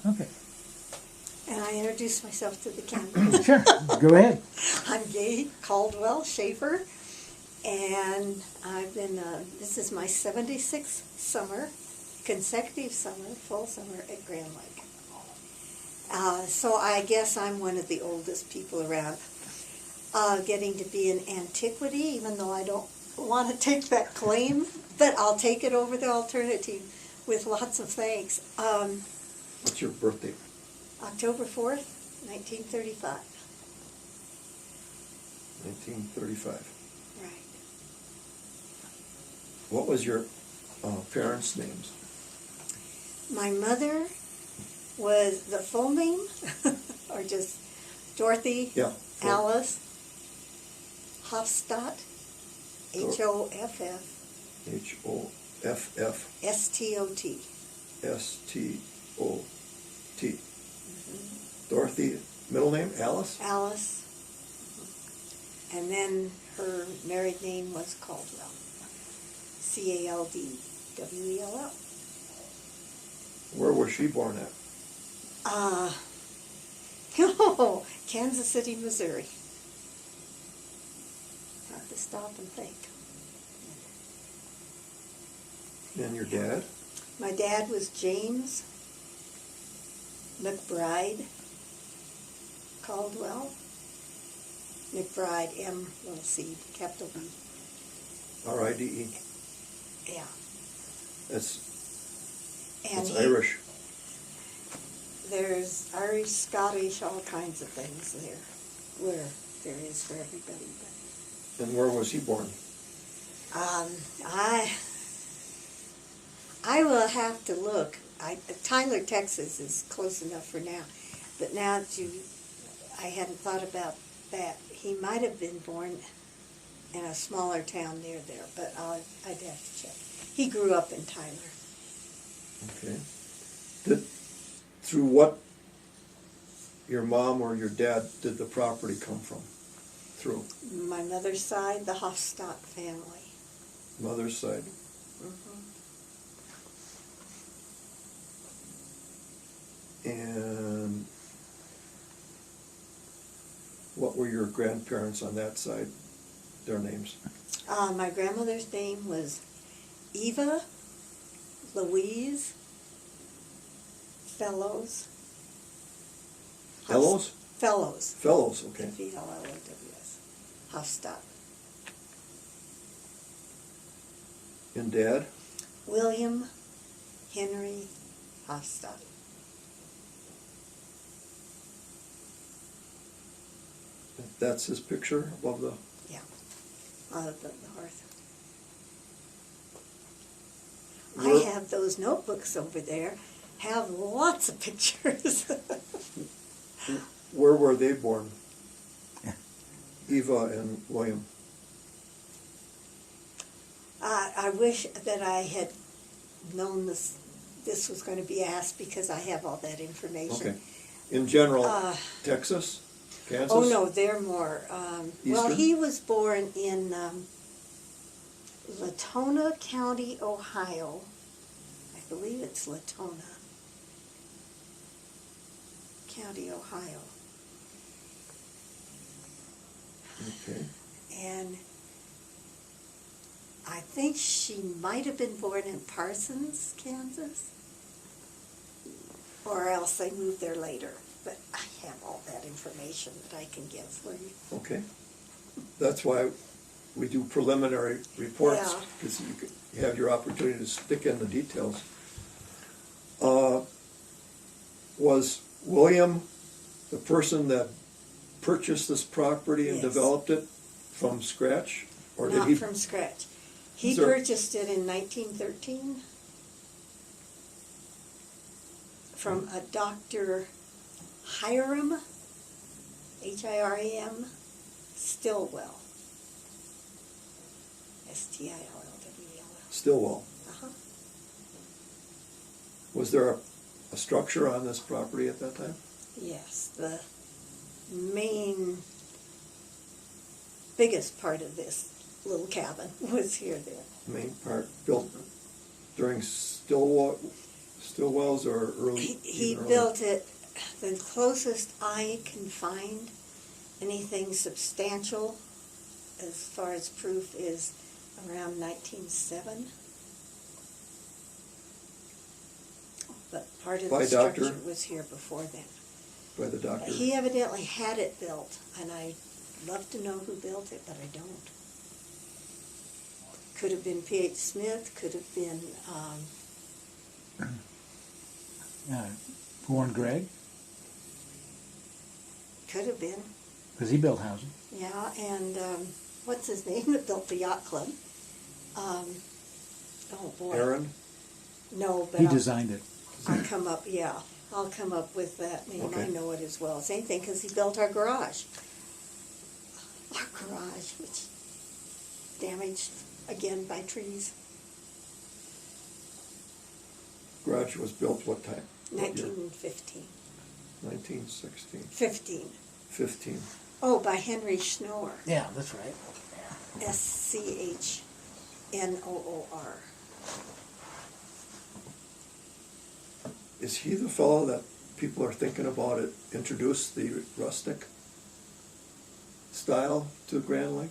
Okay. And I introduce myself to the camera. Sure. Go ahead. I'm Gay Caldwell Shaffer, and I've been, this is my 76th summer, consecutive summer, full summer at Grand Lake. So I guess I'm one of the oldest people around. Getting to be an antiquity, even though I don't want to take that claim, but I'll take it over the alternative with lots of thanks. What's your birthday? October 4th, 1935. 1935. Right. What was your parents' names? My mother was the full name, or just Dorothy Yeah. Alice Hoffstot, Hoff Hoff Stot. Stot. Dorothy, middle name, Alice? Alice. And then her married name was Caldwell. Caldwell. Where was she born at? Kansas City, Missouri. Have to stop and think. And your dad? My dad was James McBride Caldwell. McBride, M-C, capital B. R-I-D-E. Yeah. That's And Irish. There's Irish, Scottish, all kinds of things there. Where there is for everybody. But And where was he born? I will have to look. Tyler, Texas is close enough for now. But now that I hadn't thought about that. He might have been born in a smaller town near there, but I'd have to check. He grew up in Tyler. Okay. Through what your mom or your dad did the property come from? Through? My mother's side, the Hoffstot family. Mother's side. And what were your grandparents on that side, their names? My grandmother's name was Eva Louise Fellows. Fellows? Fellows. Fellows, okay. F-E-L-L-O-W-S. Hoffstot. And dad? William Henry Hoffstot. That's his picture above the... Yeah, out of the hearth. I have those notebooks over there, have lots of pictures. Where were they born? Eva and William. I wish that I had known this was going to be asked, because I have all that information. Okay. In general, Texas? Kansas? Oh no, they're more, well, Eastern? he was born in Latona County, Ohio. I believe it's Latona County, Ohio. Okay. And I think she might have been born in Parsons, Kansas. Or else they moved there later. But I have all that information that I can give for you. Okay. That's why we do preliminary reports, Yeah. because you have your opportunity to stick in the details. Was William the person that purchased this property and Yes. developed it from scratch? Or Not did he? from scratch. He Is there- purchased it in 1913 from a Dr. Hiram, Hiram, Stillwell. Stillwell. Stillwell. Uh-huh. Was there a structure on this property at that time? Yes, the main, biggest part of this little cabin was here then. Main part built during Stillwell Stillwells or early? He even built it, the closest I can find anything substantial as far as proof is around 1907. But part of By the structure doctor? was here before then. By the doctor? He evidently had it built, and I'd love to know who built it, but I don't. Could have been P.H. Smith, could have been, Warren Gregg, could have been, because he built houses. yeah, and what's his name that built the yacht club? Oh boy. Aaron? No, but He designed it. I'll come up, yeah, I'll come up with that name. Okay. I know it as well as anything because he built our garage. Our garage, which damaged again by trees. Garage was built what time? What year? 1915. 1916. 15. 15. Oh, by Henry Schnoor. Yeah, that's right. Schnoor. Is he the fellow that people are thinking about it, introduced the rustic style to Grand Lake?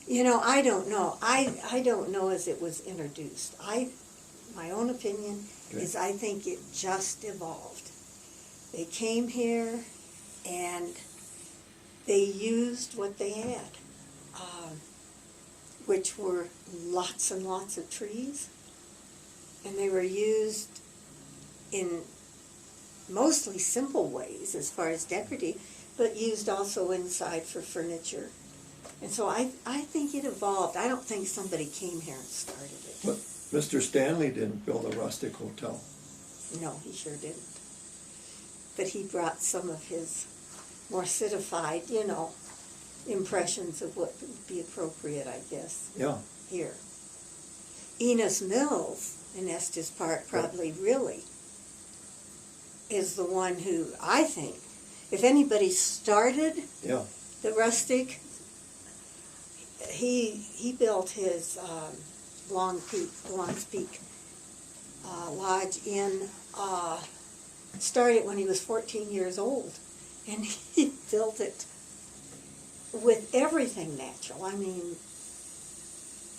You know, I don't know. I don't know as it was introduced. My own opinion is I think it just evolved. They came here and they used what they had, which were lots and lots of trees. And they were used in mostly simple ways as far as decorative, but used also inside for furniture. And so I think it evolved. I don't think somebody came here and started it. But Mr. Stanley didn't build a rustic hotel. No, he sure didn't. But he brought some of his more citified, impressions of what would be appropriate, I guess, Yeah. here. Enos Mills in Estes Park probably really is the one who, I think, if anybody started Yeah. the rustic, he built his Longs Peak Lodge in, started when he was 14 years old, and he built it with everything natural. I mean,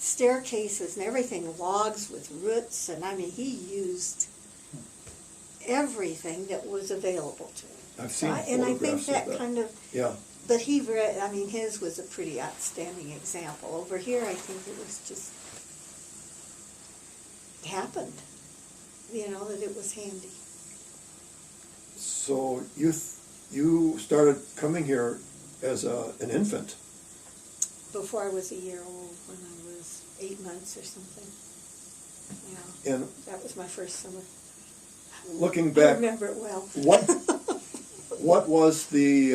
staircases and everything, logs with roots, and I mean, he used everything that was available to him. I've seen And I think photographs that of that. kind of, Yeah. but his was a pretty outstanding example. Over here, I think it was just happened, that it was handy. So you started coming here as an infant. Before I was a year old, when I was 8 months or something. Yeah, And that was my first summer. looking I back, remember it well. what was the,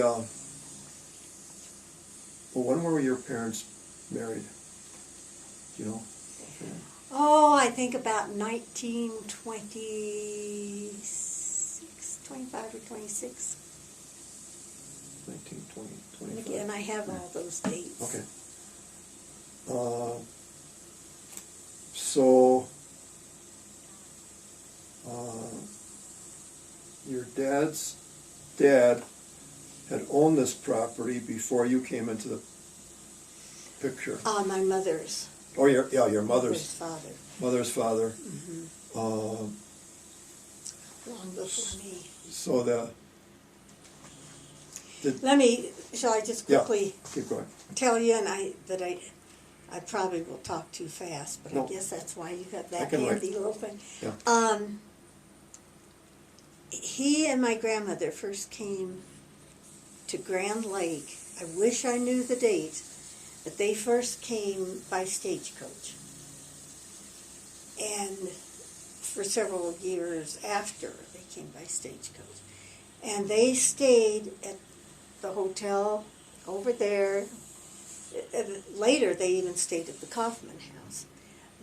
when were your parents married? Do you know? Oh, I think about 1926, 25 or 26. 19, 20, And 25. again, I have all those dates. Okay. So, your dad's dad had owned this property before you came into the picture. My mother's. Oh, your mother's father. mother's father. Mm-hmm. Um, Long before me. so Shall I just Yeah. quickly keep going. tell you, and I probably will talk too fast, but No. I guess that's why you have I that can wait. handy little thing. Yeah. He and my grandmother first came to Grand Lake. I wish I knew the date, but they first came by stagecoach. And for several years after, they came by stagecoach. And they stayed at the hotel over there. Later, they even stayed at the Kaufman House.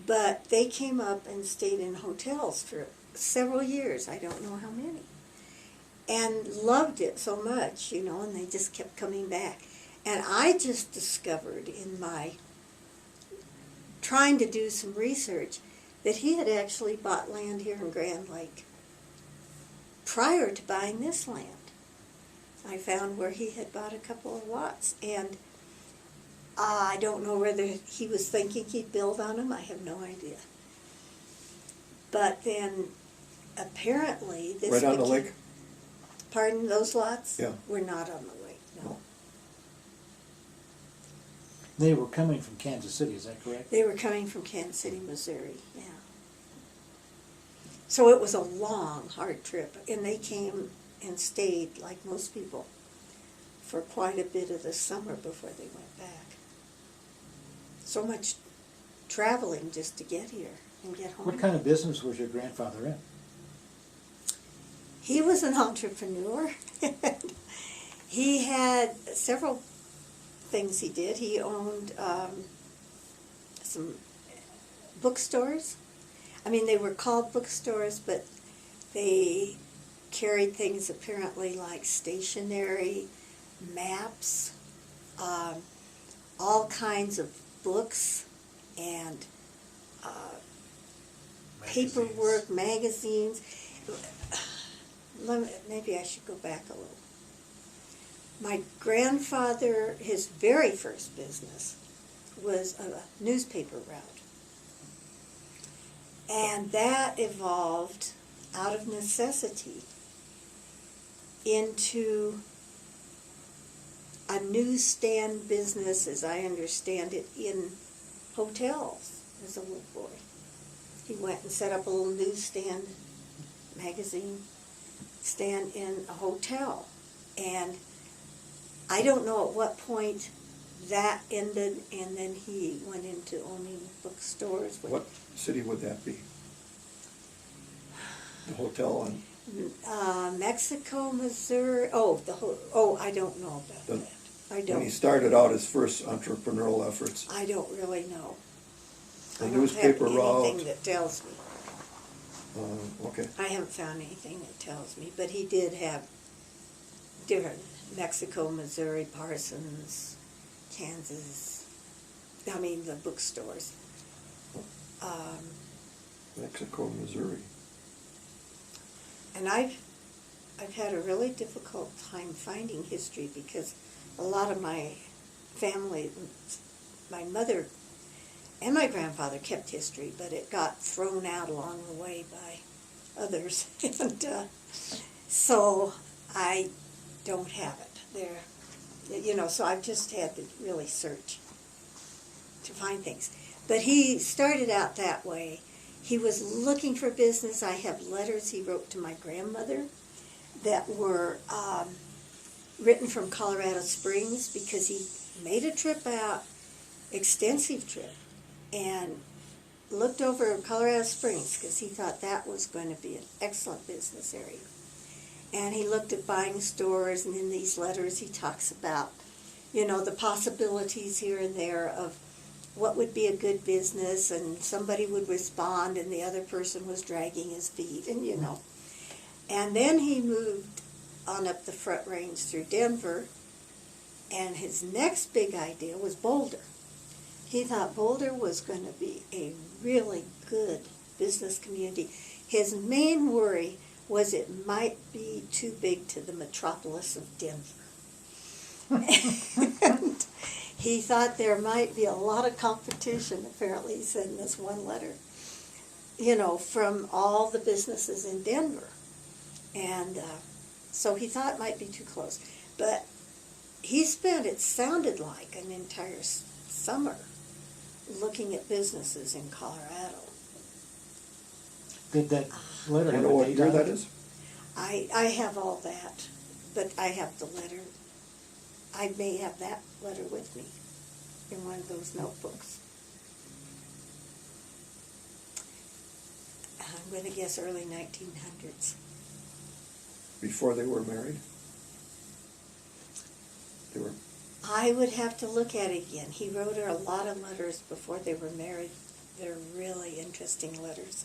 But they came up and stayed in hotels for several years. I don't know how many. And loved it so much, and they just kept coming back. And I just discovered in my trying to do some research that he had actually bought land here in Grand Lake prior to buying this land. I found where he had bought a couple of lots, and I don't know whether he was thinking he'd build on them. I have no idea. But then apparently this Right on the lake? Pardon, those lots? Yeah. Were not on the lake, no. They were coming from Kansas City, is that correct? They were coming from Kansas City, Missouri, yeah. So it was a long, hard trip, and they came and stayed, like most people, for quite a bit of the summer before they went back. So much traveling just to get here and get home. What kind of business was your grandfather in? He was an entrepreneur. He had several things he did. He owned some bookstores. I mean, they were called bookstores, but they carried things apparently like stationery, maps, all kinds of books, and paperwork, magazines. Maybe I should go back a little. My grandfather, his very first business was a newspaper route. And that evolved out of necessity into a newsstand business, as I understand it, in hotels as a little boy. He went and set up a little newsstand, magazine stand in a hotel. And I don't know at what point that ended, and then he went into owning bookstores. What city would that be? The hotel in Mexico, Missouri. I don't know about that. I when he don't. started out his first entrepreneurial efforts. I don't really know. The I don't newspaper have route. anything that tells me. Okay. I haven't found anything that tells me, but he did have different Mexico, Missouri, Parsons, Kansas. I mean the bookstores. Mexico, Missouri. And I've had a really difficult time finding history because a lot of my family, my mother and my grandfather kept history, but it got thrown out along the way by others. And so I don't have it there. So I've just had to really search to find things. But he started out that way. He was looking for business. I have letters he wrote to my grandmother that were written from Colorado Springs because he made a trip out, extensive trip, and looked over Colorado Springs because he thought that was going to be an excellent business area. And he looked at buying stores, and in these letters he talks about, the possibilities here and there of what would be a good business, and somebody would respond and the other person was dragging his feet, and And then he moved on up the Front Range through Denver, and his next big idea was Boulder. He thought Boulder was going to be a really good business community. His main worry was it might be too big to the metropolis of Denver. And he thought there might be a lot of competition, apparently, he said in this one letter, from all the businesses in Denver. And so he thought it might be too close. But he spent, it sounded like, an entire summer looking at businesses in Colorado. Did that letter You have know a what date year on that it? is? I have all that, but I have the letter. I may have that letter with me in one of those notebooks. I'm going to guess early 1900s. Before they were married? They were. I would have to look at it again. He wrote her a lot of letters before they were married. They're really interesting letters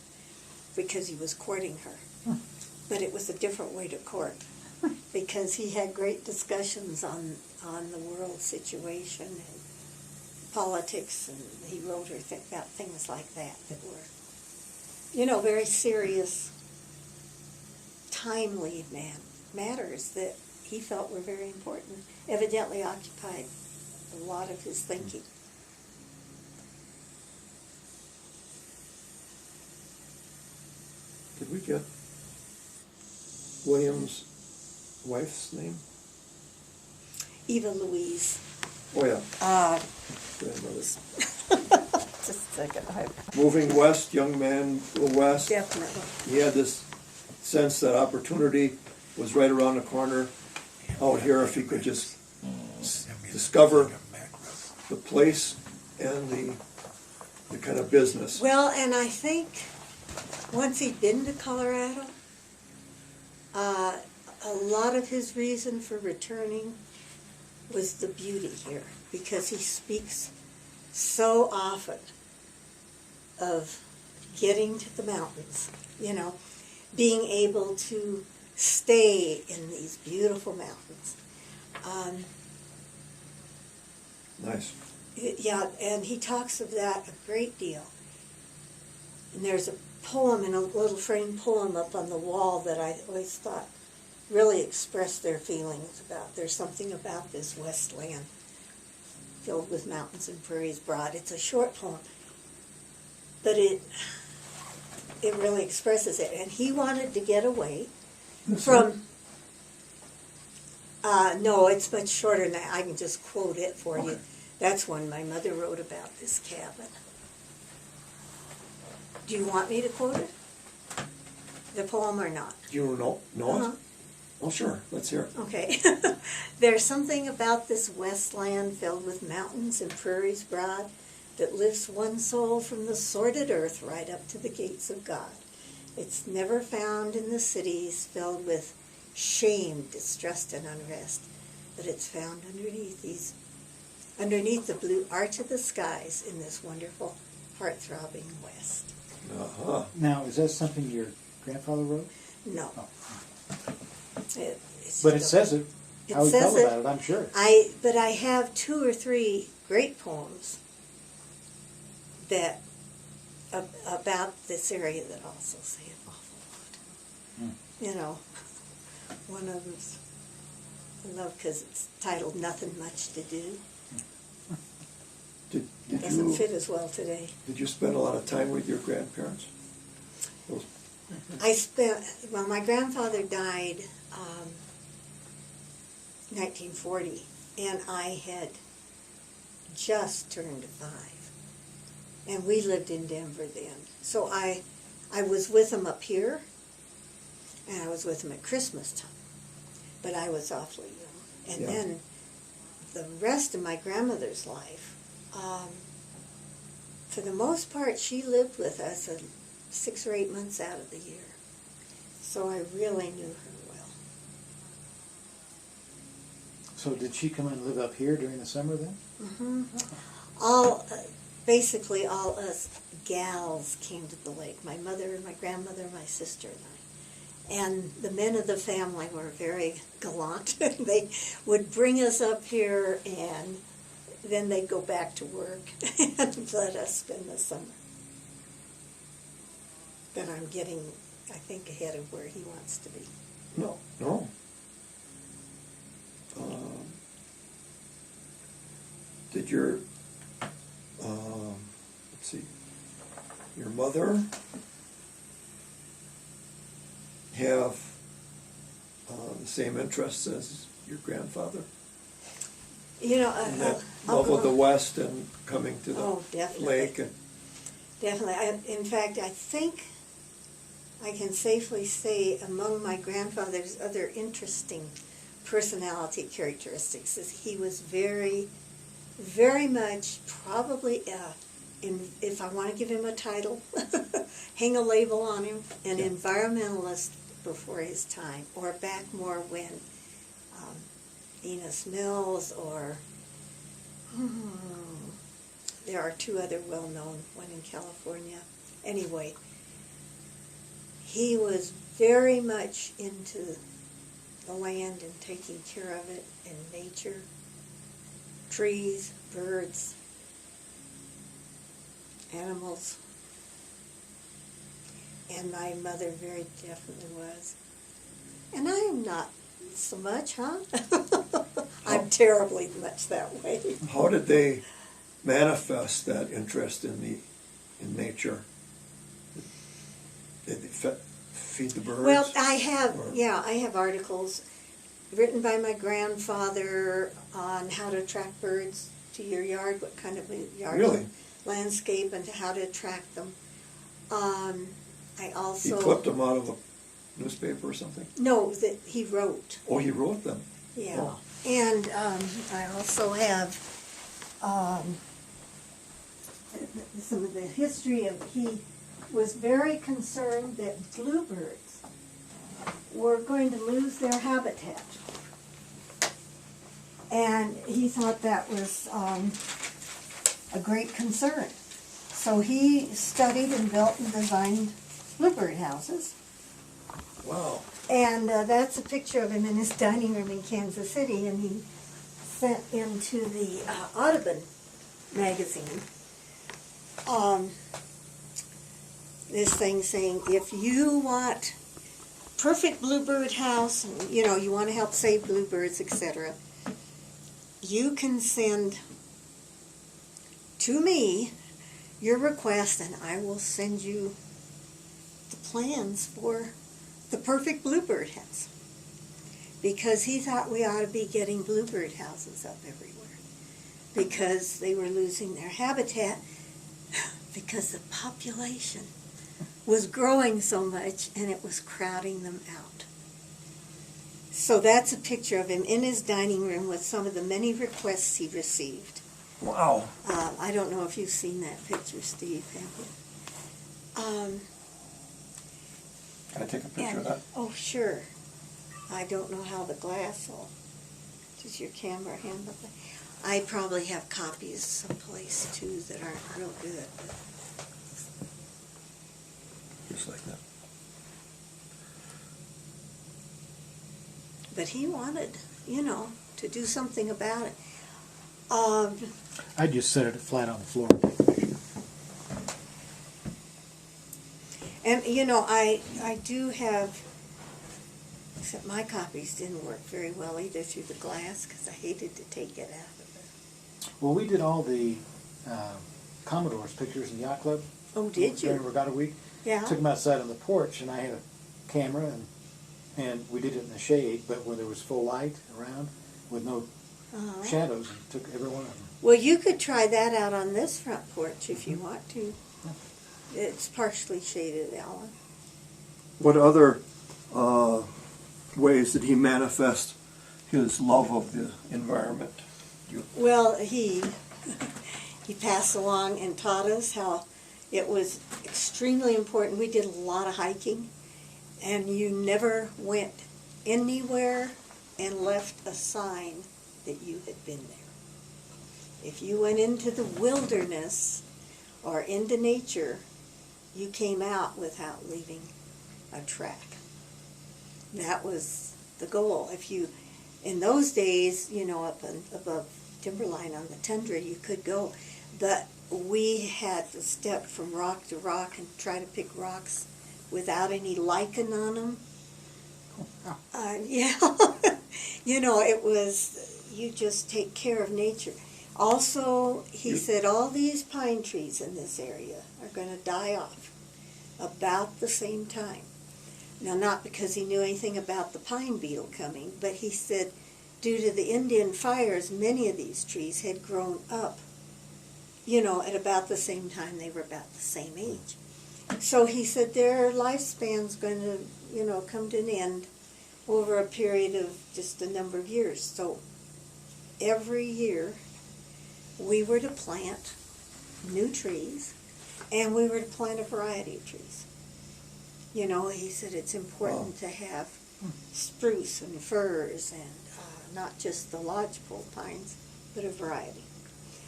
because he was courting her. But it was a different way to court because he had great discussions on the world situation and politics, and he wrote her about things like that were very serious, timely matters that he felt were very important, evidently occupied a lot of his thinking. Did we get William's wife's name? Eva Louise. Oh, yeah, Uh, grandmother. just a second. Moving west, young man, west. Definitely. He had this sense that opportunity was right around the corner out here if he could just discover the place and the kind of business. Well, and I think once he'd been to Colorado, a lot of his reason for returning was the beauty here, because he speaks so often of getting to the mountains, being able to stay in these beautiful mountains. Nice. Yeah, and he talks of that a great deal. And there's a poem, in a little framed poem up on the wall that I always thought really expressed their feelings about. There's something about this Westland filled with mountains and prairies broad. It's a short poem, but it really expresses it. And he wanted to get away from... no, it's much shorter than that. I can just quote it for you. That's one my mother wrote about this cabin. Do you want me to quote it? The poem or not? Do you know Uh-huh. it? Oh, sure. Let's hear it. Okay. There's something about this Westland filled with mountains and prairies broad that lifts one soul from the sordid earth right up to the gates of God. It's never found in the cities filled with shame, distrust, and unrest, but it's found underneath the blue arch of the skies in this wonderful, heart-throbbing West. Uh-huh. Now, is that something your grandfather wrote? No. Oh. It's But it just- says it, how he says felt it. about it, I'm sure. But I have 2 or 3 great poems that about this area that also say an awful lot. One of them's I love because it's titled "Nothing Much to Do." Did Doesn't you fit as well today. did you spend a lot of time with your grandparents? Those- My grandfather died 1940, and I had just turned 5. And we lived in Denver then. So I was with him up here, and I was with him at Christmas time. But I was awfully young. And Yeah. then the rest of my grandmother's life, for the most part, she lived with us 6 or 8 months out of the year. So I really knew her well. So did she come and live up here during the summer then? Mm-hmm. Basically all us gals came to the lake. My mother, my grandmother, my sister, and I. And the men of the family were very gallant. They would bring us up here, and then they'd go back to work and let us spend the summer. But I'm getting, I think, ahead of where he wants to be. No. Did your let's see, your mother have the same interests as your grandfather? You know, And that love of the West and coming to the definitely. lake and Definitely. In fact, I think I can safely say among my grandfather's other interesting personality characteristics is he was very, very much probably, if I want to give him a title, hang a label on him, an environmentalist before his time, or back more when Enos Mills or... There are 2 other well-known, one in California. Anyway, he was very much into the land and taking care of it and nature, trees, birds, animals. And my mother very definitely was. And I am not so much, huh? I'm terribly much that way. How did they manifest that interest in nature? Did they feed the birds? Well, I have, Or- I have articles written by my grandfather on how to attract birds to your yard, what kind of a yard Really? landscape, and how to attract them. I He also clipped them out of a newspaper or something? no that he wrote. Oh, he wrote them? Yeah, Oh. and I also have some of the history of. He was very concerned that bluebirds were going to lose their habitat, and he thought that was a great concern. So he studied and built and designed bluebird houses. Wow. And that's a picture of him in his dining room in Kansas City, and he sent into the Audubon magazine this thing saying, if you want perfect bluebird house, and, you want to help save bluebirds, etc., you can send to me your request, and I will send you the plans for the perfect bluebird house. Because he thought we ought to be getting bluebird houses up everywhere. Because they were losing their habitat because the population was growing so much and it was crowding them out. So that's a picture of him in his dining room with some of the many requests he received. Wow. I don't know if you've seen that picture, Steve, have you? Can I take a picture of that? Oh, sure. I don't know how the glass will. Does your camera handle that? I probably have copies someplace too that aren't real good. Just like that. But he wanted, to do something about it. I just set it flat on the floor. And, I do have, except my copies didn't work very well either through the glass because I hated to take it out of it. Well, we did all the Commodore's pictures in the yacht club. Oh, did During you? Regatta Week. Yeah. Took them outside on the porch, and I had a camera, and we did it in the shade, but when there was full light around, with no Uh-huh. shadows, and took every one of them. Well, you could try that out on this front porch if you want to. It's partially shaded, Alan. What other ways did he manifest his love of the environment? Well, he passed along and taught us how it was extremely important. We did a lot of hiking, and you never went anywhere and left a sign that you had been there. If you went into the wilderness or into nature, you came out without leaving a track. That was the goal. If you, in those days, up above timberline on the tundra, you could go, but we had to step from rock to rock and try to pick rocks without any lichen on them. Yeah, it was, you just take care of nature. Also, he said all these pine trees in this area are going to die off about the same time. Now, not because he knew anything about the pine beetle coming, but he said due to the Indian fires, many of these trees had grown up, at about the same time. They were about the same age. So he said their lifespan's going to, come to an end over a period of just a number of years. So every year we were to plant new trees, and we were to plant a variety of trees. He said it's important to have spruce and firs and not just the lodgepole pines, but a variety.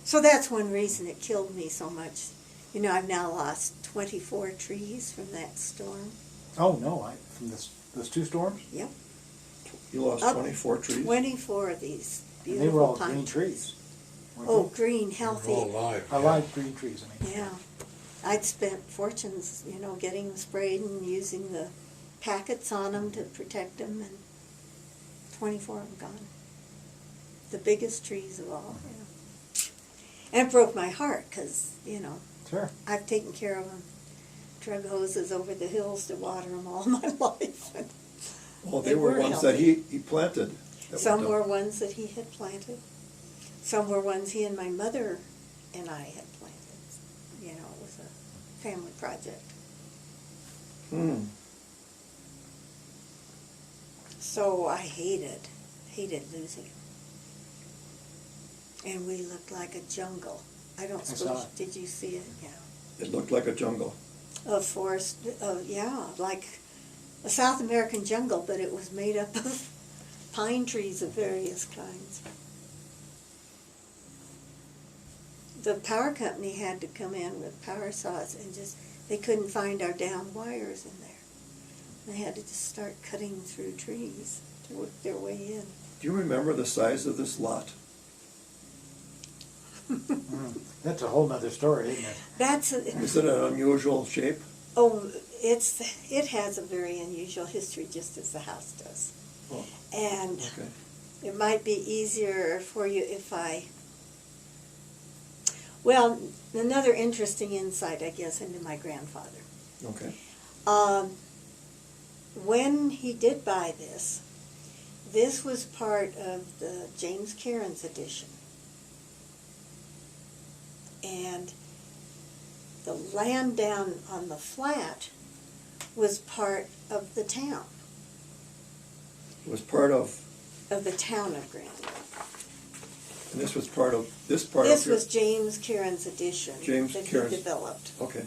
So that's one reason it killed me so much. I've now lost 24 trees from that storm. Oh, no, from those two storms? Yep. You lost 24 trees? 24 of these And beautiful they were all pine green trees. weren't Oh, they? green, healthy. All alive. I like green trees, Yeah. I'd spent fortunes, getting them sprayed and using the packets on them to protect them, and 24 of them gone. The biggest trees of all. And it broke my heart because, Sure. I've taken care of them. Drug hoses over the hills to water them all my life. Well, They they were were ones that healthy. he planted. that Some done. were ones that he had planted. Some were ones he and my mother and I had planted. It was a family project. Hmm. So I hated losing him. And we looked like a jungle. I don't I suppose, saw it. did you see it? Yeah. It looked like a jungle. A forest, like a South American jungle, but it was made up of pine trees of various kinds. The power company had to come in with power saws and they couldn't find our down wires in there. They had to just start cutting through trees to work their way in. Do you remember the size of this lot? That's a whole nother story, isn't it? Is it an unusual shape? It has a very unusual history, just as the house does. Oh, And okay. it might be easier for you if well, another interesting insight, I guess, into my grandfather. Okay. When he did buy this was part of the James Cairns edition. And the land down on the flat was part of the town. It was part of, Of the town of Grand Lake. and this was part of, This your- was James Cairns' edition James that Cairns. he developed. Okay,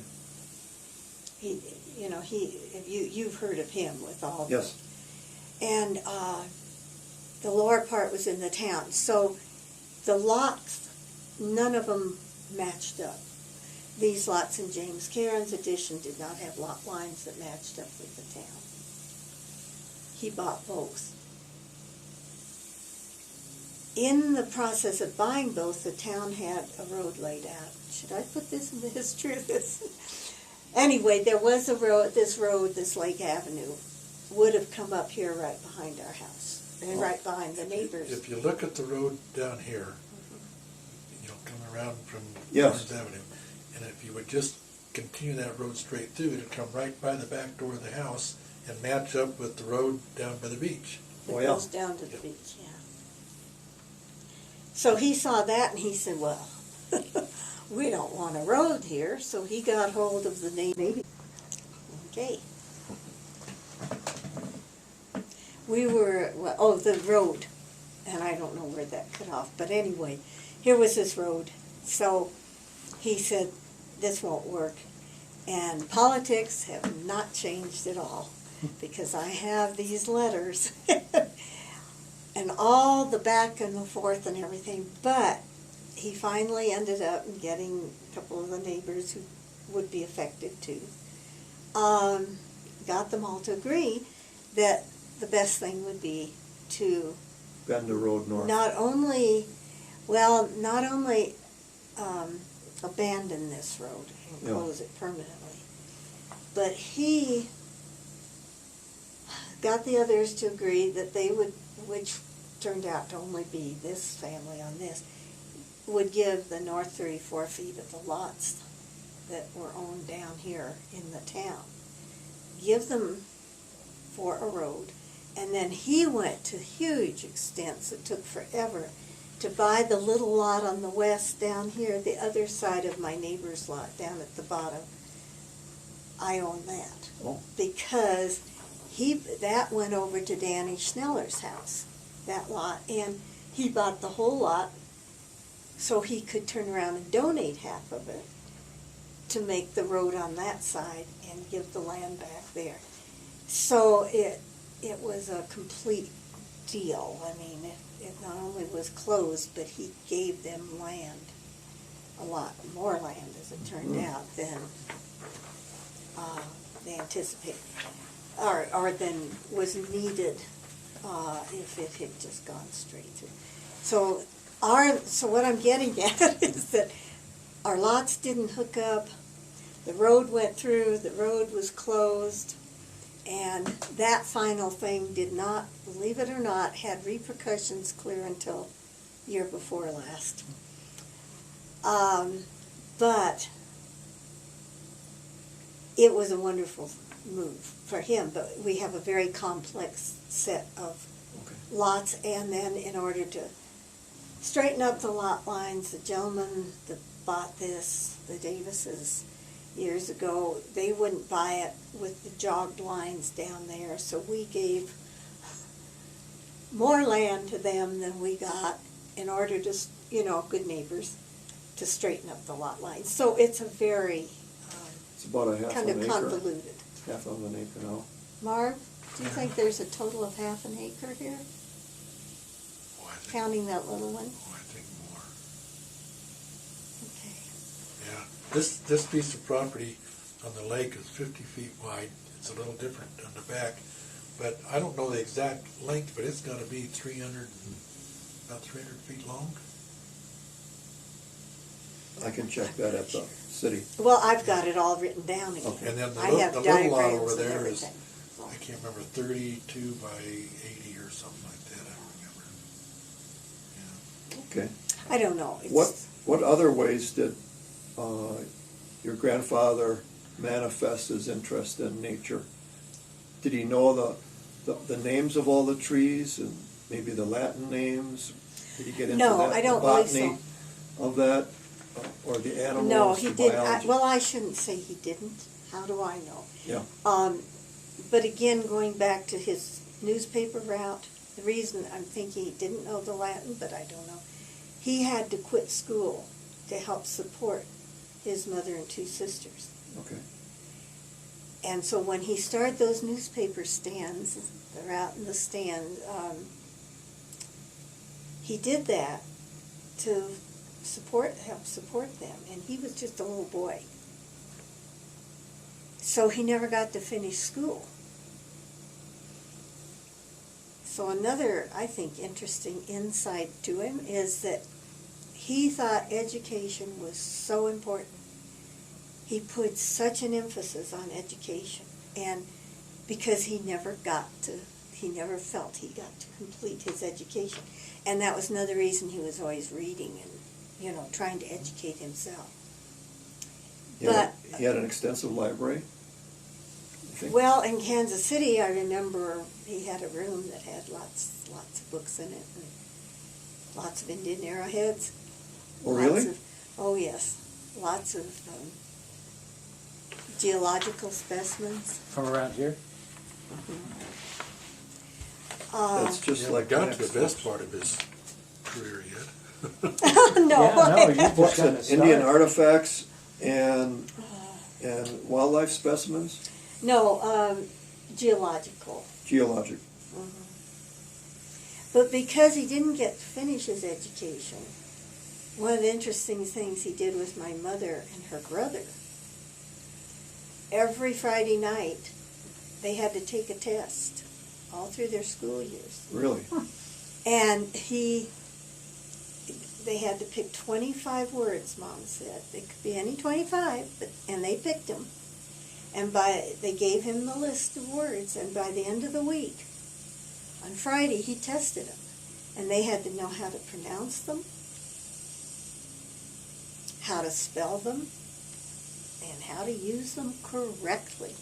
You've heard of him with all yes. And the lower part was in the town. So the lots, none of them matched up. These lots in James Cairns' edition did not have lot lines that matched up with the town. He bought both. In the process of buying both, the town had a road laid out. Should I put this in the history of this? Anyway, there was a road, this Lake Avenue, would have come up here right behind our house, and right behind the neighbors. If you look at the road down here, come around from Yes. Barnes Avenue, and if you would just continue that road straight through, it'd come right by the back door of the house and match up with the road down by the beach. It Oh, yeah. goes down to the beach, yeah. So he saw that and he said, well, we don't want a road here, so he got hold of the neighbor. Okay. The road, and I don't know where that cut off, but anyway, here was this road. So he said, this won't work. And politics have not changed at all, because I have these letters and all the back and the forth and everything, but he finally ended up getting a couple of the neighbors who would be affected too. Got them all to agree that the best thing would be to Bend the road north. not only abandon this road and Yeah. close it permanently, but he got the others to agree that they would, which turned out to only be this family on this, would give the north 34 feet of the lots that were owned down here in the town, give them for a road. And then he went to huge extents, it took forever, to buy the little lot on the west down here, the other side of my neighbor's lot down at the bottom. I own that. Oh. Because that went over to Danny Schneller's house, that lot, and he bought the whole lot so he could turn around and donate half of it to make the road on that side and give the land back there. So it was a complete deal. I mean, it not only was closed, but he gave them land, a lot more land, as it turned out, than they anticipated, or than was needed if it had just gone straight through. So what I'm getting at is that our lots didn't hook up. the road went through, the road was closed, and that final thing did not, believe it or not, had repercussions clear until year before last. But it was a wonderful move for him, but we have a very complex set of Okay. lots, and then in order to straighten up the lot lines, the gentleman that bought this, the Davises, years ago, they wouldn't buy it with the jogged lines down there, so we gave more land to them than we got in order to, good neighbors, to straighten up the lot lines. So it's a very It's about a half kind an of acre. convoluted. Half of an acre now. Marv, do you think there's a total of half an acre here, Oh, I think, counting that little one? oh, I think more. Okay. Yeah, this piece of property on the lake is 50 feet wide. It's a little different on the back, but I don't know the exact length, but it's got to be about 300 feet long. I can check that at the city. Well, I've got it all written down again. Okay. And then I have the little lot diagrams over and there is, everything. So. I can't remember, 32 by 80 or something like that. I don't remember. Yeah. Okay. I don't know. It's, What other ways did your grandfather manifest his interest in nature? Did he know the names of all the trees and maybe the Latin names? Did he get into No, that? I don't the believe botany of that, or the animals? No, he the didn't. biology? Well, I shouldn't say he didn't. How do I know? Yeah. But again, going back to his newspaper route, the reason I'm thinking he didn't know the Latin, but I don't know, he had to quit school to help support his mother and two sisters. Okay. And so when he started those newspaper stands, they're out in the stand, he did that to help support them. And he was just a little boy. So he never got to finish school. So another, I think, interesting insight to him is that he thought education was so important. He put such an emphasis on education, and because he never felt he got to complete his education. And that was another reason he was always reading and, trying to educate himself. He had an extensive library, I think. Well, in Kansas City, I remember he had a room that had lots of books in it, and lots of Indian arrowheads. Oh, really? Oh, yes. Lots of geological specimens. From around here? That's just Yeah, like got the to the best part of his career yet. No. Yeah, no, you just What's kind it? of Indian started. artifacts and wildlife specimens? No, geological. Geologic. But because he didn't get to finish his education, one of the interesting things he did with my mother and her brother, every Friday night, they had to take a test all through their school years. Really? And they had to pick 25 words, Mom said. It could be any 25, and they picked them. And they gave him the list of words, and by the end of the week, on Friday, he tested them. And they had to know how to pronounce them, how to spell them, and how to use them correctly.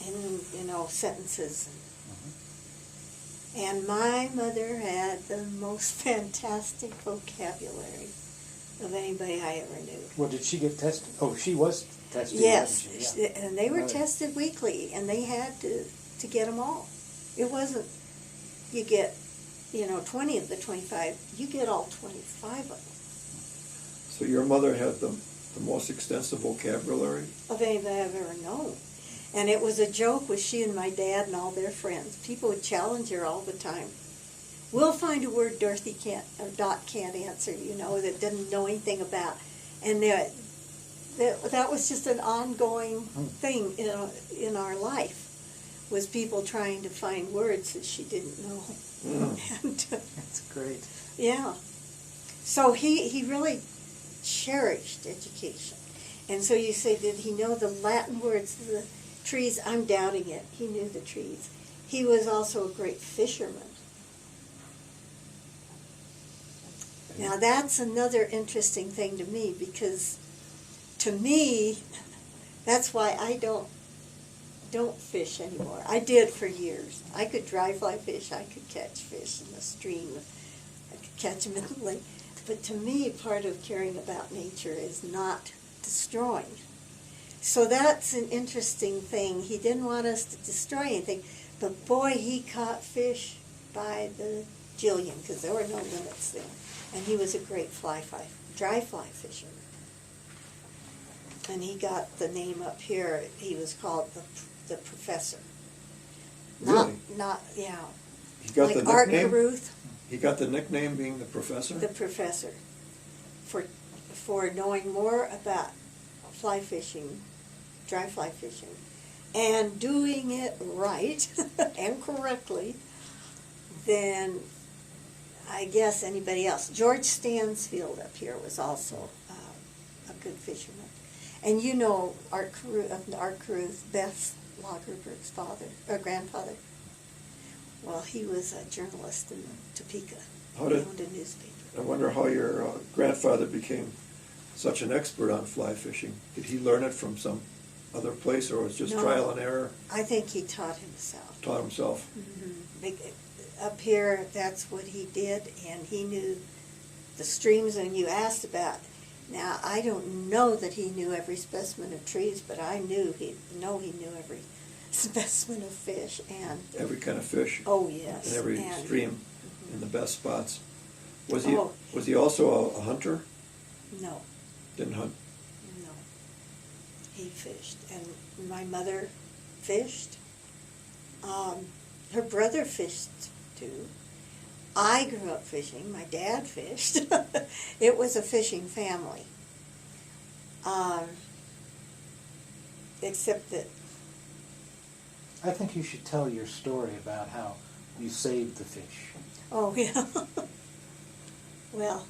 In, sentences. And my mother had the most fantastic vocabulary of anybody I ever knew. Well, did she get tested? Oh, she was tested. Yes, wasn't she? Yeah. and they were Right. tested weekly, and they had to get them all. It wasn't, you get, 20 of the 25, you get all 25 of them. So your mother had the most extensive vocabulary? Of anybody I've ever known. And it was a joke with she and my dad and all their friends. People would challenge her all the time. We'll find a word Dorothy can't, or Dot can't answer, that doesn't know anything about. And that was just an ongoing thing in our life, was people trying to find words that she didn't know. And, That's great. yeah. So he really cherished education. And so you say, did he know the Latin words of the trees? I'm doubting it. He knew the trees. He was also a great fisherman. Now that's another interesting thing to me, because to me, that's why I don't fish anymore. I did for years. I could dry fly fish. I could catch fish in the stream. I could catch them in the lake. But to me, part of caring about nature is not destroying. So that's an interesting thing. He didn't want us to destroy anything, but boy, he caught fish by the jillion, because there were no limits there. And he was a great dry fly fisherman. And he got the name up here. He was called the professor. Really? Yeah. He got like the Art nickname? Carruth, He got the nickname being the professor? the professor, for knowing more about fly fishing, dry fly fishing, and doing it right and correctly than I guess anybody else. George Stansfield up here was also a good fisherman. And you know Art Carruth, Beth Lagerberg's grandfather. Well, he was a journalist in Topeka. He owned a newspaper. I wonder how your grandfather became such an expert on fly fishing. Did he learn it from some other place, or was it just No. trial and error? I think he taught himself. Taught himself? Up here, that's what he did, and he knew the streams. And you asked about. Now, I don't know that he knew every specimen of trees, but I knew he knew every specimen of fish, and Every kind of fish? oh yes, In every and, stream, in the best spots. Was Oh. he also a hunter? No, Didn't hunt? no, he fished, and my mother fished. Her brother fished too. I grew up fishing. My dad fished. It was a fishing family. Except that, I think you should tell your story about how you saved the fish. oh yeah. Well,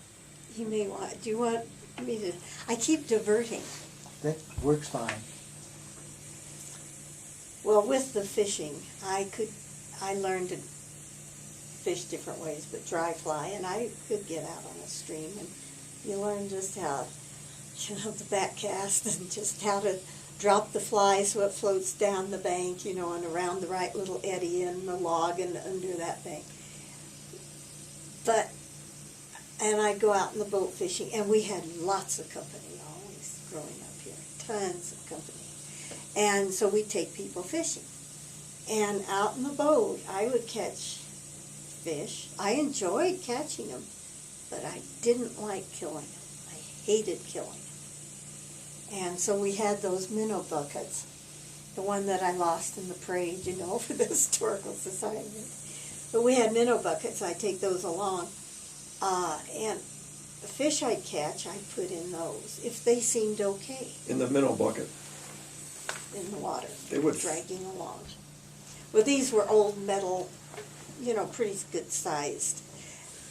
you may want, do you want me to, I keep diverting. That works fine. Well, with the fishing, I learned to fish different ways, but dry fly, and I could get out on a stream, and you learn just how, the back cast, and just how to drop the fly so it floats down the bank, and around the right little eddy in the log and under that bank. And I'd go out in the boat fishing, and we had lots of company always growing up here, tons of company. And so we'd take people fishing. And out in the boat, I would catch fish. I enjoyed catching them, but I didn't like killing them. I hated killing them. And so we had those minnow buckets, the one that I lost in the parade, for the Historical Society. But we had minnow buckets. I'd take those along. And the fish I'd catch, I'd put in those, if they seemed okay. In the minnow bucket? In the water. They would dragging along. Well, these were old metal, pretty good sized.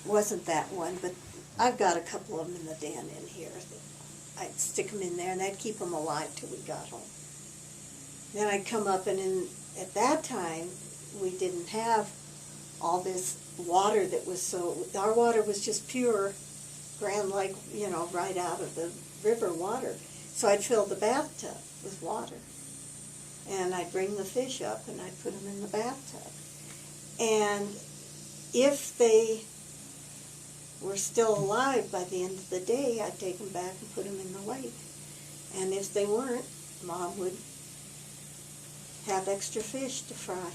Wasn't that one, but I've got a couple of them in the den in here. I'd stick them in there, and that'd keep them alive till we got home. Then I'd come up, and at that time, we didn't have all this water that was our water was just pure Grand Lake, right out of the river water. So I'd fill the bathtub with water. And I'd bring the fish up, and I'd put them in the bathtub. And if they were still alive by the end of the day, I'd take them back and put them in the lake. And if they weren't, Mom would have extra fish to fry.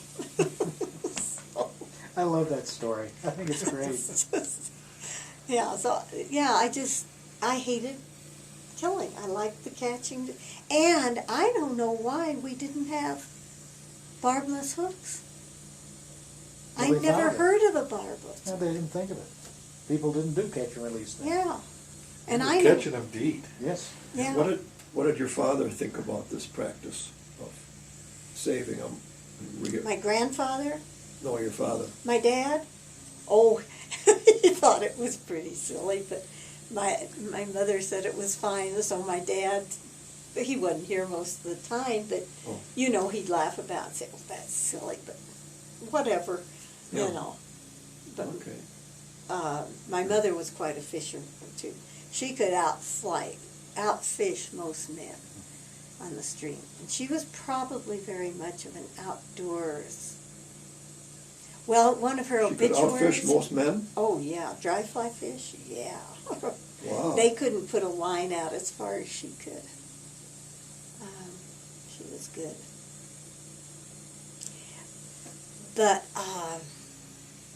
I love that story. I think it's great. I hated killing. I liked the catching. And I don't know why we didn't have barbless hooks. I Nobody never thought of it. heard of a barbless. No, they didn't think of it. People didn't do catch and release then. Yeah. And We're I know. catching them to eat. Yes. Yeah. What did your father think about this practice of saving them? My grandfather, No, your father. my dad, he thought it was pretty silly, but My mother said it was fine, so my dad, he wasn't here most of the time, but, Oh. you know, he'd laugh about it, say, well, that's silly, but whatever, Yeah. you know. But Okay. my mother was quite a fisherman, too. She could outfish most men on the stream. And she was probably very much of an outdoors. Well, one of her She could obituaries. outfish most men? Oh, yeah. Dry fly fish? Yeah. Wow. They couldn't put a line out as far as she could. She was good. But,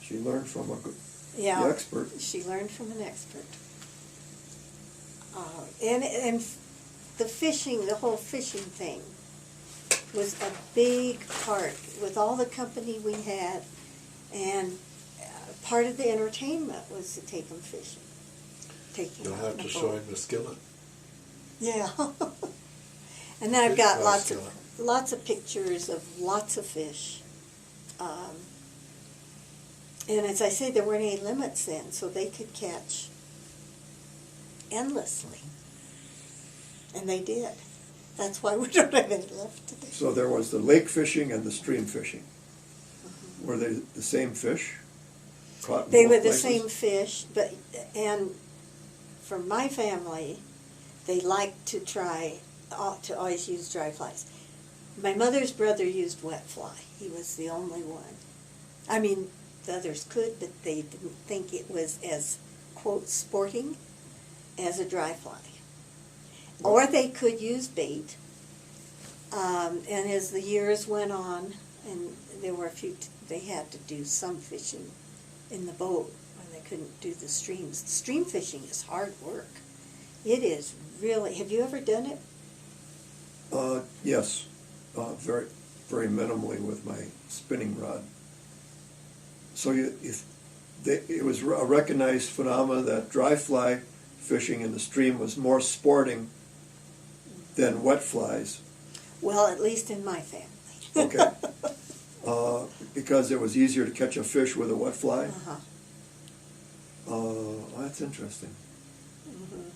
She learned from a good yeah. the expert. She learned from an expert. And the fishing, the whole fishing thing was a big part with all the company we had, and part of the entertainment was to take them fishing. Take You'll them out have in to the show boat. him the skillet. Yeah. And then I've Fish got fry lots skillet. of pictures of lots of fish. And as I say, there weren't any limits then, so they could catch endlessly. And they did. That's why we don't have any left today. So there was the lake fishing and the stream fishing. Were they the same fish? Caught in They both were the places? same fish, and for my family, they liked to always use dry flies. My mother's brother used wet fly. He was the only one. I mean, the others could, but they didn't think it was as, quote, sporting as a dry fly. Or they could use bait. And as the years went on, and there were they had to do some fishing in the boat when they couldn't do the streams. Stream fishing is hard work. It is really. Have you ever done it? Yes, very, very minimally with my spinning rod. So it was a recognized phenomenon that dry fly fishing in the stream was more sporting than wet flies. Well, at least in my family. Okay. Because it was easier to catch a fish with a wet fly? Uh-huh. That's interesting. Mm-hmm.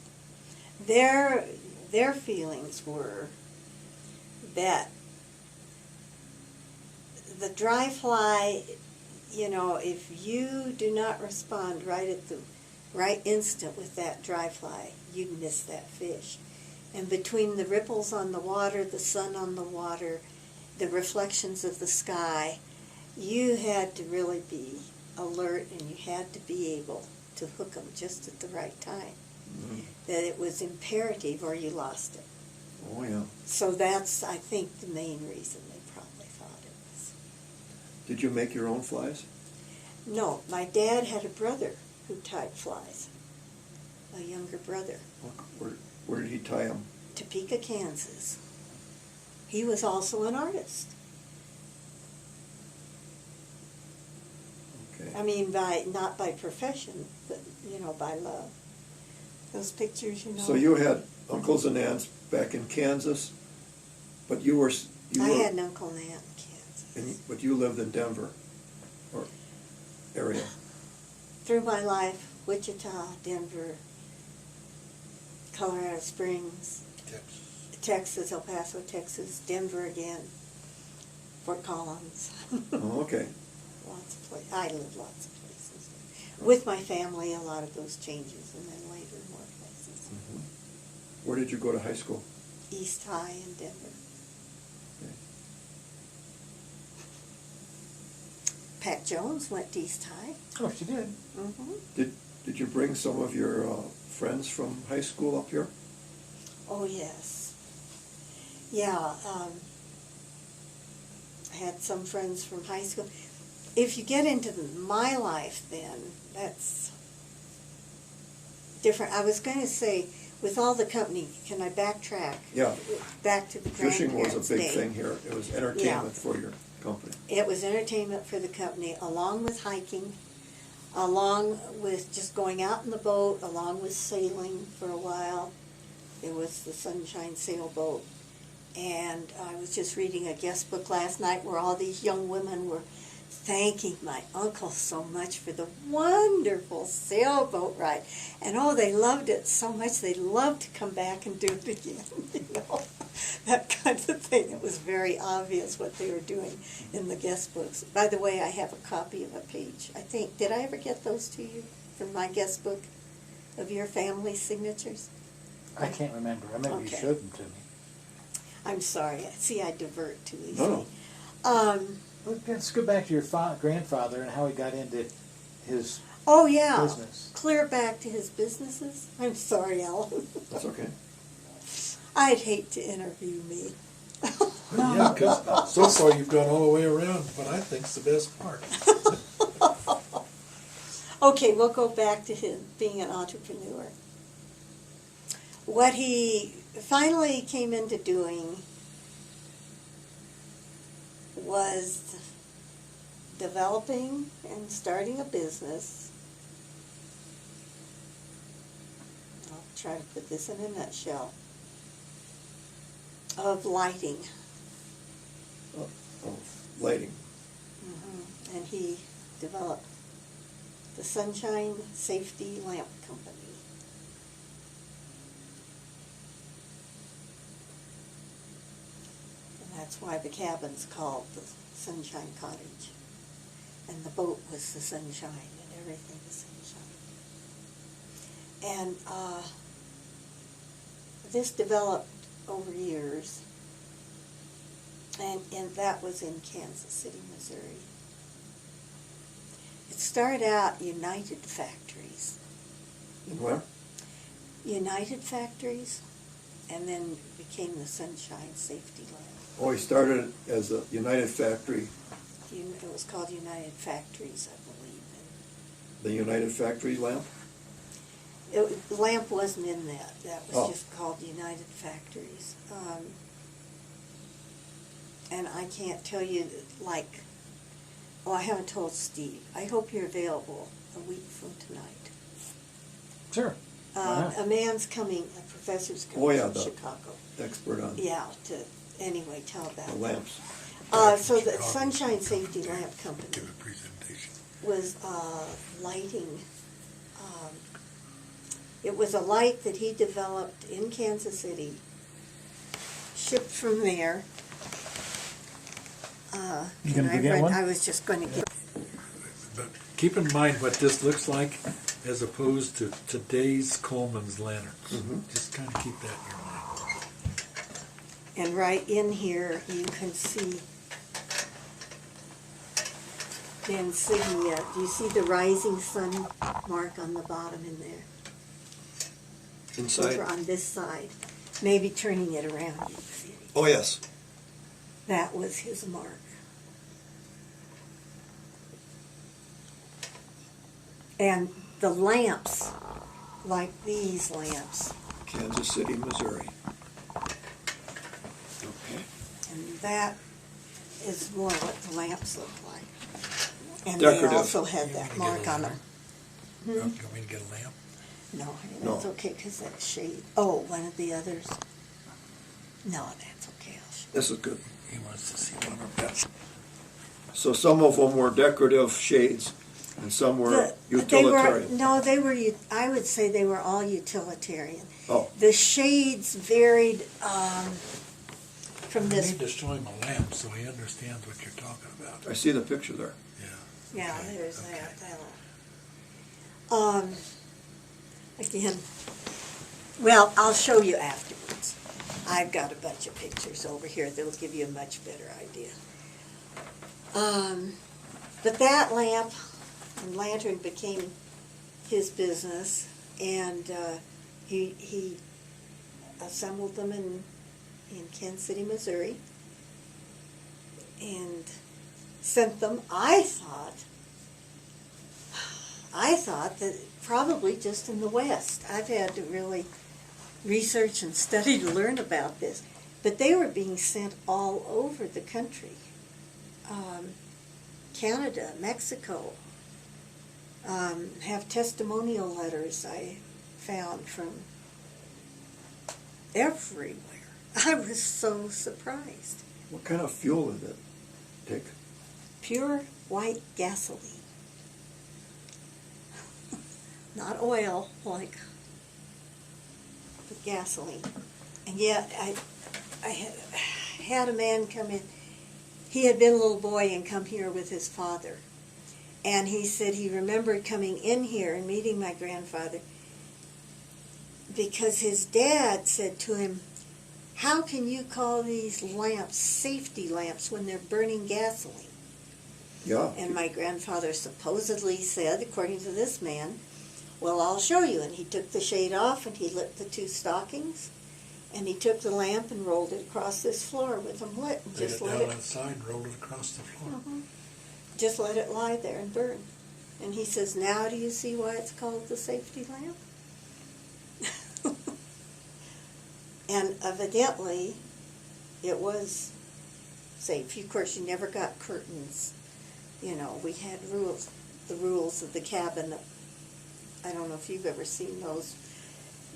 Their feelings were that the dry fly, you know, if you do not respond right at the right instant with that dry fly, you'd miss that fish. And between the ripples on the water, the sun on the water, the reflections of the sky, you had to really be alert, and you had to be able to hook them just at the right time. Mm-hmm. That it was imperative or you lost it. Oh, yeah. So that's, I think, the main reason they probably thought it was. Did you make your own flies? No, my dad had a brother who tied flies, a younger brother. Where did he tie them? Topeka, Kansas. He was also an artist. Okay. I mean, not by profession, but, you know, by love. Those pictures, you know. So you had uncles and aunts back in Kansas, but I had an uncle and aunt in Kansas. but you lived in Denver, or area. Through my life, Wichita, Denver, Colorado Springs, Texas, El Paso, Texas, Denver again, Fort Collins. Oh, okay. Lots of places. I lived lots of places. With my family, a lot of those changes, and then later more places. Mm-hmm. Where did you go to high school? East High in Denver. Okay. Pat Jones went to East High. Oh, she did. Mm-hmm. Did you bring some of your friends from high school up here? Oh, yes. Yeah, I had some friends from high school. If you get into my life, then that's different. I was going to say, with all the company, can I backtrack? Yeah. Back to the Fishing was grandparents' a big day. thing here. It was entertainment for your company. It was entertainment for the company, along with hiking, along with just going out in the boat, along with sailing for a while. There was the Sunshine sailboat. And I was just reading a guest book last night where all these young women were thanking my uncle so much for the wonderful sailboat ride. And oh, they loved it so much, they loved to come back and do it again, you know, that kind of thing. It was very obvious what they were doing in the guest books. By the way, I have a copy of a page. I think, did I ever get those to you from my guest book of your family signatures? I can't remember. I remember you Okay. showed them to me. I'm sorry. See, I divert too easily. No. Well, let's go back to your grandfather and how he got into his Oh, yeah. business. Clear back to his businesses. I'm sorry, Alan. That's okay. I'd hate to interview me. Yeah, because so far you've gone all the way around, what I think's the best part. Okay, we'll go back to him being an entrepreneur. What he finally came into doing was developing and starting a business. I'll try to put this in a nutshell. Of lighting. Of lighting. And he developed the Sunshine Safety Lamp Company. And that's why the cabin's called the Sunshine Cottage. And the boat was the Sunshine and everything was Sunshine. And this developed over years. And that was in Kansas City, Missouri. It started out United Factories. Where? United Factories, and then became the Sunshine Safety Lamp. Oh, he started as a United Factory, It was called United Factories, I believe. the United Factory lamp? The lamp wasn't in that. That was Oh. just called United Factories. And I can't tell you, like, I haven't told Steve. I hope you're available a week from tonight. Sure. Why not? A man's coming, a professor's coming Oh, yeah, from the- Chicago. Expert on Yeah, anyway, tell about the that. lamps. So the Sunshine Safety Lamp Company Give a presentation. was lighting. It was a light that he developed in Kansas City, shipped from there. You Can gonna I get run- one? I was just going to get. But keep in mind what this looks like as opposed to today's Coleman's lanterns. Just kind of keep that in your mind. And right in here, you can see the insignia. Do you see the rising sun mark on the bottom in there? Inside? Over on this side. Maybe turning it around, you can see it. Oh, yes. That was his mark. And the lamps, like these lamps, Kansas City, Missouri. Okay. and that is more what the lamps look like. And Decorative. they also had You that wanna mark get a on them. You want me to get a lamp? No, No. that's okay, because that shade. Oh, one of the others? No, that's okay, I'll show This is good. He wants to see one of them. So some of them were decorative shades and some were utilitarian. They were, I would say they were all utilitarian. Oh, The shades varied from You this. need to show him a lamp so he understands what you're talking about. I see the picture there. Yeah. Yeah, Okay, there's okay. that. Again, well, I'll show you afterwards. I've got a bunch of pictures over here that'll give you a much better idea. But that lamp and lantern became his business, and he assembled them in Kansas City, Missouri, and sent them. I thought that probably just in the West. I've had to really research and study to learn about this. But they were being sent all over the country. Canada, Mexico, have testimonial letters I found from everywhere. I was so surprised. What kind of fuel did it take? pure white gasoline. Not oil, like, but gasoline. And yet, I had a man come in. He had been a little boy and come here with his father. And he said he remembered coming in here and meeting my grandfather because his dad said to him, "How can you call these lamps safety lamps when they're burning gasoline?" Yeah. And my grandfather supposedly said, according to this man, "Well, I'll show you." And he took the shade off and he lit the two stockings. And he took the lamp and rolled it across this floor with them lit. And Laid just it let down it, outside and rolled it across the floor. just let it lie there and burn. And he says, "Now do you see why it's called the safety lamp?" And evidently, it was safe. Of course, you never got curtains. You know, we had rules, the rules of the cabin. I don't know if you've ever seen those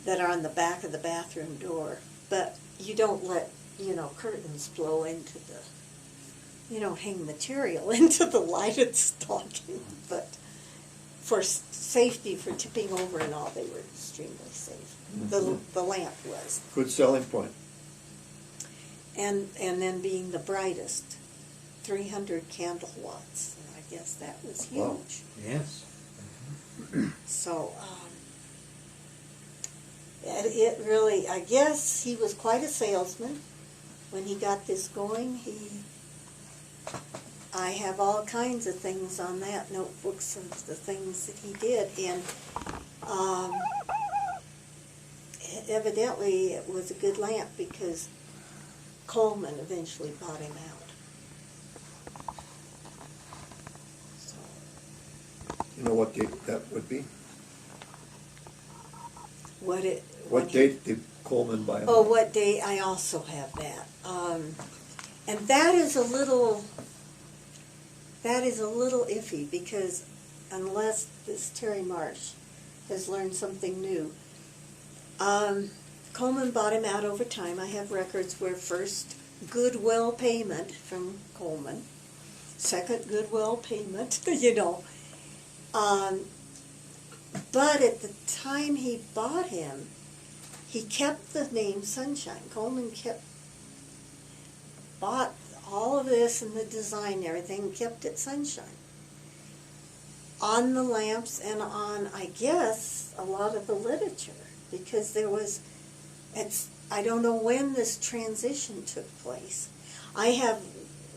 that are on the back of the bathroom door. But you don't let, curtains blow into the, you don't hang material into the lighted stocking. But for safety, for tipping over and all, they were extremely safe. The lamp was. Good selling point. And then being the brightest, 300 candle watts. And I guess that was huge. Wow. Yes. So, it really, I guess he was quite a salesman when he got this going. I have all kinds of things on that, notebooks of the things that he did. And evidently it was a good lamp because Coleman eventually bought him out. So, You know what date that would be? what date did Coleman buy him? Oh, what date? I also have that. And that is a little iffy because unless this Terry Marsh has learned something new, Coleman bought him out over time. I have records where first goodwill payment from Coleman, second goodwill payment, But at the time he bought him, he kept the name Sunshine. Coleman bought all of this and the design and everything, kept it Sunshine. On the lamps and on, I guess, a lot of the literature. Because I don't know when this transition took place. I have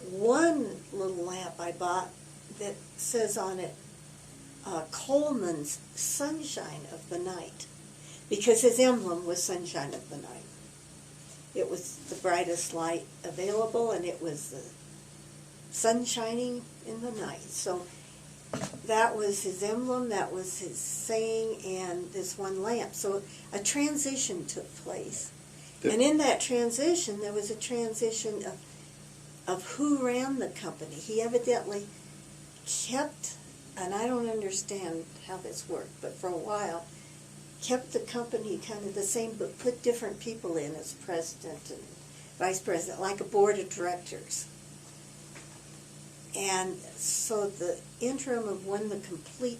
one little lamp I bought that says on it, Coleman's Sunshine of the Night, because his emblem was Sunshine of the Night. It was the brightest light available, and it was the sun shining in the night. So that was his emblem, that was his saying, and this one lamp. So a transition took place. And in that transition, there was a transition of who ran the company. He evidently kept, and I don't understand how this worked, but for a while, kept the company kind of the same, but put different people in as president and vice president, like a board of directors. And so the interim of when the complete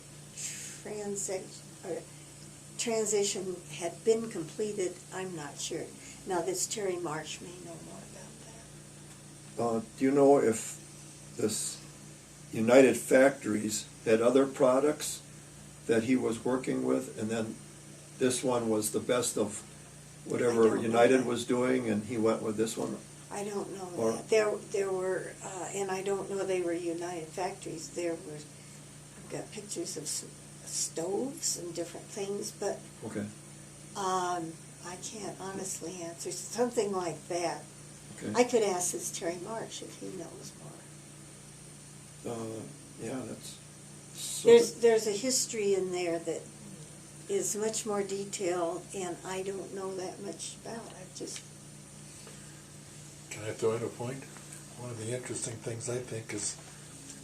transition had been completed, I'm not sure. Now, this Terry Marsh may know more about that. Do you know if this United Factories had other products that he was working with, and then this one was the best of whatever United was doing, and he went with this one? I don't know that. There were, and I don't know they were United Factories. I've got pictures of some stoves and different things, but Okay. I can't honestly answer something like that. Okay. I could ask this Terry Marsh if he knows more. Yeah, that's... So There's a history in there that is much more detailed, and I don't know that much about it. Can I throw in a point? One of the interesting things I think is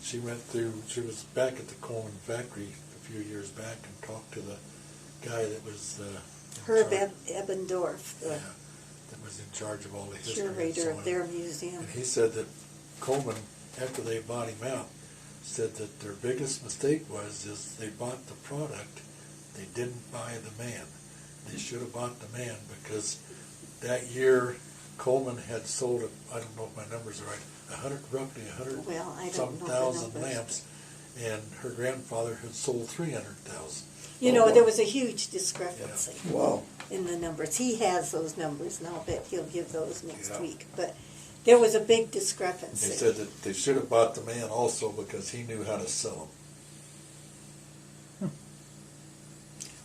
she was back at the Coleman factory a few years back and talked to the guy that was Herb Ebbendorf, the that was in charge of all the history and curator so of on. their museum. And he said that Coleman, after they bought him out, said that their biggest mistake is they bought the product, they didn't buy the man. They should have bought the man, because that year Coleman had sold, I don't know if my numbers are right, roughly 100 Well, I don't some know the thousand numbers. lamps, and her grandfather had sold 300,000. You Oh, know, boy. there was a huge discrepancy Wow. in the numbers. He has those numbers, and I'll bet he'll give those next Yeah. week. But there was a big They discrepancy. said that they should have bought the man also because he knew how to sell them.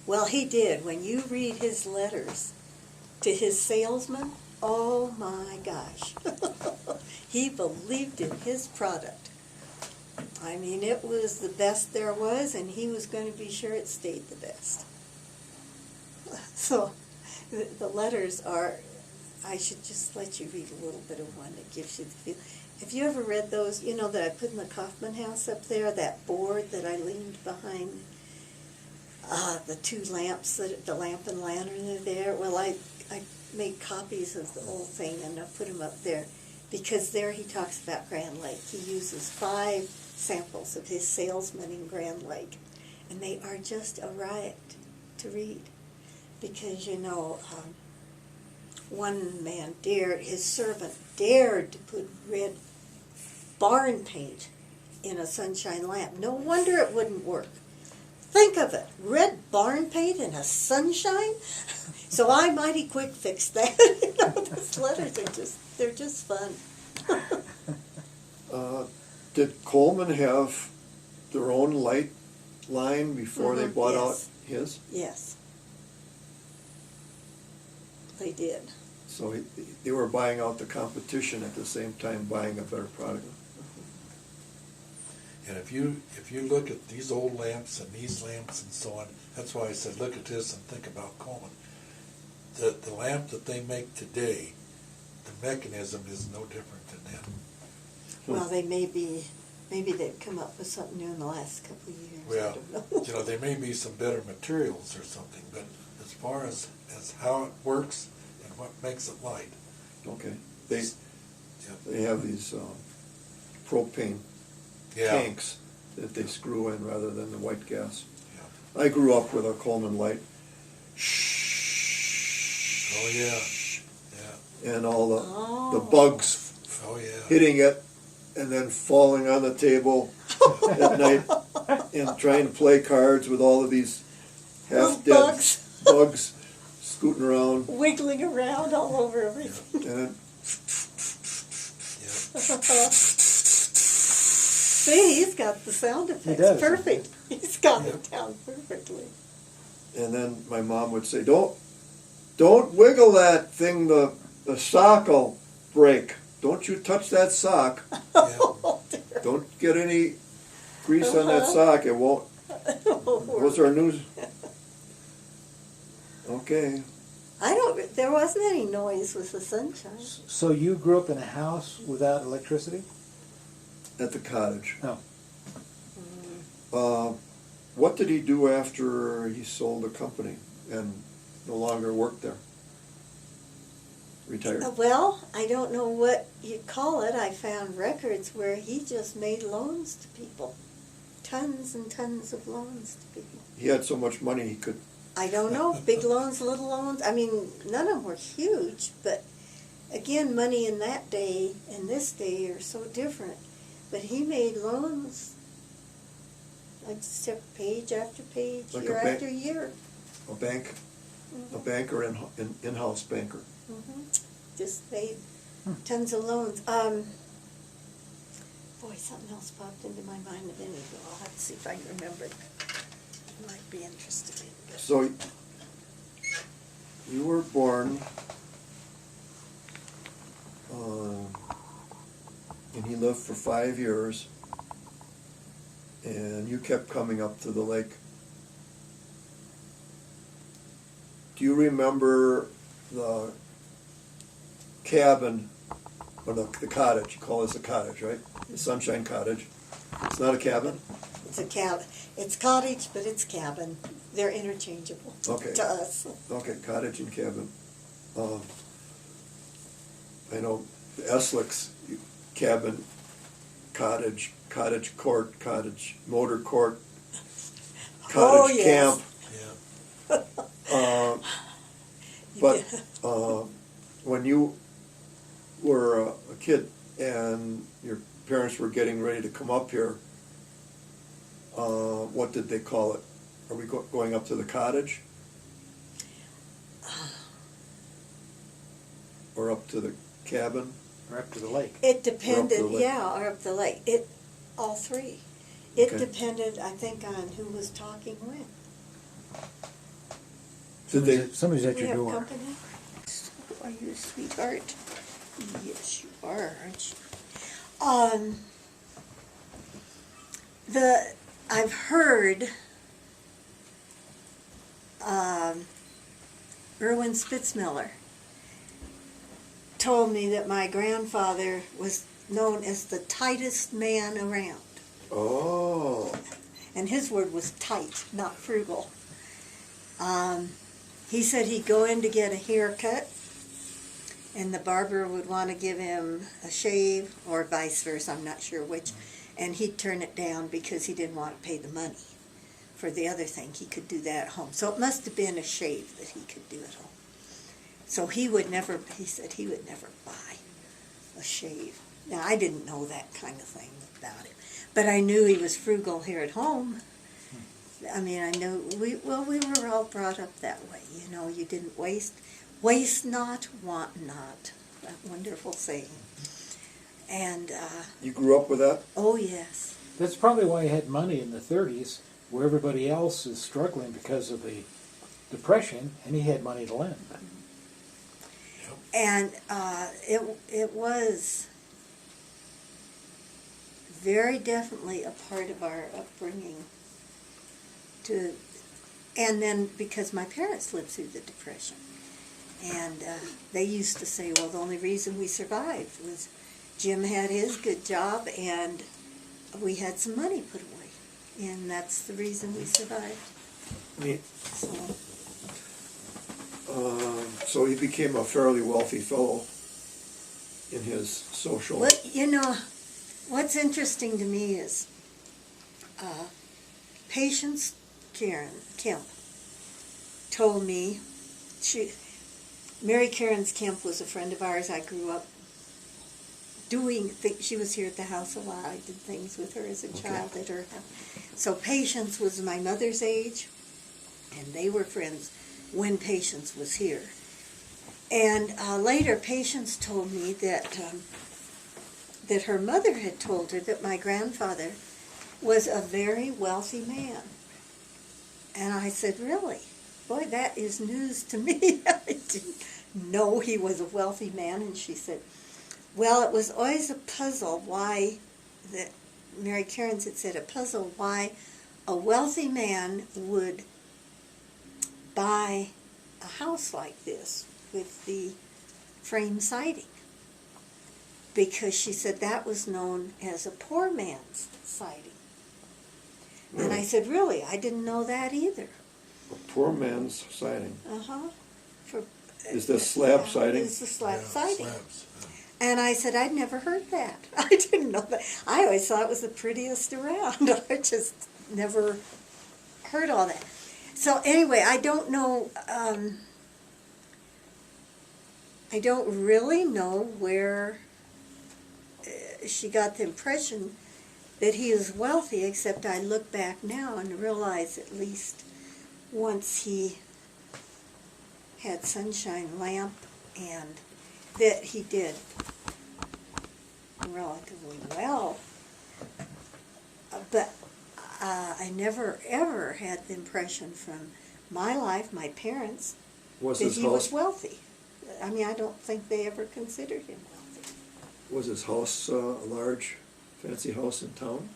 Well, he did. When you read his letters to his salesman, oh my gosh. He believed in his product. I mean, it was the best there was, and he was going to be sure it stayed the best. So, the letters are, I should just let you read a little bit of one that gives you the feel. Have you ever read those, you know, that I put in the Kaufman house up there, that board that I leaned behind? The two lamps, the lamp and lantern are there. Well, I made copies of the whole thing, and I put them up there, because there he talks about Grand Lake. He uses 5 samples of his salesman in Grand Lake, and they are just a riot to read, because, you know, one man his servant dared to put red barn paint in a sunshine lamp. No wonder it wouldn't work. Think of it, red barn paint in a sunshine? So I mighty quick fixed that. You know, those letters are they're just fun. Did Coleman have their own light line before they bought out Yes. his? Yes. They did. So they were buying out the competition at the same time buying a better product. And if you look at these old lamps and these lamps and so on, that's why I said look at this and think about Coleman. The lamp that they make today, the mechanism is no different than that. Well, maybe they've come up with something new in the last couple of years. Well, I don't know. you know, there may be some better materials or something, but as far as how it works and what makes it light. Okay. They Yeah. they have these propane Yeah. tanks that they screw in rather than the white gas. Yeah. I grew up with a Coleman light. Oh yeah. Yeah. And all the Oh. bugs Oh yeah. hitting it and then falling on the table at night and trying to play cards with all of these Little half-dead bugs bugs scooting around. wiggling around all over everything. And then Yeah. See, he's got the sound effects. does. Perfect. He's got Yeah. it down perfectly. and then my mom would say, Don't wiggle that thing, the sock'll break. Don't you touch that sock. Yeah. Oh, dear. Don't get any grease on that Uh-huh. sock. It won't. Oh, Those are news. Okay. there wasn't any noise with the sunshine. So you grew up in a house without electricity? At the cottage. No. What did he do after he sold the company and no longer worked there? Retired. Well, I don't know what you call it. I found records where he just made loans to people. Tons and tons of loans to people. He had so much money he could. I don't know, big loans, little loans. I mean, none of them were huge, but again, money in that day and this day are so different. But he made loans, like just page after page, Like a year bank. after year. A banker, in-house banker. Just made tons of loans. Boy, something else popped into my mind a minute ago. I'll have to see if I can remember it. You might be interested in it. So you were born, and he lived for 5 years, and you kept coming up to the lake. Do you remember the cabin, or the cottage? You call this a cottage, right? The Sunshine Cottage. It's not a cabin? It's a cabin. It's cottage, but it's cabin. They're interchangeable Okay. to us. Okay, cottage and cabin. I know the Eslick's cabin, cottage, cottage court, cottage motor court, Oh, cottage yes. camp. Yeah. But when you were a kid and your parents were getting ready to come up here, what did they call it? Are we going up to the cottage? Or up to the cabin? Or up to the lake. It depended, Or up the lake. yeah, or up the lake. All three. It Okay. depended, I think, on who was talking when. Did they? Somebody's at We your have door. company? Are you a sweetheart? Yes, you are, aren't you? I've heard Erwin Spitzmiller told me that my grandfather was known as the tightest man around. Oh. And his word was tight, not frugal. He said he'd go in to get a haircut, and the barber would want to give him a shave, or vice versa, I'm not sure which, and he'd turn it down because he didn't want to pay the money for the other thing. He could do that at home. So it must have been a shave that he could do at home. So he said he would never buy a shave. Now, I didn't know that kind of thing about him, but I knew he was frugal here at home. I mean, I know we were all brought up that way. You know, you didn't waste not, want not. That wonderful saying. And You grew up with that? oh yes, That's probably why he had money in the 30s, where everybody else is struggling because of the Depression, and he had money to lend. and it was very definitely a part of our upbringing. And then because my parents lived through the Depression, and they used to say, well, the only reason we survived was Jim had his good job and we had some money put away, and that's the reason we survived. Neat. So, So he became a fairly wealthy fellow in his social. what, you know, what's interesting to me is Patience Kemp told me, Mary Karen's Kemp was a friend of ours. I grew up she was here at the house a lot. I did things with her as a child at her house. So Patience was my mother's age, and they were friends when Patience was here. And later, Patience told me that her mother had told her that my grandfather was a very wealthy man. And I said, really? Boy, that is news to me. I didn't know he was a wealthy man. And she said, well, it was always a puzzle why, Mary Cairns had said, a puzzle why a wealthy man would buy a house like this with the frame siding. Because she said that was known as a poor man's siding. And I said, really? I didn't know that either. A poor man's siding. Uh-huh. Is this slab siding? It's the slab Yeah, siding. slabs. And I said, I'd never heard that. I didn't know that. I always thought it was the prettiest around. I just never heard all that. So anyway, I don't know, I don't really know where she got the impression that he is wealthy, except I look back now and realize at least once he had Sunshine lamp, and that he did relatively well. But I never ever had the impression from my life, my parents, Was that his he house was wealthy. I mean, I don't think they ever considered him wealthy. was his house a large, fancy house in town?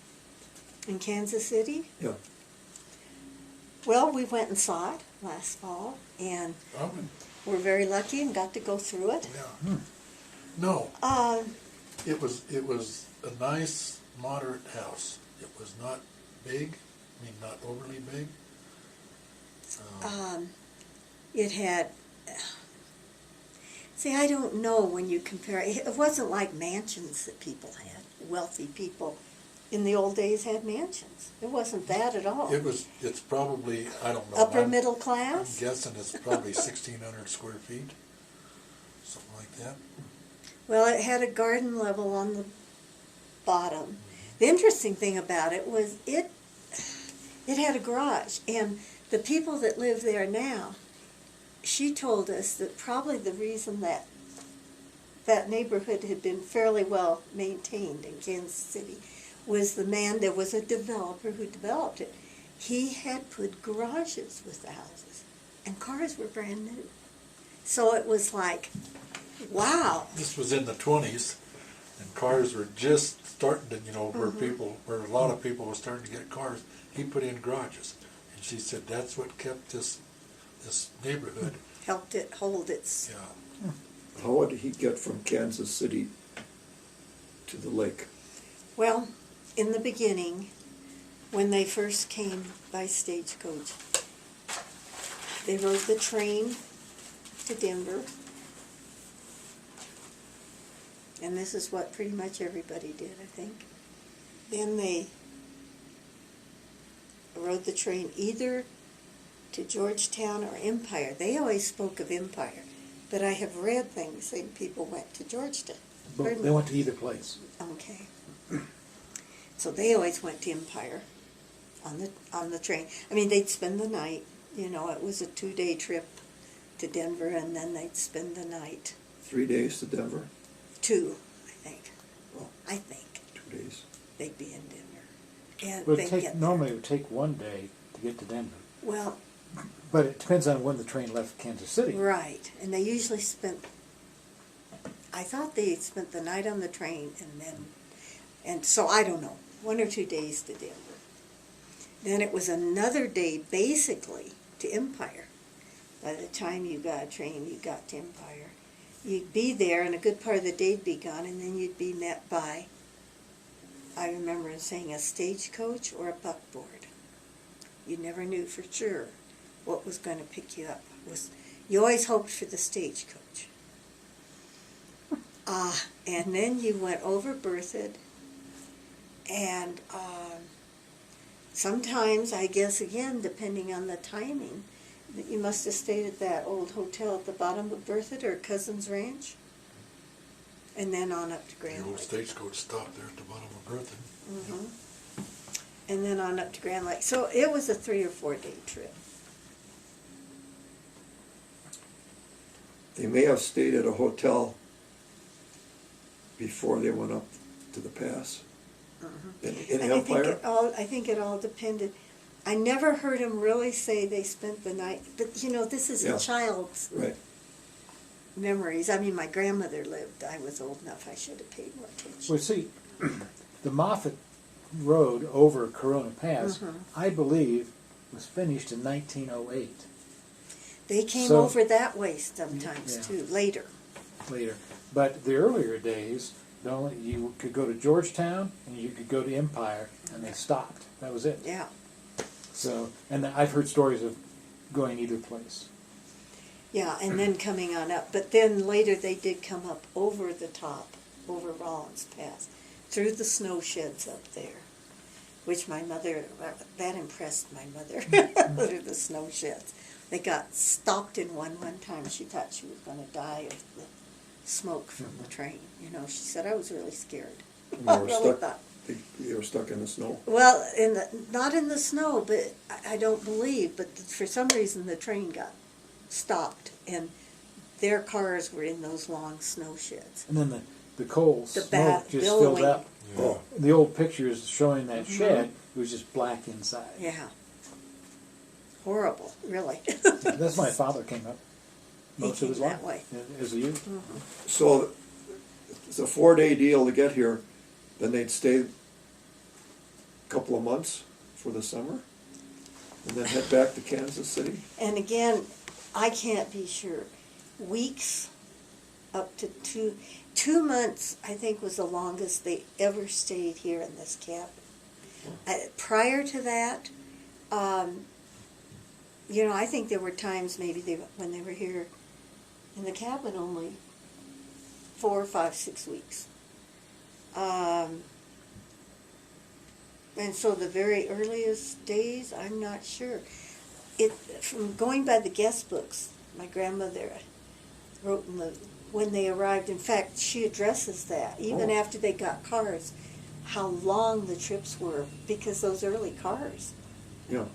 In Kansas City? Yeah. Well, we went and saw it last fall, and we're very lucky and got to go through it. Yeah. No, it was a nice, moderate house. It was not big, I mean, not overly big. It had, see, I don't know when you compare, it wasn't like mansions that people had, wealthy people in the old days had mansions. It wasn't that at all. It's probably, I don't know. Upper I'm middle I'm class. guessing it's probably 1,600 square feet, something like that. Well, it had a garden level on the bottom. The interesting thing about it was it had a garage, and the people that live there now, she told us that probably the reason that that neighborhood had been fairly well maintained in Kansas City was there was a developer who developed it. He had put garages with the houses, and cars were brand new. So it was like, wow. This was in the 20s, and cars were just starting to, where a lot of people were starting to get cars. He put in garages, and she said that's what kept this neighborhood. Helped it hold its... Yeah. How would he get from Kansas City to the lake? Well, in the beginning, when they first came by stagecoach, they rode the train to Denver. And this is what pretty much everybody did, I think. Then they rode the train either to Georgetown or Empire. They always spoke of Empire, but I have read things saying people went to Georgetown. But they went to either place. Okay. So they always went to Empire on the train. I mean, they'd spend the night. It was a 2-day trip to Denver, and then they'd spend the night. 3 days to Denver? 2, I think. Oh, I think 2 days. they'd be in Denver. And But they'd get normally it would take 1 day to get to Denver. well, But it depends on when the train left Kansas City. right. And they usually I thought they spent the night on the train, and so I don't know, 1 or 2 days to Denver. Then it was another day, basically, to Empire. By the time you got a train, you got to Empire. You'd be there, and a good part of the day'd be gone, and then you'd be met by, I remember saying, a stagecoach or a buckboard. You never knew for sure what was going to pick you up. You always hoped for the stagecoach. And then you went over Berthoud, and sometimes, I guess again, depending on the timing, you must have stayed at that old hotel at the bottom of Berthoud or Cousin's Ranch, and then on up to Grand The old Lake. stagecoach stopped there at the bottom of Berthoud. Mm-hmm. And then on up to Grand Lake. So it was a 3 or 4 day trip. They may have stayed at a hotel before they went up to the pass. In And Empire? I think it all depended. I never heard him really say they spent the night, but this is Yeah. a child's Right. memories. I mean, my grandmother lived. I was old enough. I should have paid more attention. Well, see, the Moffett Road over Corona Pass, I believe, was finished in 1908. They came So- over that way sometimes Yeah. too, later. Later. But the earlier days, you could go to Georgetown and you could go to Empire, and they stopped. That was it. Yeah. So, and I've heard stories of going either place. Yeah, and then coming on up. But then later they did come up over the top, over Rollins Pass, through the snow sheds up there, which that impressed my mother, through the snow sheds. They got stopped in one time. She thought she was going to die of the smoke from the train. She said, I was really scared. And I they were really stuck. thought. They were stuck in the snow. Well, not in the snow, but I don't believe. But for some reason, the train got stopped, and their cars were in those long snow sheds. And then the coal The smoke just billowing. filled up. Yeah. Oh, The old pictures showing that shed, it was just black inside. Yeah. Horrible, really. That's my father came up most of his came life that way. as a youth. so it's a 4-day deal to get here. Then they'd stay a couple of months for the summer, and then head back to Kansas City. And again, I can't be sure. Weeks, up to 2 months, I think, was the longest they ever stayed here in this cabin. Prior to that, I think there were times maybe when they were here in the cabin only 4, 5, 6 weeks. And so the very earliest days, I'm not sure. From going by the guest books, my grandmother wrote when they arrived. In fact, she addresses that, even after they got cars, how long the trips were, because those early cars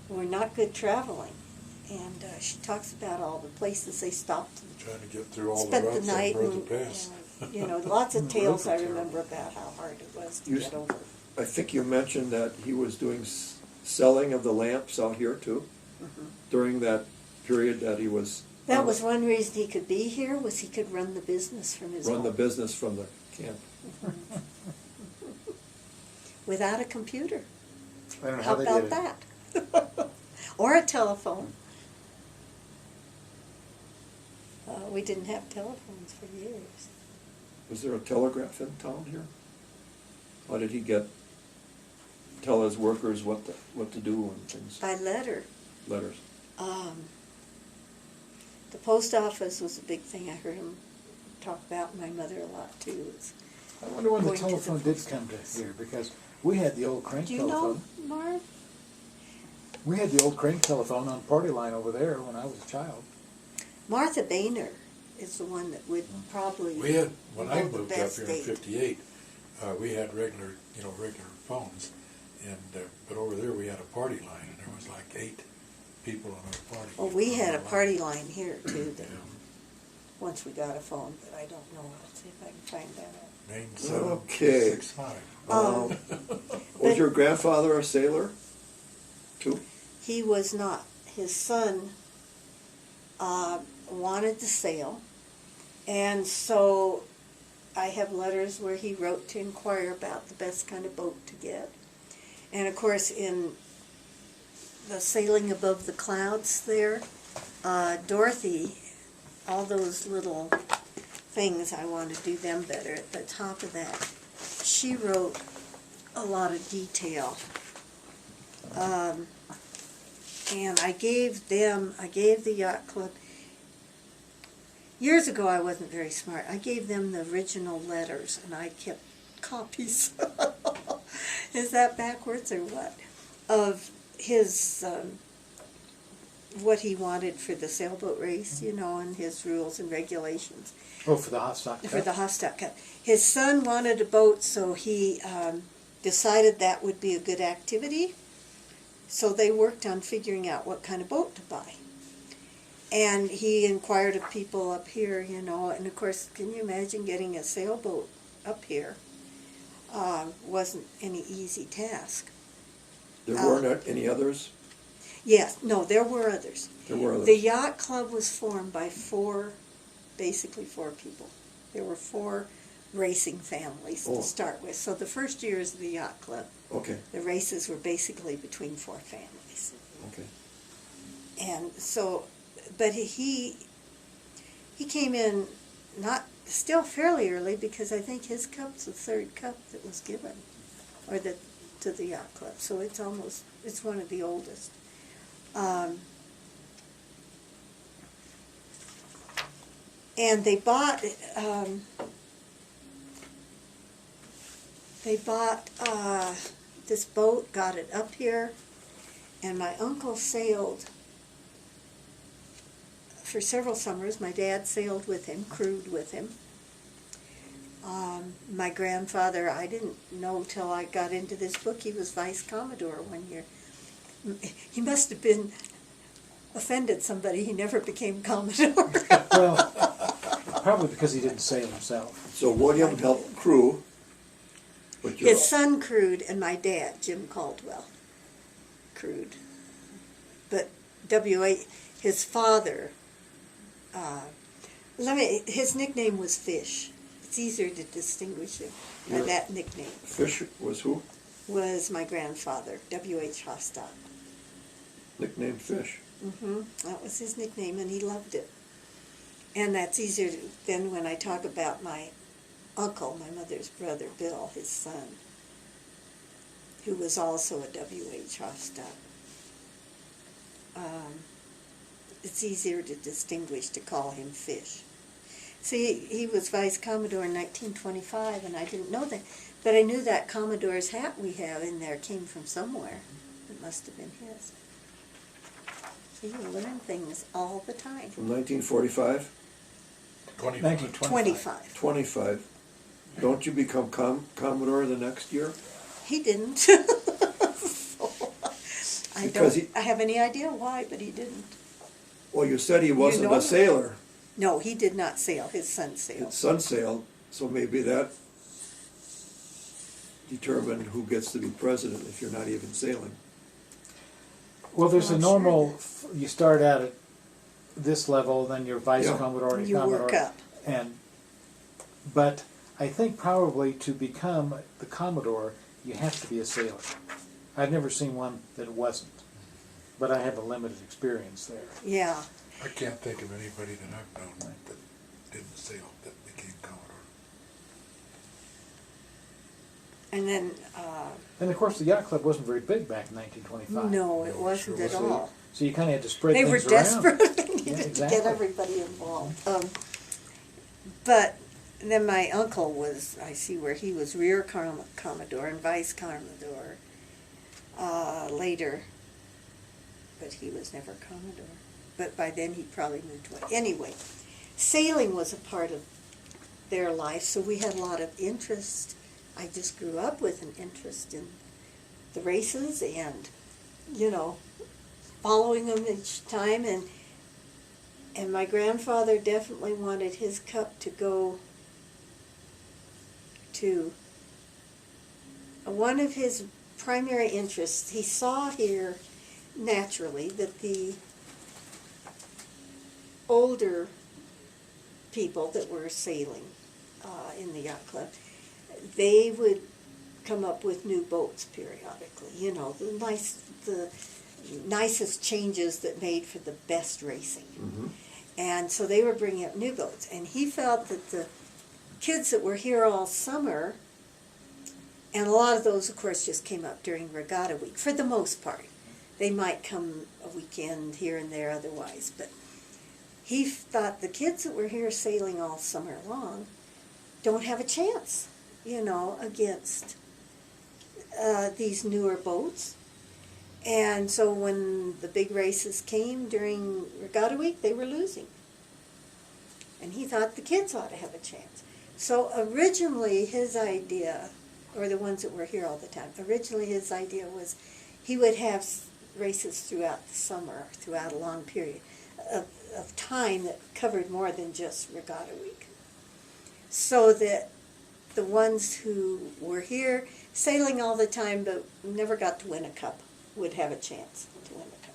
were not good traveling. And she talks about all the places they stopped and Trying to get through all the spent the routes on night, Road and to Pass. lots of tales I Roads are remember about how hard it was to You get over. I think you mentioned that he was doing selling of the lamps out here too, during that period that he was. That was one reason he could be here, was he could run the business from his Run home. the business from the camp. Without a computer. I don't know How how they about did it. that? Or a telephone. We didn't have telephones for years. Was there a telegraph in town here? How did he tell his workers what to do and things? By letter. Letters. The post office was a big thing. I heard him talk about my mother a lot too. I wonder when the Going to the telephone did post come to office. here, because we had the old crank Do you telephone. know, Marv? We had the old crank telephone on Party Line over there when I was a child. Martha Boehner is the one that would probably We had, when I know the moved up best here date. in '58, we had regular phones, and but over there we had a party line, and there was like 8 people on our party. Well, we had a on the party line. line here too, that Yeah. once we got a phone, but I don't know. Let's see if I can find that out. Name Okay. 765. Was your grandfather a sailor too? He was not. His son wanted to sail, and so I have letters where he wrote to inquire about the best kind of boat to get. And of course, in the Sailing Above the Clouds there, Dorothy, all those little things, I want to do them better. At the top of that, she wrote a lot of detail. And I gave the yacht club, years ago I wasn't very smart, I gave them the original letters and I kept copies. Is that backwards or what? Of his, what he wanted for the sailboat race, and his rules and regulations. Oh, for the Hoffstot Cup? For the Hoffstot Cup. His son wanted a boat, so he decided that would be a good activity. So they worked on figuring out what kind of boat to buy. And he inquired of people up here, and of course, can you imagine getting a sailboat up here? Wasn't any easy task. There weren't any others? Yes, no, there were others. There were others. The yacht club was formed by basically four people. There were 4 racing families to start with. So the first years of the yacht club, Okay. the races were basically between 4 families. Okay. And so, but he came in still fairly early, because I think his cup's the 3rd cup that was given, or to the yacht club. So it's one of the oldest. And they bought this boat, got it up here, and my uncle sailed for several summers. My dad sailed with him, crewed with him. My grandfather, I didn't know till I got into this book, he was Vice Commodore one year. He must have been offended somebody, he never became Commodore. Well, probably because he didn't sail himself. So William helped crew, but your His son crewed, and my dad, Jim Caldwell, crewed. But his father, his nickname was Fish. It's easier to distinguish him by that nickname. Fish was who? Was my grandfather, W.H. Hoffstot. Nicknamed Fish. That was his nickname, and he loved it. And that's easier than when I talk about my uncle, my mother's brother, Bill, his son, who was also a W.H. Hoffstot. It's easier to distinguish, to call him Fish. See, he was Vice Commodore in 1925, and I didn't know that. But I knew that Commodore's hat we have in there came from somewhere. It must have been his. So you learn things all the time. From 1945? 25. 25. 25. Don't you become Commodore the next year? He didn't. I Because don't have any idea why, but he didn't. Well, you said he wasn't know a sailor. No, he did not sail. His son His sailed. son sailed, so maybe that determined who gets to be president if you're not even sailing. Well, there's a I'm normal, you start out at this level, then you're vice Yeah. commodore, You commodore. work up. But I think probably to become the commodore, you have to be a sailor. I've never seen one that wasn't, but I have a limited experience there. Yeah. I can't think of anybody that I've known that didn't sail that became Commodore. And then, And of course, the yacht club wasn't very big back in 1925. no, it No, wasn't sure at wasn't. all. So you kind of had to spread They were things around. desperate. They needed to exactly. get everybody involved. But then my uncle was, I see where he was rear commodore and vice commodore later. But he was never commodore. But by then he probably moved away. Anyway, sailing was a part of their life, so we had a lot of interest. I just grew up with an interest in the races and, you know, following them each time. And my grandfather definitely wanted his cup to go to one of his primary interests. He saw here naturally that the older people that were sailing in the yacht club, they would come up with new boats periodically. You know, the nicest changes that made for the best racing. Mm-hmm. And so they were bringing up new boats. And he felt that the kids that were here all summer, and a lot of those, of course, just came up during regatta week, for the most part. They might come a weekend here and there otherwise, but he thought the kids that were here sailing all summer long don't have a chance, you know, against these newer boats. And so when the big races came during regatta week, they were losing. And he thought the kids ought to have a chance. So originally his idea, or the ones that were here all the time, originally his idea was he would have races throughout the summer, throughout a long period of time that covered more than just regatta week. So that the ones who were here sailing all the time but never got to win a cup would have a chance to win a cup.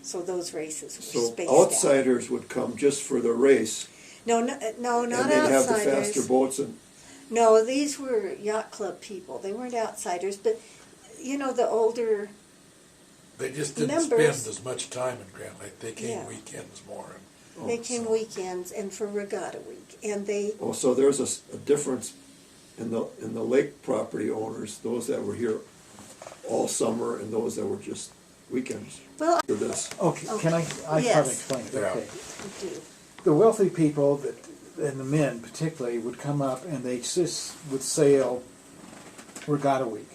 So those races were So spaced out. outsiders would come just for the race, No, not and they'd have the outsiders. faster boats. And No, these were yacht club people. They weren't outsiders, but you know, the older. They just didn't Members. spend as much time in Grand Lake. They came Yeah. weekends more. They came weekends and for regatta week, and they. oh, so there's a difference in the lake property owners, those that were here all summer and those that were just weekends Well, for this. Okay, can I Yes. probably explain it, Yeah. okay. I do. The wealthy people, that, and the men particularly, would come up and they just would sail regatta week.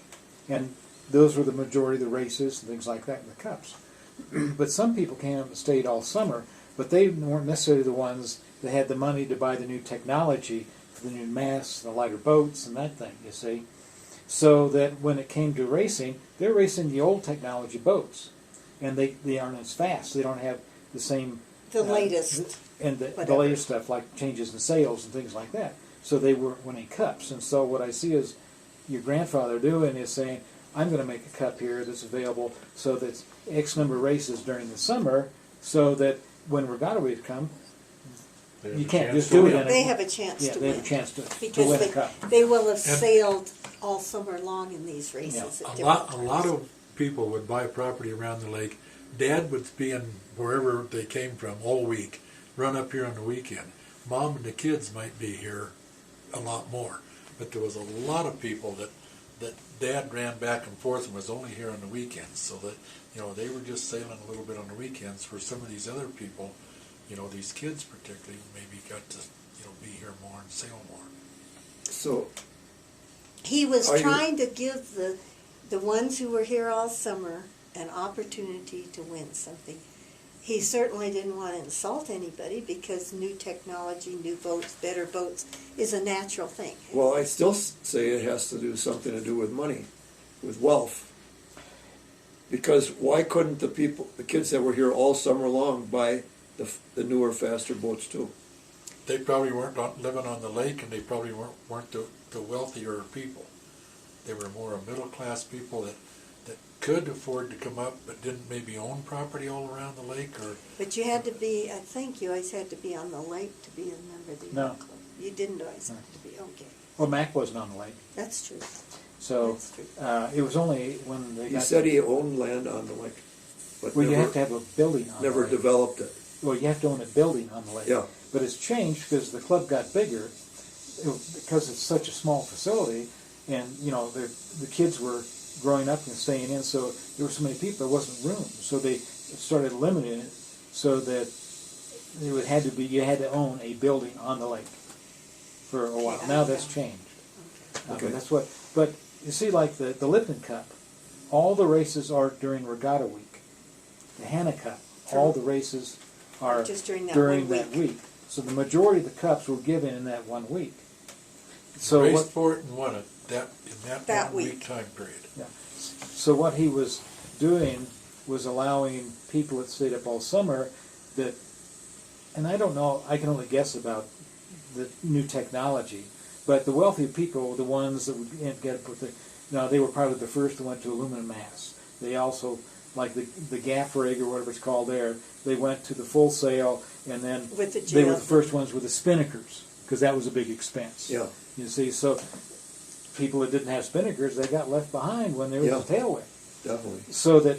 And those were the majority of the races and things like that in the cups. But some people came up and stayed all summer, but they weren't necessarily the ones that had the money to buy the new technology for the new masts, the lighter boats, and that thing, you see. So that when it came to racing, they're racing the old technology boats. And they aren't as fast. They don't have the same... The latest. And the whatever. latest stuff, like changes in sails and things like that. So they were winning cups. And so what I see is your grandfather doing is saying, I'm going to make a cup here that's available so that X number of races during the summer, so that when regatta week come, They have you a can't chance just to do win. it. They have a chance Yeah, to they win. have a chance to Because win a cup. they will have sailed all summer long in these races. Yeah. at A different lot times. of people would buy property around the lake. Dad would be in wherever they came from all week, run up here on the weekend. Mom and the kids might be here a lot more. But there was a lot of people that Dad ran back and forth and was only here on the weekends. So that, you know, they were just sailing a little bit on the weekends. For some of these other people, you know, these kids particularly, maybe got to, you know, be here more and sail more. So he was Are you- trying to give the ones who were here all summer an opportunity to win something. He certainly didn't want to insult anybody because new technology, new boats, better boats is a natural thing. Well, I still say it has to do something to do with money, with wealth. Because why couldn't the kids that were here all summer long buy the newer, faster boats too? They probably weren't living on the lake, and they probably weren't the wealthier people. They were more middle-class people that could afford to come up, but didn't maybe own property all around the lake, or... But you had to be, I think you always had to be on the lake to be a member of the No. yacht club. You didn't always have to be, okay. Well, Mac wasn't on the lake, That's true. so That's true. it was only when they He got. said he owned land on the lake, but Well, you have never, to have a building on never the lake. developed it. Well, you have to own a building on the lake. Yeah. But it's changed because the club got bigger, because it's such a small facility, and the kids were growing up and staying in, so there were so many people, there wasn't room. So they started limiting it so that you had to own a building on the lake for a while. Okay, Now okay. that's changed. Okay. But you see, like the Lipton Cup, all the races are during Regatta Week. The Hannah Cup, all the races are Just during that during one that week. week. So the majority of the cups were given in that 1 week. So So raced what? for it and won it in that 1 week. week time period. Yeah. So what he was doing was allowing people that stayed up all summer that, and I don't know, I can only guess about the new technology, but the wealthy people were the ones that would get put they were probably the first that went to aluminum mast. They also, like the gaff rig or whatever it's called there, they went to the full sail, and then With the they were jib. the first ones with the spinnakers, because that was a big expense. Yeah. You see, so people that didn't have spinnakers, they got left behind when there was Yeah. a tailwind. Definitely. So that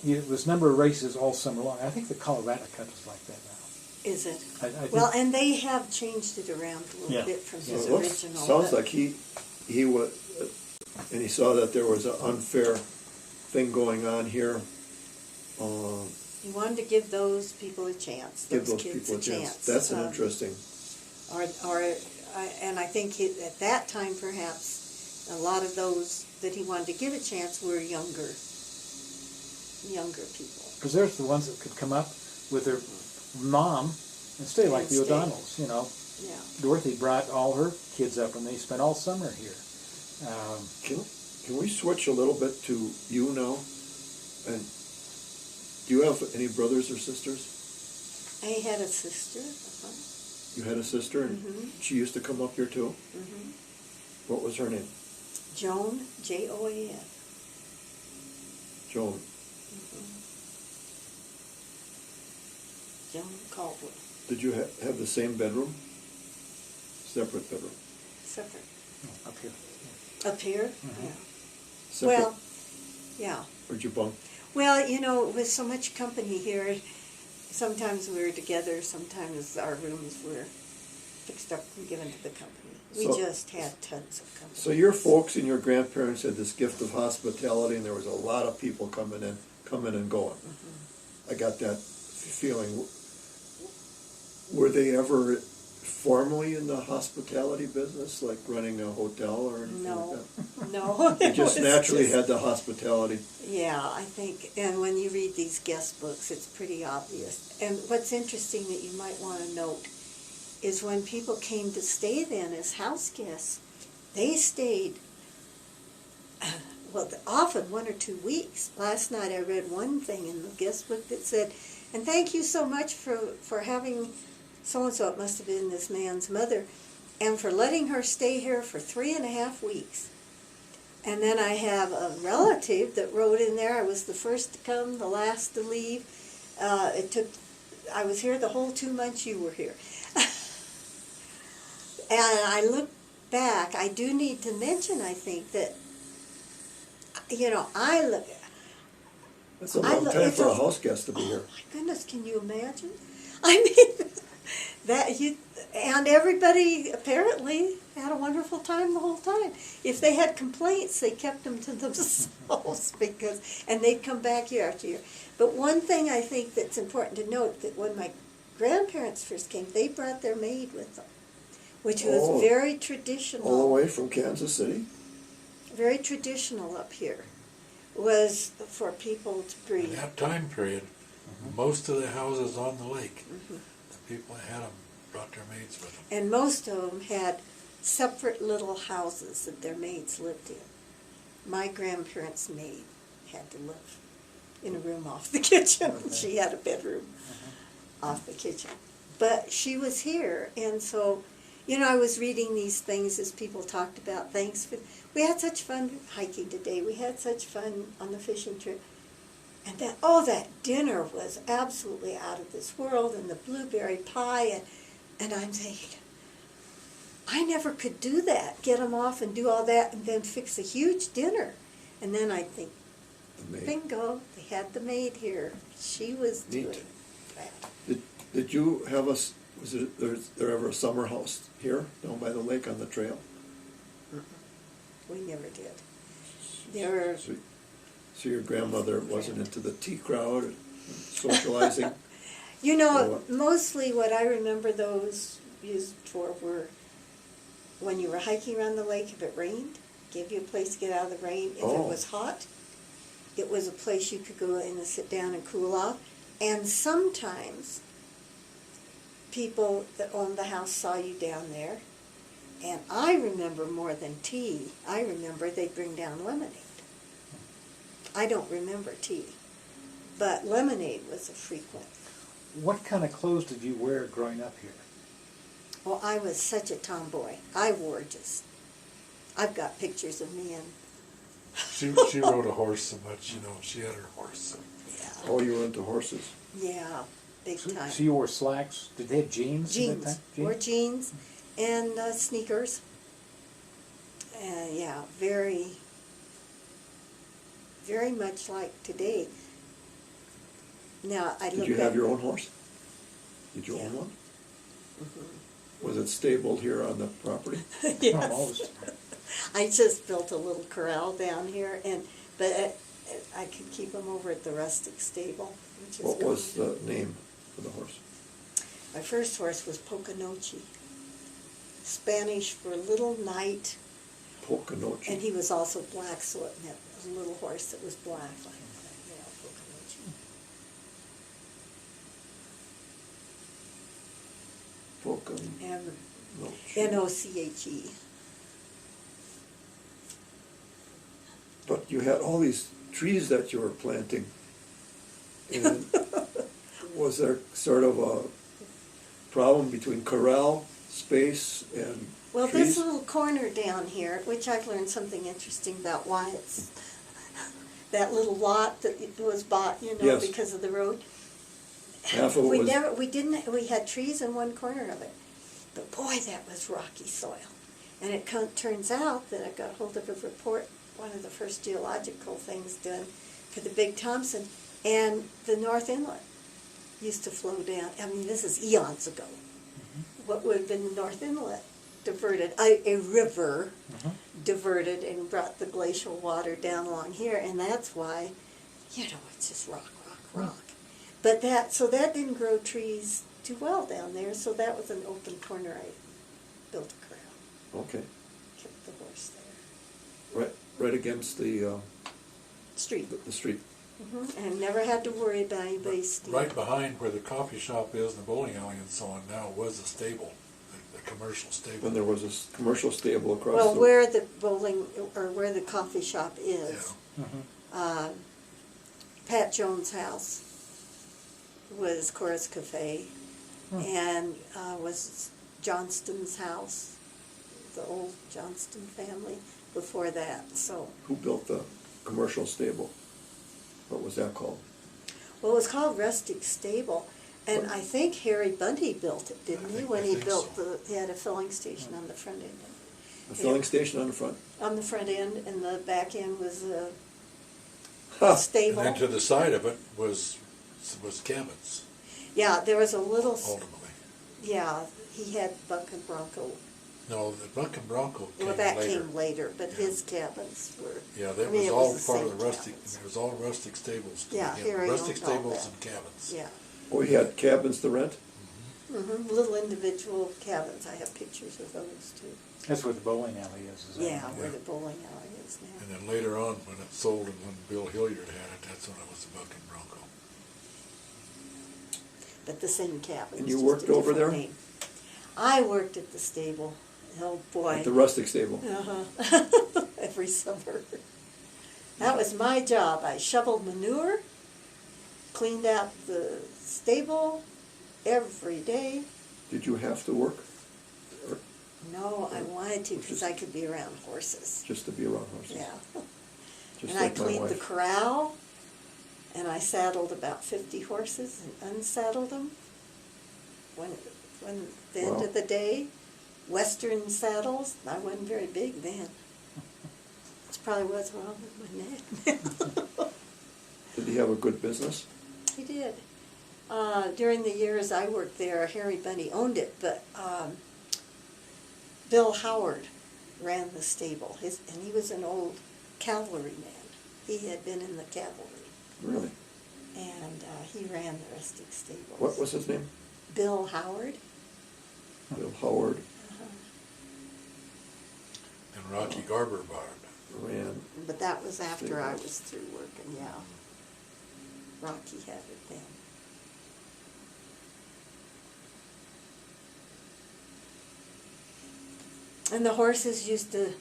it was a number of races all summer long. I think the Colorado Cup is like that now. Is it? I think, Well, and they have changed it around a little Yeah. bit from Yeah. his Well, original. sounds but- like he was, and he saw that there was an unfair thing going on here. He wanted to give those people a chance, Give those those kids people a chance. That's an interesting. And I think at that time, perhaps, a lot of those that he wanted to give a chance were younger people. because there's the ones that could come up with their mom and stay like the And stay. O'Donnells. Yeah. Dorothy brought all her kids up, and they spent all summer here. Can we switch a little bit to you now? And do you have any brothers or sisters? I had a sister. You had a sister, and Mhm. she used to come up here too. Mm-hmm. What was her name? Joan, Joan. Joan. Joan Caldwell. Did you have the same bedroom? Separate bedroom. Separate. Up here. Up here? Mhm. Yeah. Separate. Well, yeah. Where'd you bunk? Well, with so much company here, sometimes we were together, sometimes our rooms were fixed up and given to the company. We So- just had tons of company. So your folks and your grandparents had this gift of hospitality, and there was a lot of people coming and going. Mm-hmm. I got that feeling. Were they ever formally in the hospitality business, like running a hotel or anything No, like that? no. They it just was naturally just- had the hospitality. Yeah, I think, and when you read these guest books, it's pretty obvious. And what's interesting that you might want to note is when people came to stay then as house guests, they stayed, well, often 1 or 2 weeks. Last night I read one thing in the guest book that said, and thank you so much for having so-and-so, it must have been this man's mother, and for letting her stay here for 3.5 weeks. And then I have a relative that wrote in there, I was the first to come, the last to leave. I was here the whole 2 months you were here. And I look back, I do need to mention, I think, that, I look, That's a long time it's for a a- house guest to be here. oh my goodness, can you imagine? I mean, and everybody apparently had a wonderful time the whole time. If they had complaints, they kept them to themselves and they'd come back year after year. But one thing I think that's important to note, that when my grandparents first came, they brought their maid with them, which was Oh. very traditional. All the way from Kansas City? very traditional up here, was for people to In breathe. that time period, most of the houses on the lake, the people that had them brought their maids with them. And most of them had separate little houses that their maids lived in. My grandparents' maid had to live in a room off the kitchen. She had a bedroom off the kitchen. But she was here, and so, you know, I was reading these things as people talked about Thanksgiving. We had such fun hiking today. We had such fun on the fishing trip. And that dinner was absolutely out of this world, and the blueberry pie, and I'm thinking, I never could do that, get them off and do all that, and then fix a huge dinner. And then I think, The maid. bingo, they had the maid here. She was Neat. doing that. Did you have was there ever a summer house here down by the lake on the trail? We never did. There were, So your grandmother wasn't into the tea crowd and socializing? you Or know, what? mostly what I remember those used for were when you were hiking around the lake, if it rained, gave you a place to get out of the rain. If it Oh. was hot, it was a place you could go in and sit down and cool off. And sometimes people that owned the house saw you down there. And I remember more than tea, I remember they'd bring down lemonade. I don't remember tea, but lemonade was a frequent. What kind of clothes did you wear growing up here? Well, I was such a tomboy. I wore just, I've got pictures of me and, She rode a horse so much, you know, she had her horse. yeah, Oh, you were into horses. yeah, big time. So you wore slacks? Did they have jeans? at that Jeans, time? wore jeans and sneakers. Yeah, very, very much like today. Now, I look Did you have at- your own horse? Did you own Yeah. one? Was it stabled here on the property? Yes. Almost. I just built a little corral down here, but I could keep them over at the rustic stable, which is What cool. was the name of the horse? My first horse was Poconoche, Spanish for little knight, Poconoche. and he was also black, so it meant a little horse that was black, like that, you know, Poconoche. Poconoche. And Noche. But you had all these trees that you were planting. And was there sort of a problem between corral space and Well, trees? this little corner down here, which I've learned something interesting about why it's that little lot that was bought, you know, Yes. because of the road. Half of it was- We had trees in one corner of it, but boy, that was rocky soil. And it turns out that I got hold of a report, one of the first geological things done for the Big Thompson, and the North Inlet used to flow down. I mean, this is eons ago. What would have been the North Inlet diverted, a river diverted and brought the glacial water down along here, and that's why, you know, it's just rock, rock, rock. But so that didn't grow trees too well down there, so that was an open corner. I built a corral, Okay, kept the horse there. right against the Street. the street. And never had to worry about anybody stealing. Right behind where the coffee shop is and the bowling alley and so on now was a stable, the commercial stable. And there was a commercial stable across Well, the... where the bowling, or where the coffee shop is, Yeah. Pat Jones' house was Cora's Cafe, and was Johnston's house, the old Johnston family before that, so. Who built the commercial stable? What was that called? Well, it was called Rustic Stable, and I think Harry Bundy built it, didn't he? When he think built so. he had a filling station on the front end. A filling station on the front? On the front end, and the back end was a Ha! stable. And then to the side of it was cabins, Yeah, there was a little, ultimately. yeah, he had Buck and Bronco. No, the Buck and Bronco came Well, that later. came later, but his cabins were. Yeah, I that mean, was it all the part same of the rustic, cabins. it was all rustic stables to Yeah, begin with. Harry Rustic owned all stables that. and cabins. Yeah. Oh, he had cabins to rent? Little individual cabins. I have pictures of those too. That's where the bowling alley is. Yeah, that where Yeah. the bowling alley is now. And then later on, when it sold and when Bill Hilliard had it, that's when it was the Buck and Bronco. But the same cabin. And it's you just worked a over different there? name. I worked at the stable. Oh boy. At the rustic stable. Uh-huh. Every summer. That was my job. I shoveled manure, cleaned out the stable every day. Did you have to work? Or No, I wanted to because I could be around horses. just to be around horses? Yeah. Just And I like my cleaned the wife. corral, and I saddled about 50 horses and unsaddled them. When the end Wow. of the day, Western saddles, I wasn't very big then. That's probably what's wrong with my neck. Did he have a good business? He did. During the years I worked there, Harry Bunny owned it, but Bill Howard ran the stable. And he was an old cavalryman. He had been in the cavalry, Really? and he ran the rustic stables. What was his name? Bill Howard. Bill Howard And Rocky Garber bought it. ran. But that was after I Stables. was through working, yeah. Rocky had it then. And the horses used to,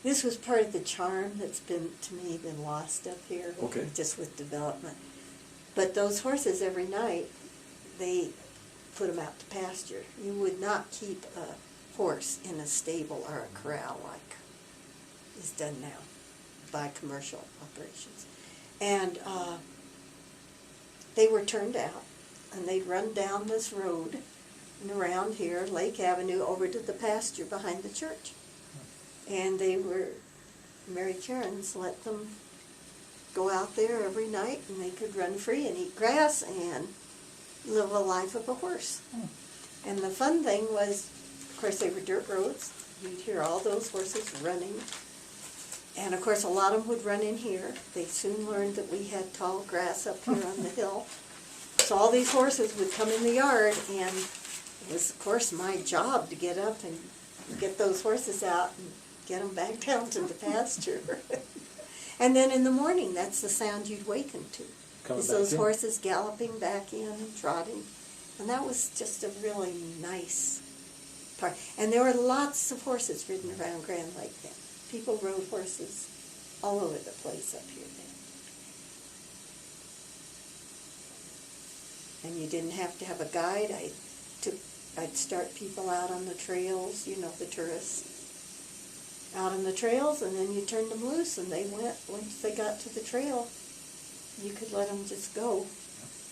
this was part of the charm that's been, to me, been lost up here. Okay. Just with development. But those horses, every night, they put them out to pasture. You would not keep a horse in a stable or a corral like is done now by commercial operations. And they were turned out, and they'd run down this road and around here, Lake Avenue, over to the pasture behind the church. And they were, Mary Karen's let them go out there every night, and they could run free and eat grass and live a life of a horse. And the fun thing was, of course, they were dirt roads. You'd hear all those horses running. And of course, a lot of them would run in here. They soon learned that we had tall grass up here on the hill. So all these horses would come in the yard, and it was, of course, my job to get up and get those horses out and get them back down to the pasture. And then in the morning, that's the sound you'd waken to. Coming Is back those in. horses galloping back in and trotting. And that was just a really nice part. And there were lots of horses ridden around Grand Lake then. People rode horses all over the place up here then. And you didn't have to have a guide. I'd start people out on the trails, you know, the tourists. Out on the trails, and then you turned them loose, and they went, once they got to the trail, you could let them just go.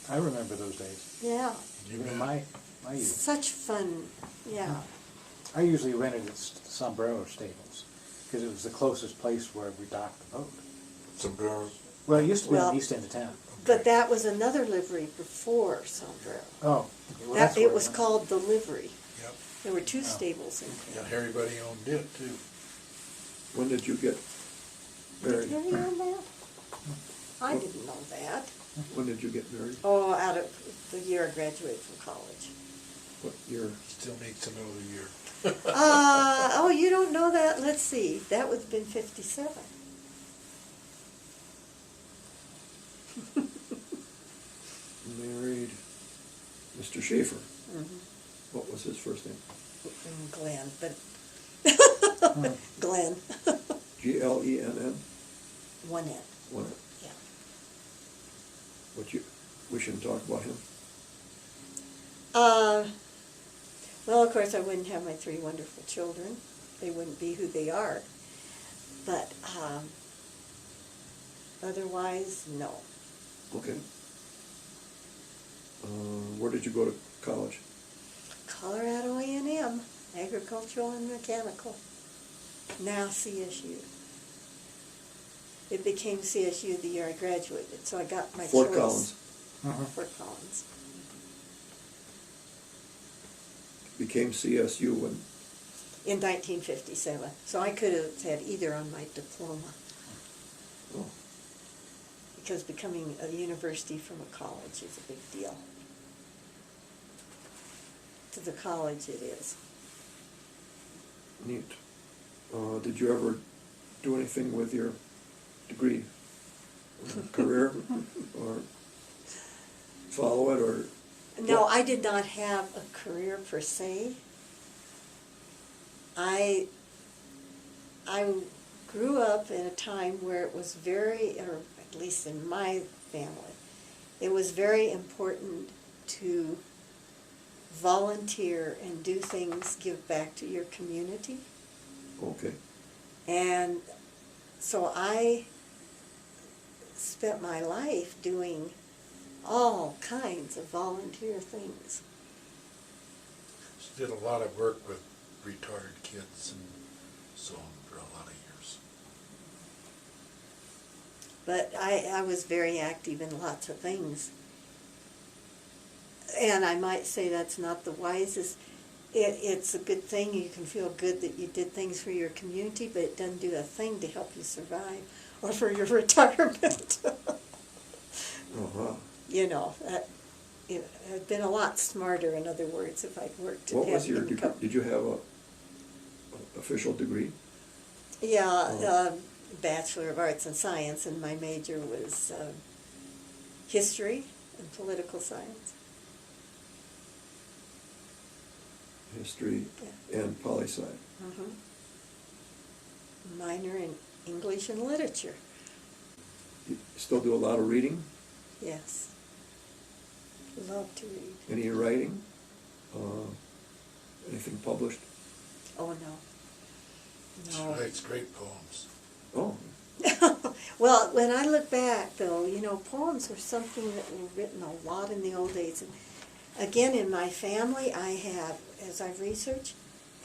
I remember those days. Yeah. You In bet. my youth. Such fun, yeah. I usually rented at Sombrero Stables because it was the closest place where we docked the boat. Sombrero. Well, it used to be on Well- the east end of town. But that was another livery before Sombrero. Oh, well, that's That, where it was went. called the livery. Yep. There were two stables in And there. Harry Buddy owned it too. When did you get married? Did you know that? I didn't know that. When did you get married? Oh, out of the year I graduated from college. What year? Still needs to know the year. Oh, you don't know that? Let's see. That would have been 57. Married Mr. Shaffer. Mhm. What was his first name? Glenn, but Glenn. Glenn? One N. What? Yeah. We shouldn't talk about him. Well, of course, I wouldn't have my three wonderful children. They wouldn't be who they are. But otherwise, no. Okay. Where did you go to college? Colorado A&M, agricultural and mechanical. Now CSU. It became CSU the year I graduated, so I got my Fort choice. Collins. Fort Collins. Became CSU when, In 1957. So I could have had either on my diploma. oh, Because becoming a university from a college is a big deal. to the college it is. Neat. Did you ever do anything with your degree? Career? Or follow it, or? No, I did not have a career per se. I grew up in a time where it was very, or at least in my family, it was very important to volunteer and do things, give back to your community. Okay. And so I spent my life doing all kinds of volunteer things. She did a lot of work with retarded kids and so on for a lot of years. But I was very active in lots of things. And I might say that's not the wisest. It's a good thing. You can feel good that you did things for your community, but it doesn't do a thing to help you survive or for your retirement. Uh-huh. You know, I'd been a lot smarter, in other words, if I'd worked to What have was your income. degree? Did you have a official degree? Yeah, Bachelor of Arts and Science, and my major was history and political science. History and poli-sci. Mm-hmm. Minor in English and literature. You still do a lot of reading? Yes. Love to read. Any writing? Anything published? Oh, no. She No. writes great poems. Oh, Well, when I look back, though, you know, poems were something that were written a lot in the old days. And again, in my family, I have, as I've researched,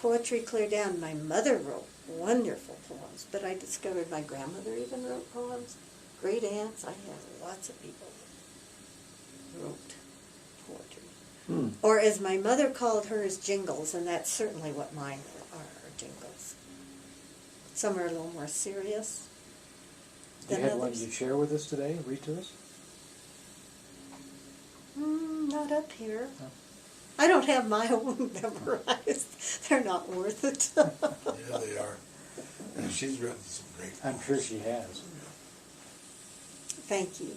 poetry clear down. My mother wrote wonderful poems, but I discovered my grandmother even wrote poems. Great aunts, I have lots of people that wrote poetry. Or as my mother called hers, jingles, and that's certainly what mine are jingles. Some are a little more serious You than had one others. you'd share with us today? Read to us? Not up here. No. I don't have my own memorized. They're not worth it. Yeah, they are. And she's written some great poems. I'm sure she has. Thank you.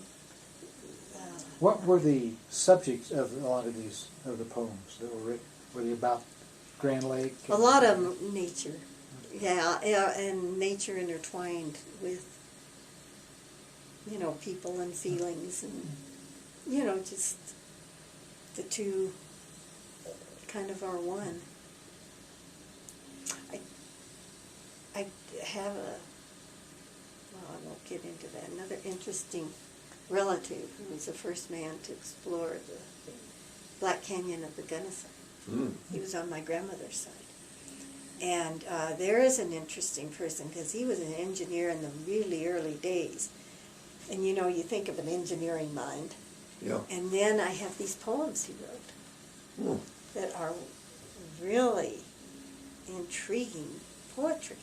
What were the subjects of a lot of these, of the poems that were written? Were they about Grand Lake? A lot of them, nature. Yeah, and nature intertwined with, you know, people and feelings and, you know, just the two kind of are one. I have well, I won't get into that. Another interesting relative who was the first man to explore the Black Canyon of the Gunnison. He was on my grandmother's side. And there is an interesting person because he was an engineer in the really early days. And you know, you think of an engineering mind. yeah. And then I have these poems he wrote that are really intriguing poetry.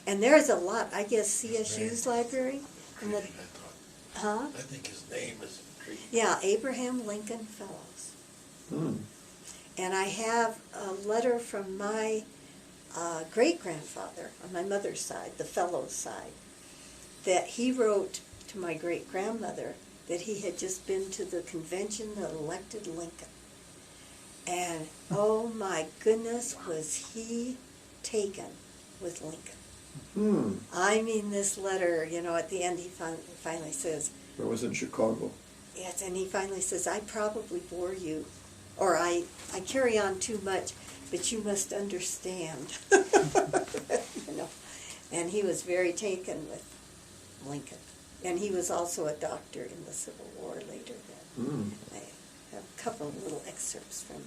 And there's a lot. I guess CSU's library. And the, Intriguing, I thought. huh? I think his name is intriguing. Yeah, Abraham Lincoln Fellows. And I have a letter from my great-grandfather on my mother's side, the Fellows side, that he wrote to my great-grandmother that he had just been to the convention that elected Lincoln. And oh my goodness, was he taken with Lincoln. I mean, this letter, you know, at the end he finally says, That was in Chicago. yes, and he finally says, I probably bore you, or I carry on too much, but you must understand. You know, and he was very taken with Lincoln. And he was also a doctor in the Civil War later. I have a couple of little excerpts from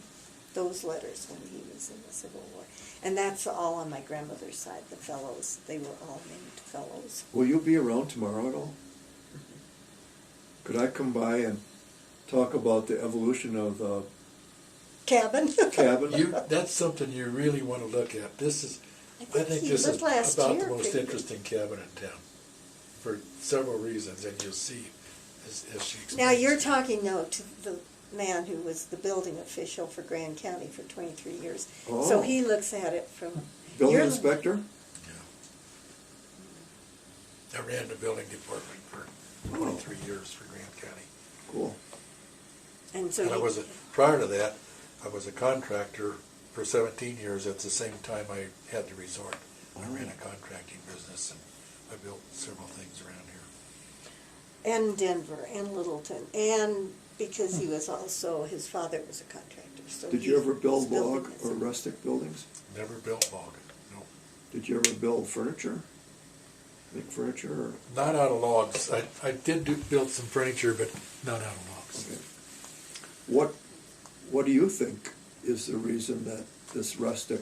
those letters when he was in the Civil War. And that's all on my grandmother's side, the Fellows. They were all named Fellows. Will you be around tomorrow at all? Could I come by and talk about the evolution of the Cabin. cabin? That's something you really want to look at. This is, I think he this is lived last about year, the most pretty- interesting cabin in town for several reasons, and you'll see as she explains. Now, you're talking, though, to the man who was the building official for Grand County for 23 years. Oh. So he looks at it from... Building your- inspector? I ran the building department for 23 years for Graham County. Cool. And so And I he- was, prior to that, I was a contractor for 17 years at the same time I had the resort. I ran a contracting business and I built several things around here. and Denver, and Littleton, and because he was also, his father was a contractor, so Did he you ever was build building log this. or rustic buildings? Never built log, no. Did you ever build furniture? Make furniture or? Not out of logs. I did build some furniture, but not out of logs. Okay. What do you think is the reason that this rustic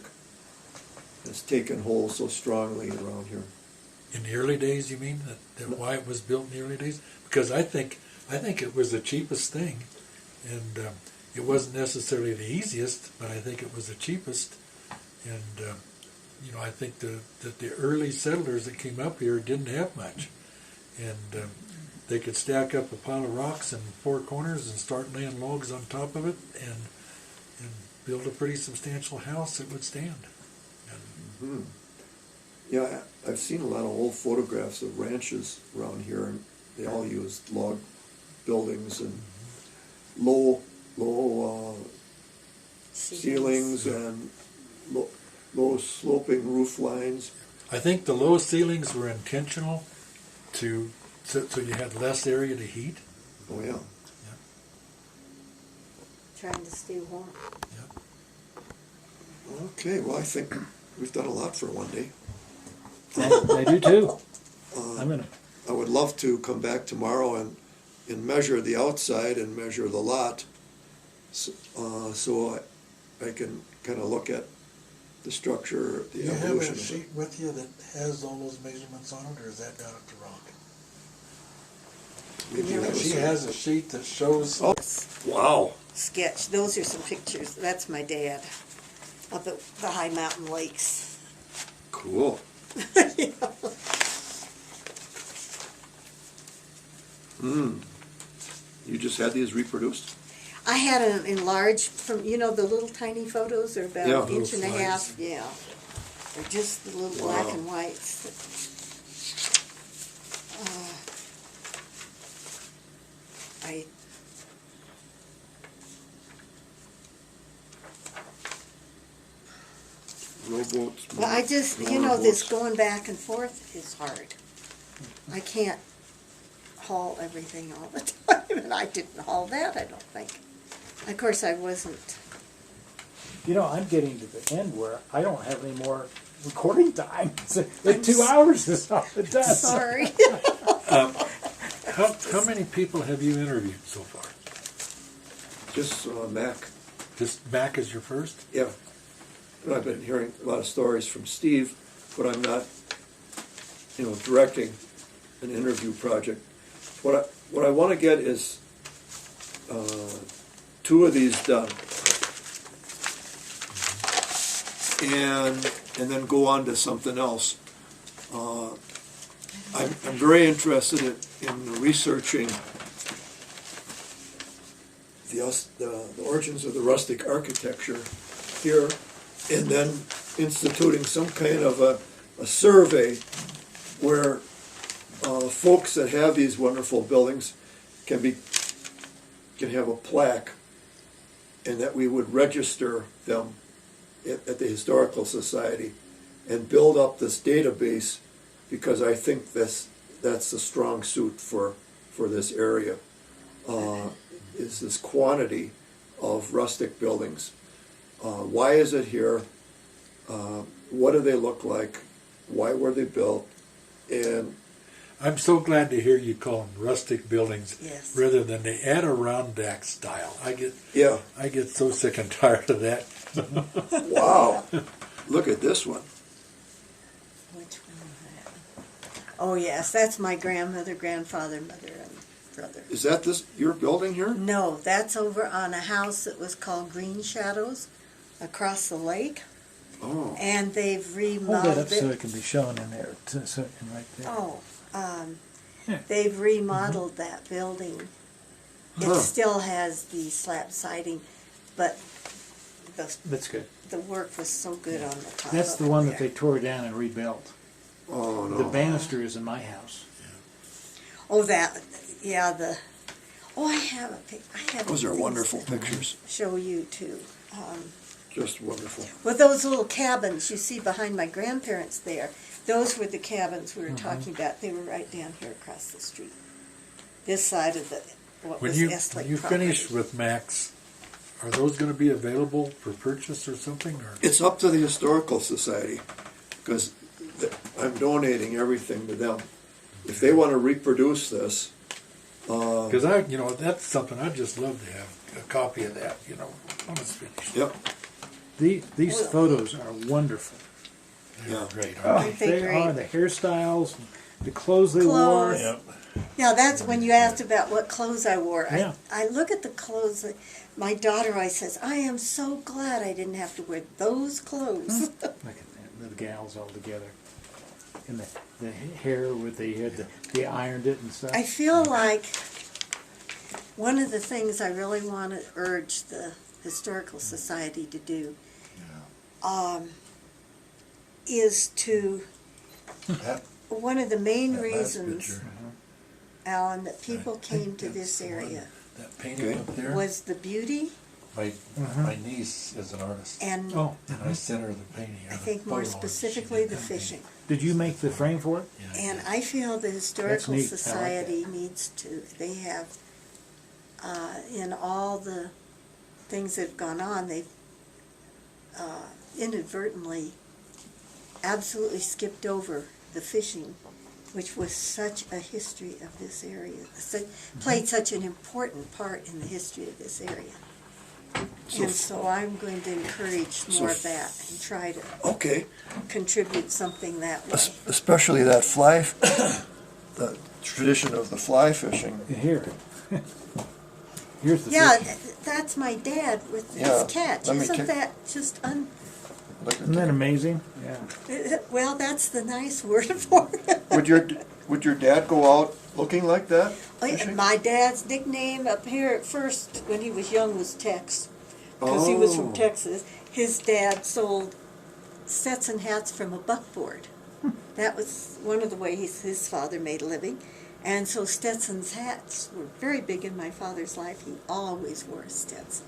has taken hold so strongly around here? In the early days, you mean? That why it was built in the early days? Because I think it was the cheapest thing, and it wasn't necessarily the easiest, but I think it was the cheapest. And I think that the early settlers that came up here didn't have much, and they could stack up a pile of rocks in four corners and start laying logs on top of it, and build a pretty substantial house that would stand. Hmm. Yeah, I've seen a lot of old photographs of ranches around here, and they all used log buildings and low ceilings and low sloping roof lines. I think the low ceilings were intentional so you had less area to heat. Oh yeah. Trying to stay warm. Okay, well I think we've done a lot for one day. I do too. I'm gonna. I would love to come back tomorrow and measure the outside and measure the lot, so I can kind of look at the structure, the Do you have evolution a of it. sheet with you that has all those measurements on it, or is that down at the rock? Maybe you have a She sheet. has a sheet that shows. Oh, wow. Sketch, those are some pictures, that's my dad, up at the high mountain lakes. Cool. Yeah. You just had these reproduced? I had them enlarged from, the little tiny photos, they're about Yeah. an inch and a Little half, slides. yeah. They're just the little Wow. black and whites. I Rowboats. Well, I just, this motorboats. going back and forth is hard. I can't haul everything all the time, and I didn't haul that, I don't think. Of course, I wasn't. I'm getting to the end where I don't have any more recording time. In 2 hours is all it does. Sorry. How many people have you interviewed so far? Just Mac. Just Mac is your first? Yeah. And I've been hearing a lot of stories from Steve, but I'm not, directing an interview project. What I want to get is 2 of these done, and then go on to something else. I'm very interested in researching the origins of the rustic architecture here, and then instituting some kind of a survey where folks that have these wonderful buildings can have a plaque, and that we would register them at the Historical Society and build up this database, because I think that's a strong suit for this area, is this quantity of rustic buildings. Why is it here? What do they look like? Why were they built? And I'm so glad to hear you call them rustic buildings Yes. rather than the Adirondack style. I yeah, get so sick and tired of that. wow, look at this one. Which one is that? Oh, yes, that's my grandmother, grandfather, mother, and brother. Is that your building here? No, that's over on a house that was called Green Shadows across the lake, Oh, and they've Hold that remodeled up so it. it can be shown in there, so it can right there. Oh, Yeah. they've remodeled that building It Huh. still has the slab siding, but That's good. the work was so good on the top. That's of the it one that there. they tore down and rebuilt. Oh, no. The banister is in my house. Oh, I have a pic. I have Those are things wonderful to pictures. show you too. Just wonderful. Well, those little cabins you see behind my grandparents there, those were the cabins we were talking about. They were right down here across the street. This side of what When was you, Estlake when you property. finish with Max, are those gonna be available for purchase or something, or? It's up to the Historical Society, because I'm donating everything to them. If they want to reproduce this, Because that's something I'd just love to have, a copy of that, when it's finished. yep, These Well- photos are wonderful. They're Yeah. great, Oh, aren't they they great? are. The hairstyles, the clothes they wore. Clothes. they? Yep. Yeah, that's when you asked about what clothes I wore. Yeah. I look at the clothes. My daughter always says, I am so glad I didn't have to wear those clothes. Look at that, the gals all together. And the hair with they ironed it and stuff. I feel like one of the things I really want to urge the Historical Society to do is to, That, one of the main that last reasons, picture, Alan, that people I think came to that's this the one. area That painting Okay. up there, was the beauty my niece is an artist, and Oh, and I sent her the painting. I or the think more photo, and she specifically did the that fishing. did you make the frame for it? painting. Yeah, And I feel the Historical neat. I like that. Society needs to, they have, in all the things that have gone on, they've inadvertently absolutely skipped over the fishing, which was such a history of this area, played such an important part in the history of this area. And so I'm going to encourage more of that and try to okay. contribute something that way. Especially that fly, the tradition of the fly fishing. Here. Here's the Yeah, fish. that's my dad with Yeah, his catch. let me Isn't take- that just Look at Isn't that amazing? Yeah. well, that's the nice word for it. Would your dad go out looking like that? Oh, yeah, fishing? my dad's nickname up here at first when he was young was Tex, because he was from Oh. Texas. His dad sold Stetson hats from a buckboard. That was one of the ways his father made a living. And so Stetson's hats were very big in my father's life. He always wore a Stetson.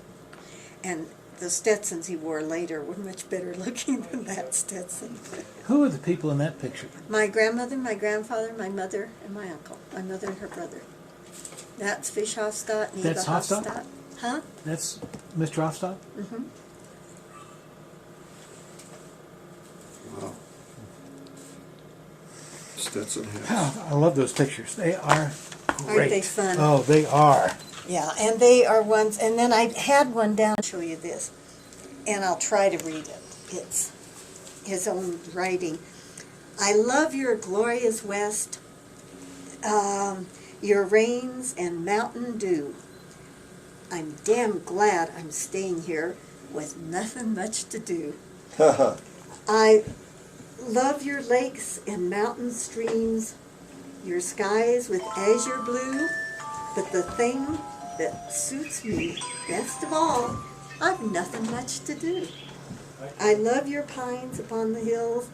And the Stetsons he wore later were much better looking than that Stetson. Who are the people in that picture? My grandmother, my grandfather, my mother, and my uncle. My mother and her brother. That's Fish Hoffstot and Eva That's Hoffstot? Hoffstot. Huh? That's Mr. Hoffstot? Mm-hmm. Wow. Stetson hats. Oh, I love those pictures. They are great. Aren't they fun? Oh, they are. Yeah, and they are ones, and then I had one down to show you this, and I'll try to read it. It's his own writing. I love your glorious west, your rains and mountain dew. I'm damn glad I'm staying here with nothing much to do. I love your lakes and mountain streams, your skies with azure blue, but the thing that suits me best of all, I've nothing much to do. I love your pines upon the hills,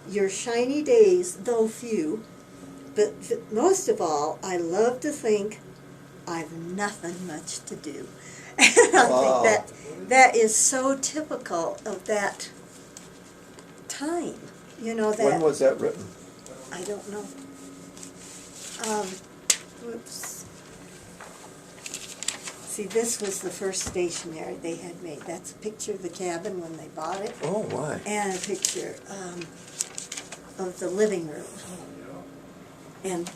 your shiny days, though few, but most of all, I love to think I've nothing much to do. And I Wow. think that is so typical of that time. You know, that When was that written? I don't know. Whoops. See, this was the first stationery they had made. That's a picture of the cabin when they bought it, Oh, my. and a picture of the living room. And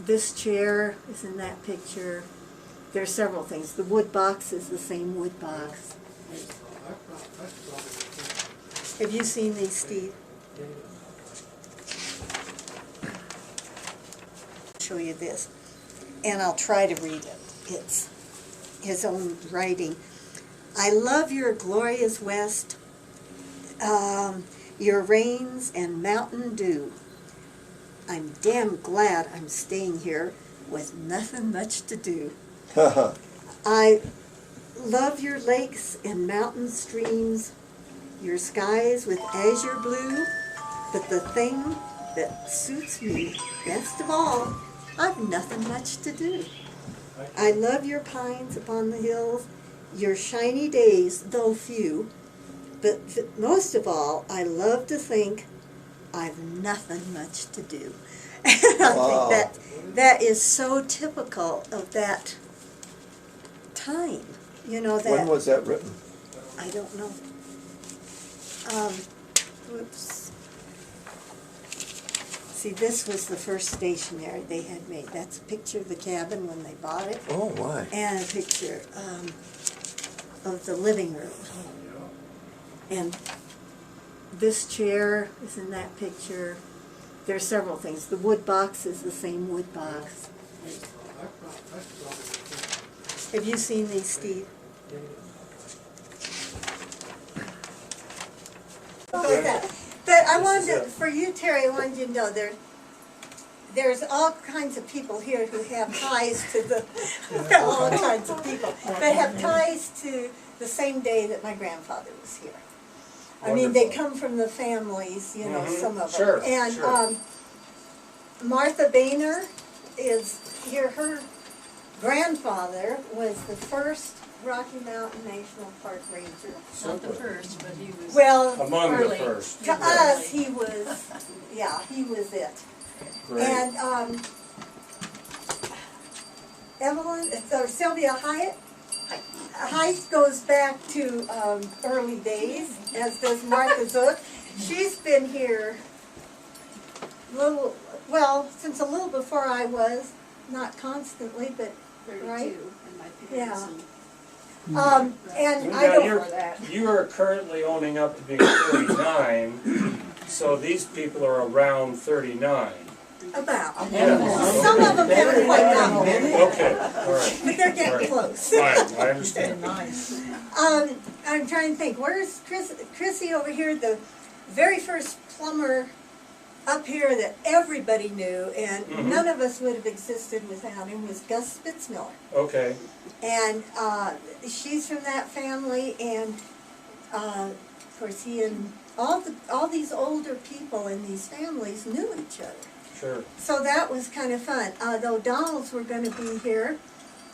this chair is in that picture. There's several things. The wood box is the same wood box. Have you seen these, Steve? Show you this, and I'll try to read it. It's his own writing. I love your glorious west, your rains and mountain dew. I'm damn glad I'm staying here with nothing much to do. I love your lakes and mountain streams, your skies with azure blue, but the thing that suits me best of all, I've nothing much to do. I love your pines upon the hills, your shiny days, though few, but most of all, I love to think I've nothing much to do. And I Wow. think that is so typical of that time, you know, that. When was that written? I don't know. Whoops. See, this was the first stationery they had made. That's a picture of the cabin when they bought it, Oh, my. and a picture of the living room. And this chair is in that picture. There are several things. The wood box is the same wood box. Have you seen these, Steve? But I wanted to, for you, Terry, I wanted you to know there's all kinds of people here who have ties to the, all kinds of people, that have ties to the same day that my grandfather was here. I mean, they come from the families, you know, some of them. Sure, And sure. Martha Boehner is here. Her grandfather was the first Rocky Mountain National Park ranger. Not the first, but he was. Well, Among the early. first. to us, he was, yeah, he was it. Great. And Evelyn, or Sylvia Hyatt, Hyatt goes back to early days, as does Martha Zook. She's been here since a little before I was, not constantly, but 32 right? in my Yeah. parents. And Now, I don't. you are currently owning up to being 39, so these people are around 39. About. Yeah. Some of them haven't quite gotten there, Okay, all right. but they're getting All right. close. Fine, I understand. I'm trying to think, where's Chrissy over here, the very first plumber up here that everybody knew, and Mhm. none of us would have existed without him, was Gus Spitzmiller. Okay, And she's from that family, and of course he and all these older people in these families knew each other. sure. So that was kind of fun. The O'Donnells were going to be here,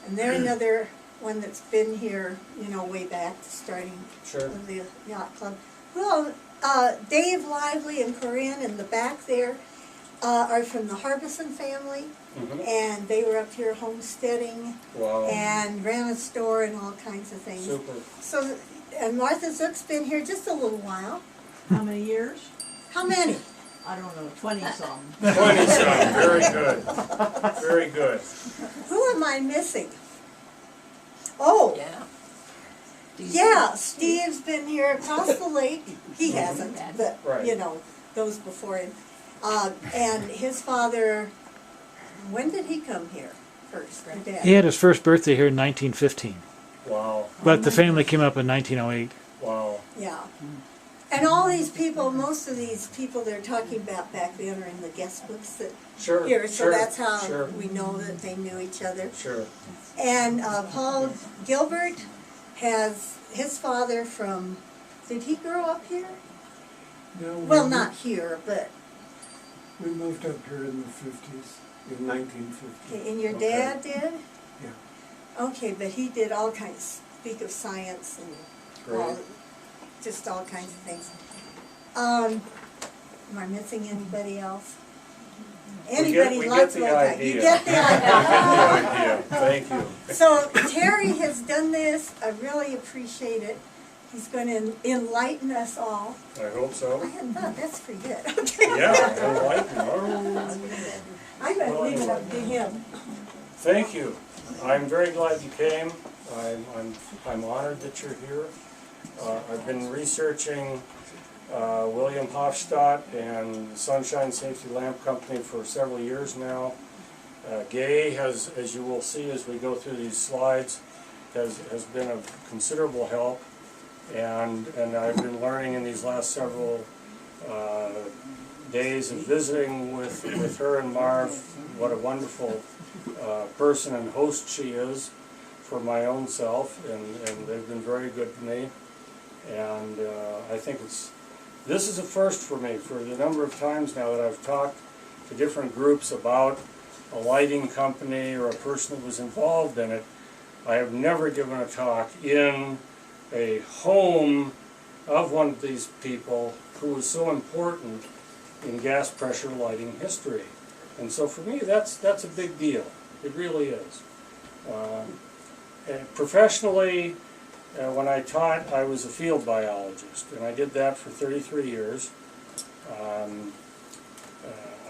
and they're another one that's been here, you know, way back, starting Sure. with the yacht club. Well, Dave Lively and Corinne in the back there are from the Harbison family, Mhm. and they were up here homesteading Wow. and ran a store and all kinds of things. Super. So, and Martha Zook's been here just a little while. How many years? How many? I don't know, 20-some. 20-some, very good. Very good. Who am I missing? Oh, Yeah. yeah, Steve's been here across the lake. He hasn't, but, Right. you know, those before him. And his father, when did he come here first? Your dad? He had his first birthday here in 1915, Wow, but the family came up in 1908. wow. Yeah. And all these people, most of these people they're talking about back then are in the guest books that Sure, here, so sure, that's how sure, we know that they knew each other. sure. And Paul Gilbert has his father from, did he grow up here? No, Well, not here, but, We moved up here in the 50s, in 1950. and your Okay. dad did? Yeah. Okay, but he did all kinds, speak of science and all, Great. just all kinds of things. Am I missing anybody else? Anybody, we get lots the of old time. idea. You get the Good idea. idea. Thank you. So Terry has done this. I really appreciate it. He's going to enlighten us all. I hope I so. hadn't thought, that's pretty good. Okay. Yeah, enlighten. I'm going to leave it up to him. Thank you. I'm very glad you came. I'm honored that you're here. I've been researching William Hoffstot and the Sunshine Safety Lamp Company for several years now. Gay has, as you will see as we go through these slides, has been of considerable help, and I've been learning in these last several days of visiting with her and Marv what a wonderful person and host she is. for my own self, and they've been very good to me. And I think this is a first for me. For the number of times now that I've talked to different groups about a lighting company or a person that was involved in it, I have never given a talk in a home of one of these people who was so important in gas pressure lighting history. And so for me, that's a big deal. It really is. And professionally, when I taught, I was a field biologist, and I did that for 33 years.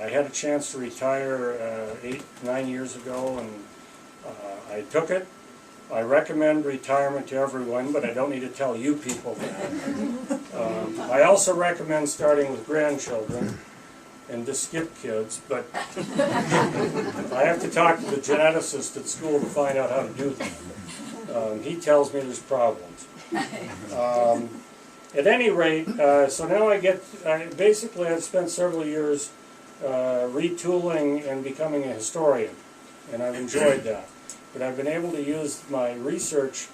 I had a chance to retire 8-9 years ago, and I took it. I recommend retirement to everyone, but I don't need to tell you people that. I also recommend starting with grandchildren and to skip kids, but I have to talk to the geneticist at school to find out how to do that. He tells me there's problems. At any rate, so now I've spent several years retooling and becoming a historian, and I've enjoyed that. But I've been able to use my research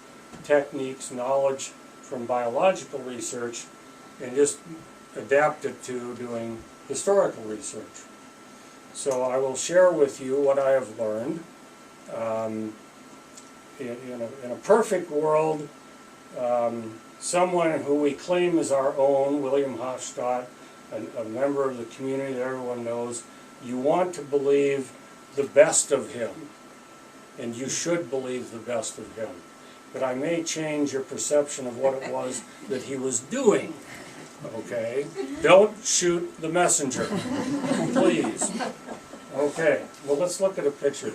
techniques, knowledge from biological research, and just adapt it to doing historical research. So I will share with you what I have learned. In a perfect world, someone who we claim as our own, William Hoffstot, a member of the community that everyone knows, you want to believe the best of him, and you should believe the best of him. But I may change your perception of what it was that he was doing. Okay? Don't shoot the messenger, please. Okay, well, let's look at a picture.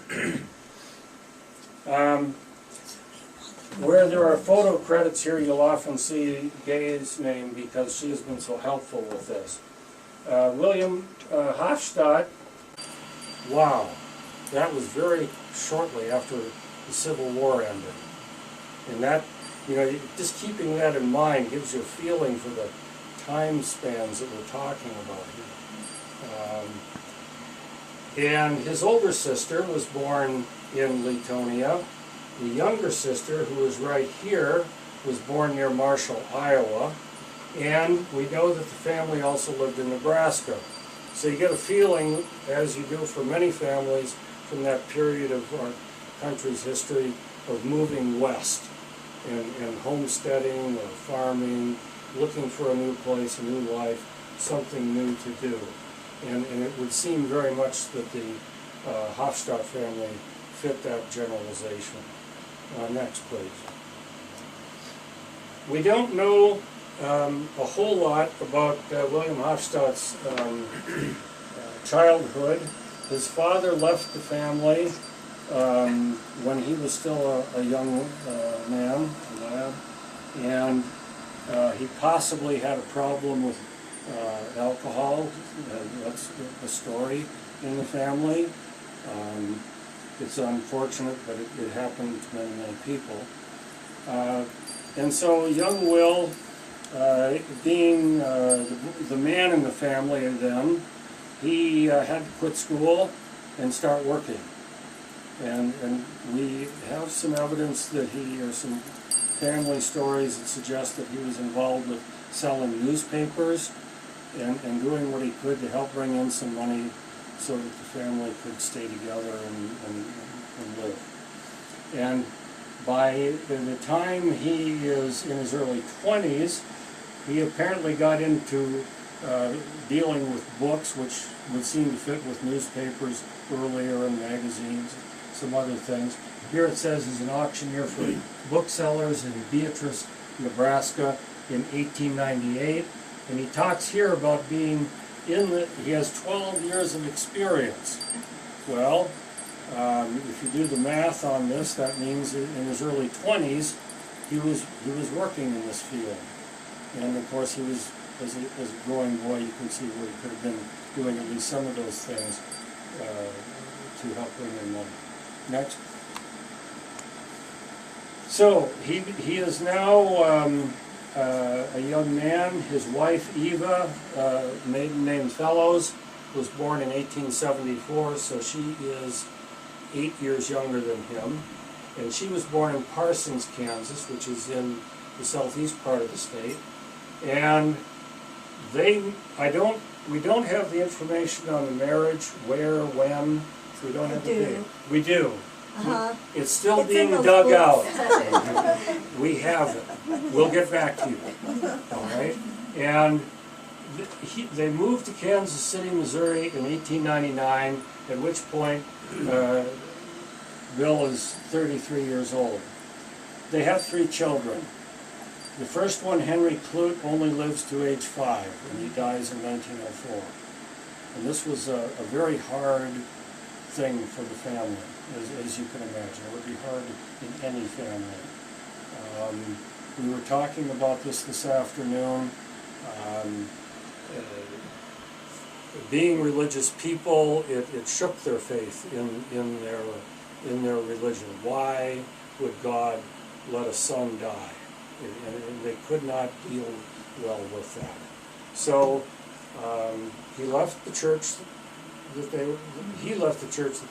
Where there are photo credits here, you'll often see Gay's name because she has been so helpful with this. William Hoffstot, wow, that was very shortly after the Civil War ended. And that, just keeping that in mind gives you a feeling for the time spans that we're talking about here. And his older sister was born in Leetonia. The younger sister, who is right here, was born near Marshall, Iowa. And we know that the family also lived in Nebraska. So you get a feeling, as you do for many families from that period of our country's history, of moving west and homesteading or farming, looking for a new place, a new life, something new to do. And it would seem very much that the Hoffstot family fit that generalization. Next, please. We don't know a whole lot about William Hoffstot's childhood. His father left the family when he was still a young man, a lad, and he possibly had a problem with alcohol. That's the story in the family. It's unfortunate, but it happened to many, many people. And so young Will, being the man in the family then, he had to quit school and start working. And we have some evidence that or some family stories that suggest that he was involved with selling newspapers and doing what he could to help bring in some money so that the family could stay together and live. And by the time he is in his early 20s, he apparently got into dealing with books, which would seem to fit with newspapers earlier and magazines, some other things. Here it says he's an auctioneer for booksellers in Beatrice, Nebraska in 1898. And he talks here about being he has 12 years of experience. Well, if you do the math on this, that means in his early 20s, he was working in this field. And of course, he was, as a growing boy, you can see where he could have been doing at least some of those things to help bring in money. Next. So he is now a young man. His wife Eva, maiden name Fellows, was born in 1874, so she is 8 years younger than him. and she was born in Parsons, Kansas, which is in the southeast part of the state. And we don't have the information on the marriage, where, when. We don't have the do. date. We do. Uh-huh. It's still It's in being those dug books. out. We have it. We'll get back to you. All right? And they moved to Kansas City, Missouri in 1899, at which point Bill is 33 years old. They have 3 children. The first one, Henry Clute, only lives to age 5, and he dies in 1904. And this was a very hard thing for the family, as you can imagine. It would be hard in any family. We were talking about this afternoon. Being religious people, it shook their faith in their religion. Why would God let a son die? And they could not deal well with that. So he left the church that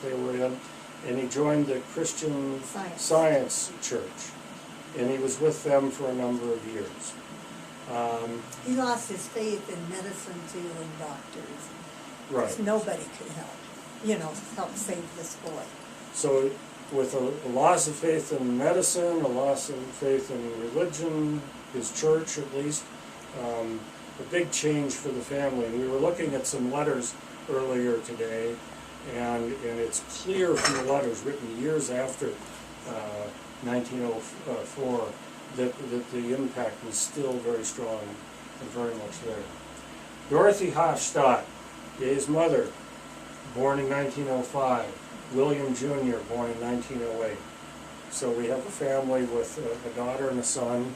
they were in, and he joined the Christian Science Church, and he was with them for a number of years. He lost his faith in medicine too, and doctors. Right. Because nobody could help save this boy. So with a loss of faith in medicine, a loss of faith in religion, his church at least, a big change for the family. We were looking at some letters earlier today, and it's clear from the letters written years after 1904 that the impact was still very strong and very much there. Dorothy Hoffstot, his mother, born in 1905. William Jr., born in 1908. So we have a family with a daughter and a son,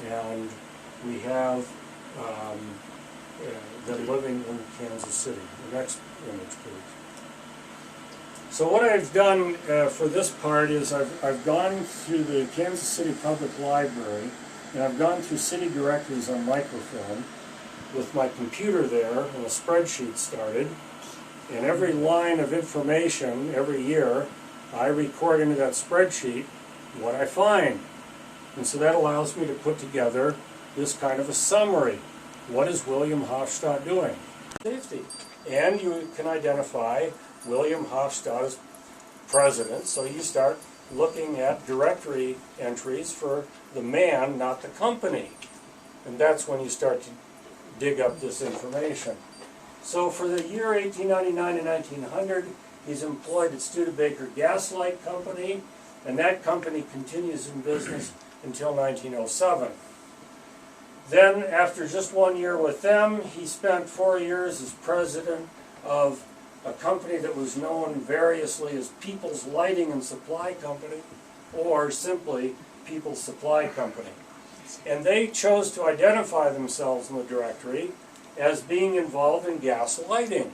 and we have them living in Kansas City. The next image, please. So what I've done for this part is I've gone through the Kansas City Public Library, and I've gone through city directories on microfilm with my computer there and a spreadsheet started. And every line of information, every year, I record into that spreadsheet what I find. And so that allows me to put together this kind of a summary. What is William Hoffstot doing? Safety. And you can identify William Hoffstot as president, so you start looking at directory entries for the man, not the company. And that's when you start to dig up this information. So for the year 1899 and 1900, he's employed at Studebaker Gaslight Company, and that company continues in business until 1907. Then, after just 1 year with them, he spent 4 years as president of a company that was known variously as People's Lighting and Supply Company, or simply People's Supply Company. And they chose to identify themselves in the directory as being involved in gas lighting.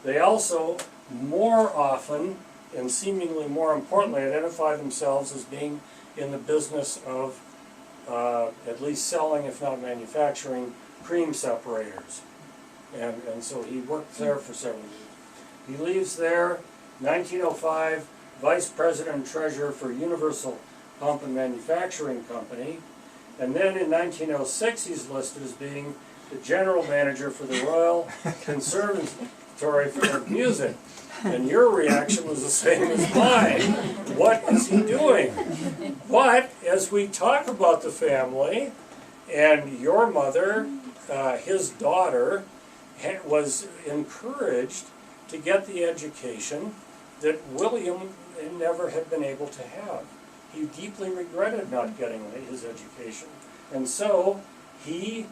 They also, more often, and seemingly more importantly, identify themselves as being in the business of at least selling, if not manufacturing, cream separators. And so he worked there for several years. He leaves there, 1905, Vice President and Treasurer for Universal Pump and Manufacturing Company. And then in 1906, he's listed as being the General Manager for the Royal Conservatory for Music. And your reaction was the same as mine. What is he doing? But as we talk about the family, and your mother, his daughter, was encouraged to get the education that William never had been able to have. He deeply regretted not getting his education. And so he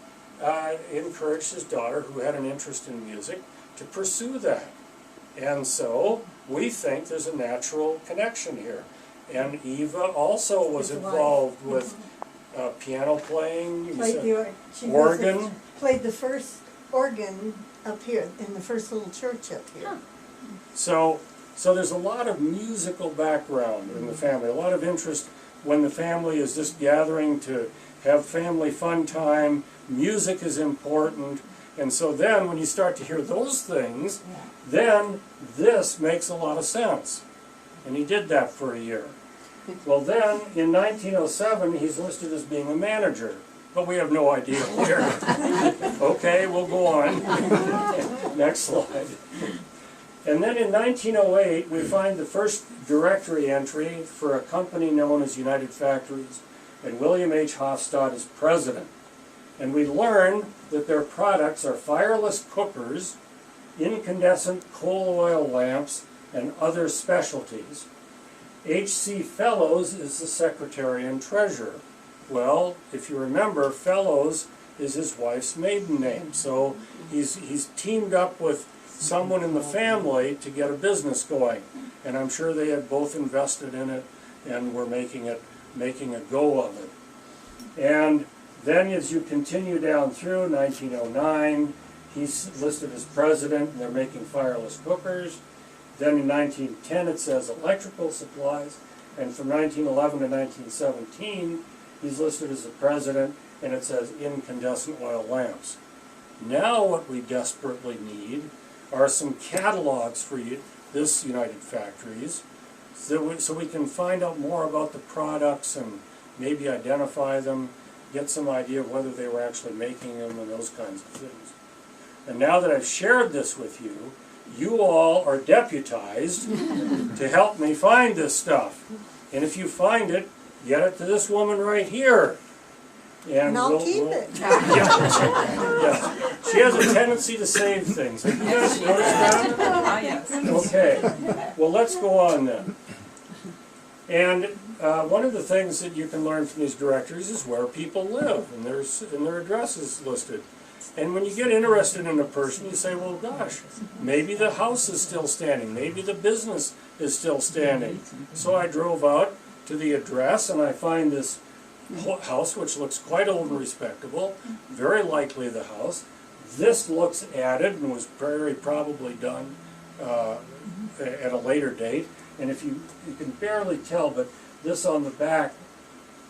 encouraged his daughter, who had an interest in music, to pursue that. And so we think there's a natural connection here. And Eva also was involved with piano playing, organ. Played the first organ up here, in the first little church up here. Huh. So there's a lot of musical background in the family, a lot of interest when the family is just gathering to have family fun time. Music is important. And so then when you start to hear those things, then this makes a lot of sense. And he did that for a year. Well then, in 1907, he's listed as being a manager, but we have no idea where. Okay, we'll go on. Next slide. And then in 1908, we find the first directory entry for a company known as United Factories, and William H. Hoffstot is president. And we learn that their products are fireless cookers, incandescent coal oil lamps, and other specialties. H.C. Fellows is the secretary and treasurer. Well, if you remember, Fellows is his wife's maiden name, so he's teamed up with someone in the family to get a business going, and I'm sure they had both invested in it and were making a go of it. And then as you continue down through 1909, he's listed as president, and they're making fireless cookers. Then in 1910 it says electrical supplies, and from 1911 to 1917 he's listed as the president, and it says incandescent oil lamps. Now what we desperately need are some catalogs for this United Factories, so we can find out more about the products and maybe identify them, get some idea of whether they were actually making them and those kinds of things. And now that I've shared this with you, you all are deputized to help me find this stuff. And if you find it, get it to this woman right here. And I'll keep it. Yeah. She has a tendency to save things. Have you guys noticed that? Okay. Well, let's go on then. And one of the things that you can learn from these directories is where people live, and their address is listed. And when you get interested in a person, you say, well, gosh, maybe the house is still standing. Maybe the business is still standing. So I drove out to the address, and I find this house, which looks quite old and respectable, very likely the house. This looks added and was very probably done at a later date. And if you can barely tell, but this on the back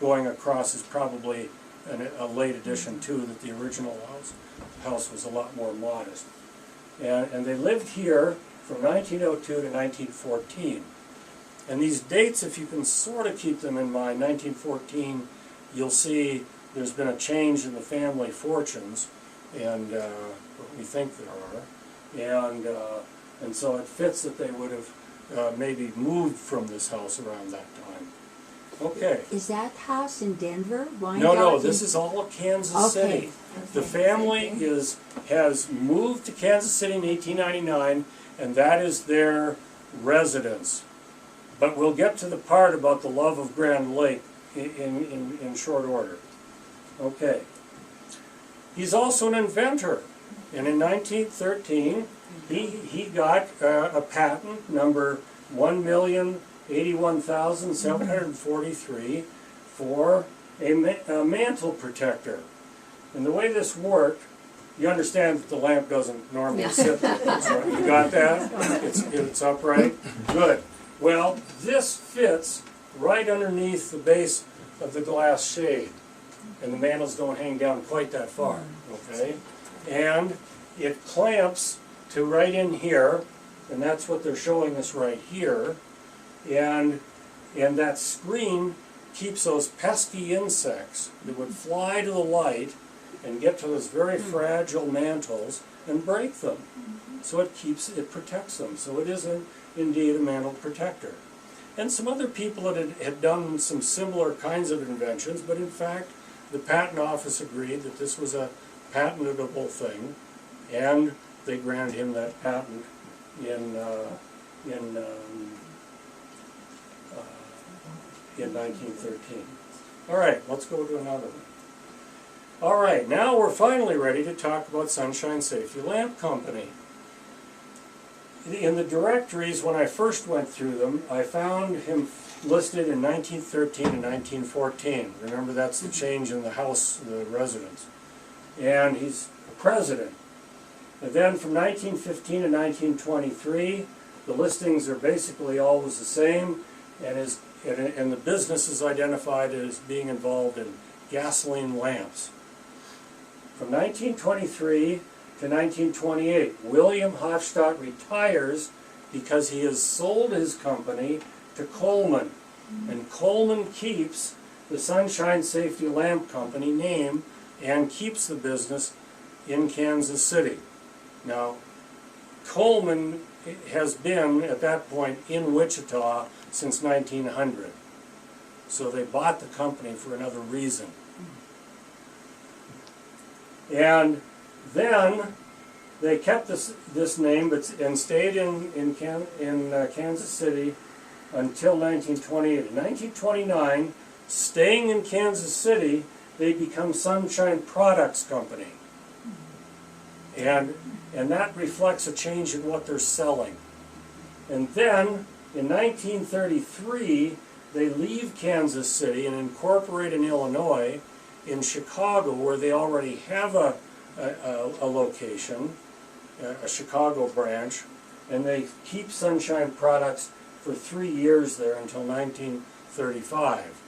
going across is probably a late addition too, that the original house was a lot more modest. And they lived here from 1902 to 1914. And these dates, if you can sort of keep them in mind, 1914, you'll see there's been a change in the family fortunes, and what we think there are. And so it fits that they would have maybe moved from this house around that time. Okay. Is that house in Denver? No, this is all of Kansas City. The family has moved to Kansas City in 1899, and that is their residence. But we'll get to the part about the love of Grand Lake in short order. Okay. He's also an inventor, and in 1913 he got a patent number 1,081,743 for a mantle protector. And the way this worked, you understand that the lamp doesn't normally sit there. Right. You got that? It's upright? Good. Well, this fits right underneath the base of the glass shade. And the mantles don't hang down quite that far, okay? And it clamps to right in here, and that's what they're showing us right here. And that screen keeps those pesky insects that would fly to the light and get to those very fragile mantles and break them. So it protects them. So it is indeed a mantle protector. And some other people had done some similar kinds of inventions, but in fact the patent office agreed that this was a patentable thing, and they granted him that patent in 1913. All right, let's go to another one. All right, now we're finally ready to talk about Sunshine Safety Lamp Company. In the directories, when I first went through them, I found him listed in 1913 and 1914. Remember, that's the change in the house, the residence. And he's president. And then from 1915 to 1923, the listings are basically always the same, and the business is identified as being involved in gasoline lamps. From 1923 to 1928, William Hoffstot retires because he has sold his company to Coleman. And Coleman keeps the Sunshine Safety Lamp Company name and keeps the business in Kansas City. Now, Coleman has been, at that point, in Wichita since 1900. So they bought the company for another reason. And then they kept this name and stayed in Kansas City until 1928. In 1929, staying in Kansas City, they become Sunshine Products Company. And that reflects a change in what they're selling. And then, in 1933, they leave Kansas City and incorporate in Illinois, in Chicago, where they already have a location, a Chicago branch, and they keep Sunshine Products for 3 years there until 1935.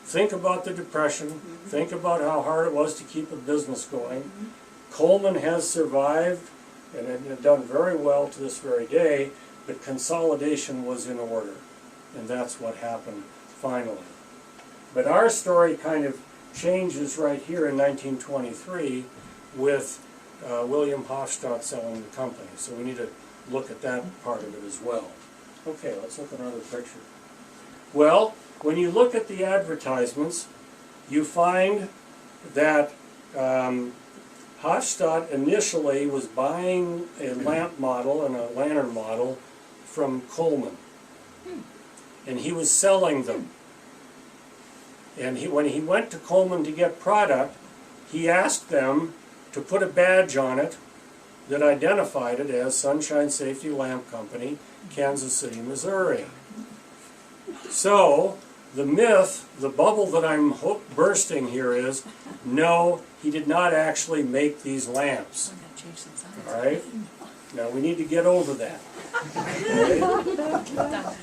Think about the Depression. Think about how hard it was to keep a business going. Coleman has survived and had done very well to this very day, but consolidation was in order, and that's what happened finally. But our story kind of changes right here in 1923 with William Hoffstot selling the company. So we need to look at that part of it as well. Okay, let's look at another picture. Well, when you look at the advertisements, you find that Hoffstot initially was buying a lamp model and a lantern model from Coleman. And he was selling them. And when he went to Coleman to get product, he asked them to put a badge on it that identified it as Sunshine Safety Lamp Company, Kansas City, Missouri. So, the myth, the bubble that I'm bursting here is, no, he did not actually make these lamps. All right? Now, we need to get over that. Okay?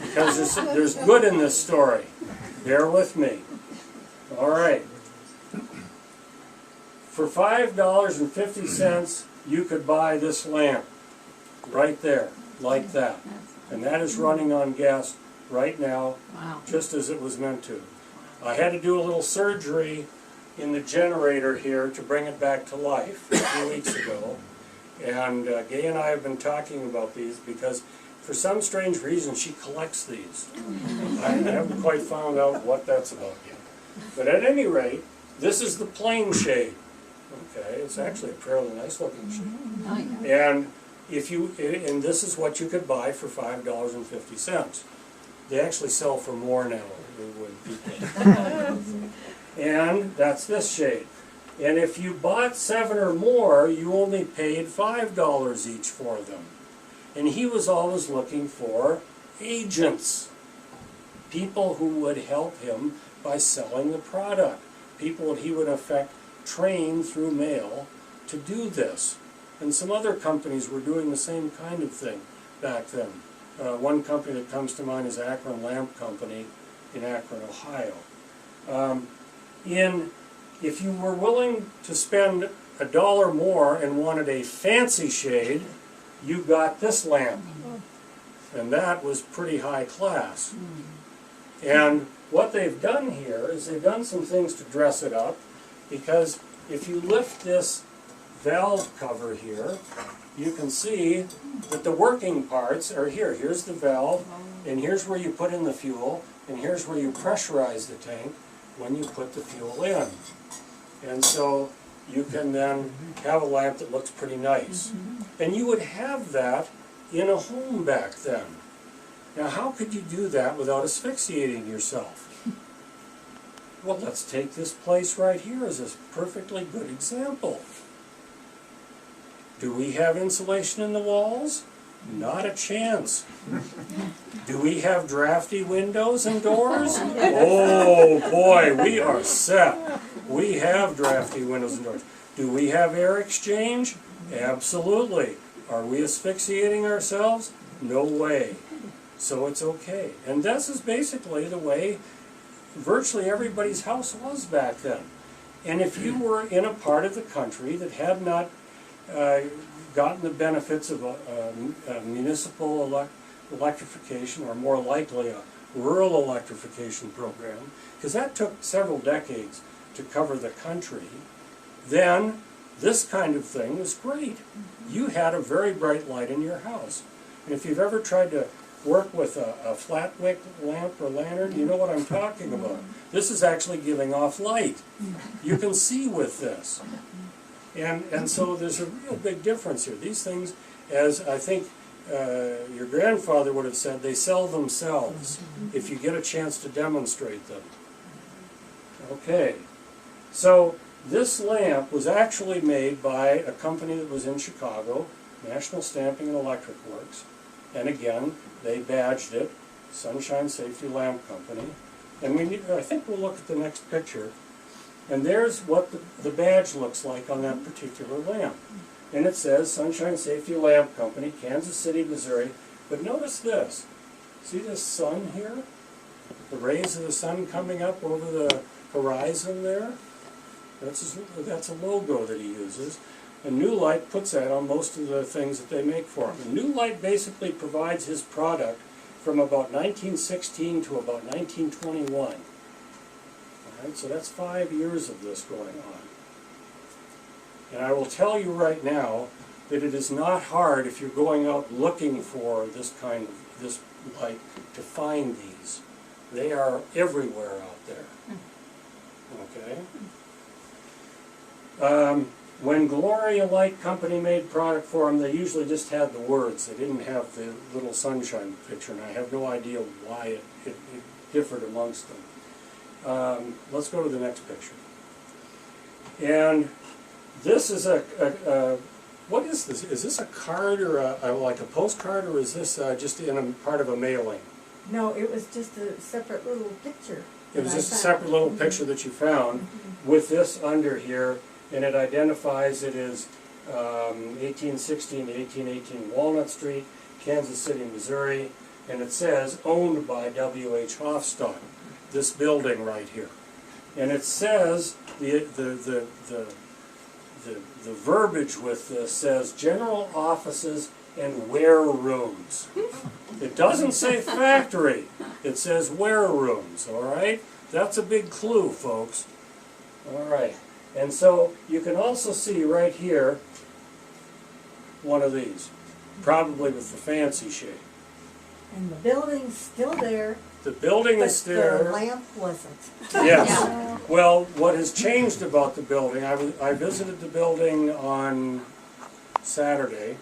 Because there's good in this story. Bear with me. All right. For $5.50, you could buy this lamp right there, like that. And that is running on gas right now, just as it was meant to. I had to do a little surgery in the generator here to bring it back to life a few weeks ago. And Gay and I have been talking about these because for some strange reason she collects these. I haven't quite found out what that's about yet. But at any rate, this is the plain shade. Okay, it's actually a fairly nice looking shade. And and this is what you could buy for $5.50. They actually sell for more now. And that's this shade. And if you bought 7 or more, you only paid $5 each for them. And he was always looking for agents, people who would help him by selling the product, people that he would in effect train through mail to do this. And some other companies were doing the same kind of thing back then. One company that comes to mind is Akron Lamp Company in Akron, Ohio. If you were willing to spend $1 more and wanted a fancy shade, you got this lamp. And that was pretty high class. And what they've done here is they've done some things to dress it up, because if you lift this valve cover here, you can see that the working parts are here. Here's the valve, and here's where you put in the fuel, and here's where you pressurize the tank when you put the fuel in. And so you can then have a lamp that looks pretty nice. And you would have that in a home back then. Now, how could you do that without asphyxiating yourself? Well, let's take this place right here as a perfectly good example. Do we have insulation in the walls? Not a chance. Do we have drafty windows and doors? Oh boy, we are set. We have drafty windows and doors. Do we have air exchange? Absolutely. Are we asphyxiating ourselves? No way. So it's okay. And this is basically the way virtually everybody's house was back then. And if you were in a part of the country that had not gotten the benefits of municipal electrification, or more likely a rural electrification program, because that took several decades to cover the country, then this kind of thing was great. You had a very bright light in your house. And if you've ever tried to work with a flat wick lamp or lantern, you know what I'm talking about. This is actually giving off light. You can see with this. And so there's a real big difference here. These things, as I think your grandfather would have said, they sell themselves if you get a chance to demonstrate them. Okay, so this lamp was actually made by a company that was in Chicago, National Stamping and Electric Works. And again, they badged it, Sunshine Safety Lamp Company. And I think we'll look at the next picture. And there's what the badge looks like on that particular lamp. And it says Sunshine Safety Lamp Company, Kansas City, Missouri. But notice this. See this sun here? The rays of the sun coming up over the horizon there? That's a logo that he uses. And New Light puts that on most of the things that they make for him. And New Light basically provides his product from about 1916 to about 1921. All right, so that's 5 years of this going on. And I will tell you right now that it is not hard if you're going out looking for this light to find these. They are everywhere out there. Okay? When Gloria Light Company made product for them, they usually just had the words. They didn't have the little sunshine picture, and I have no idea why it differed amongst them. Let's go to the next picture. And this is what is this? Is this a card or like a postcard, or is this just in a part of a mailing? No, it was just a separate little picture. It was just a separate little picture that you found with this under here, and it identifies it as 1816 to 1818 Walnut Street, Kansas City, Missouri, and it says owned by W.H. Hoffstot, this building right here. And it says, the verbiage with this says general offices and ware rooms. It doesn't say factory, it says ware rooms, all right? That's a big clue, folks. All right, and so you can also see right here one of these, probably with the fancy shape. And the building's still there. The building is there. But the lamp wasn't. Yes. Well, what has changed about the building, I visited the building on Saturday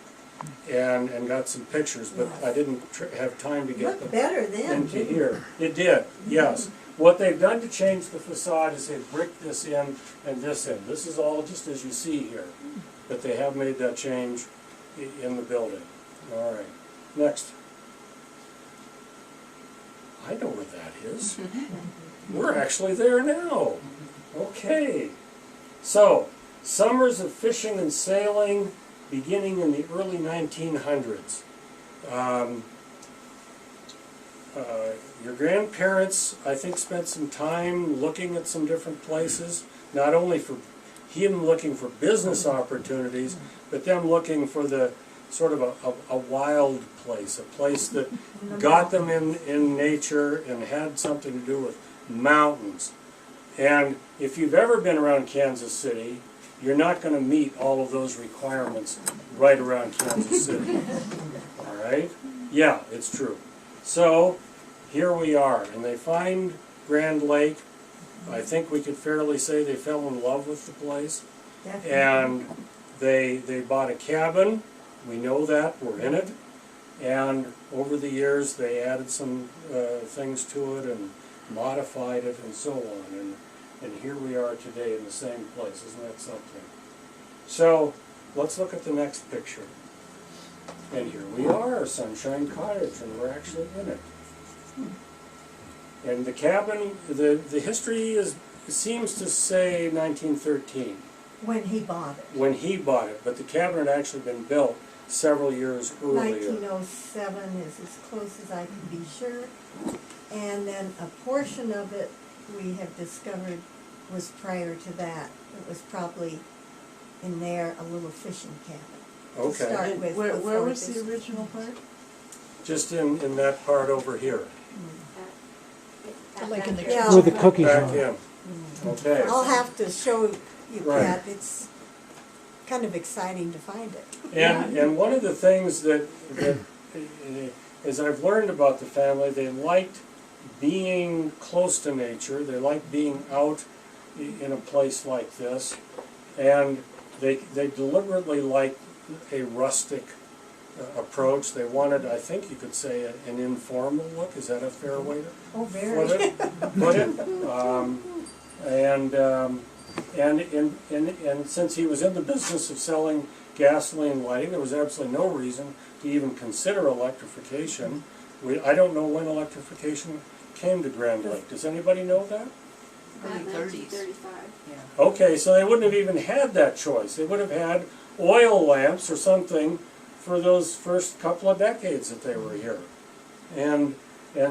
and got some pictures, but I didn't have time to It get looked them better then. into here. It did, yes. What they've done to change the facade is they've bricked this in and this in. This is all just as you see here, but they have made that change in the building. All right, next. I know where that is. We're actually there now. Okay. So, summers of fishing and sailing beginning in the early 1900s. Your grandparents, I think, spent some time looking at some different places, not only for him looking for business opportunities, but them looking for the sort of a wild place, a place that got them in nature and had something to do with mountains. And if you've ever been around Kansas City, you're not going to meet all of those requirements right around Kansas City. All right? Yeah, it's true. So here we are, and they find Grand Lake. I think we could fairly say they fell in love with the place. Definitely. And they bought a cabin. We know that, we're in it, and over the years they added some things to it and modified it and so on, and here we are today in the same place. Isn't that something? So let's look at the next picture. And here we are, Sunshine Cottage, and we're actually in it. And the cabin, the history seems to say 1913. When he bought it. When he bought it, but the cabin had actually been built several years earlier. 1907 is as close as I can be sure. And then a portion of it we have discovered was prior to that. It was probably in there, a little fishing cabin. Okay. To start And with, where before was this- the original part? Just in that part over here. Like in the Yeah. With the cookies Back on it. in. Okay. I'll have to show you Right. that. It's kind of exciting to find it. And one of the things that as I've learned about the family, they liked being close to nature. They liked being out in a place like this, and they deliberately liked a rustic approach. They wanted, I think you could say, an informal look. Is that a fair way to Oh, put very. it? And since he was in the business of selling gasoline lighting, there was absolutely no reason to even consider electrification. I don't know when electrification came to Grand Lake. Does anybody know that? early 30s. 1935. Okay, so they wouldn't have even had that choice. They would have had oil lamps or something for those first couple of decades that they were here. And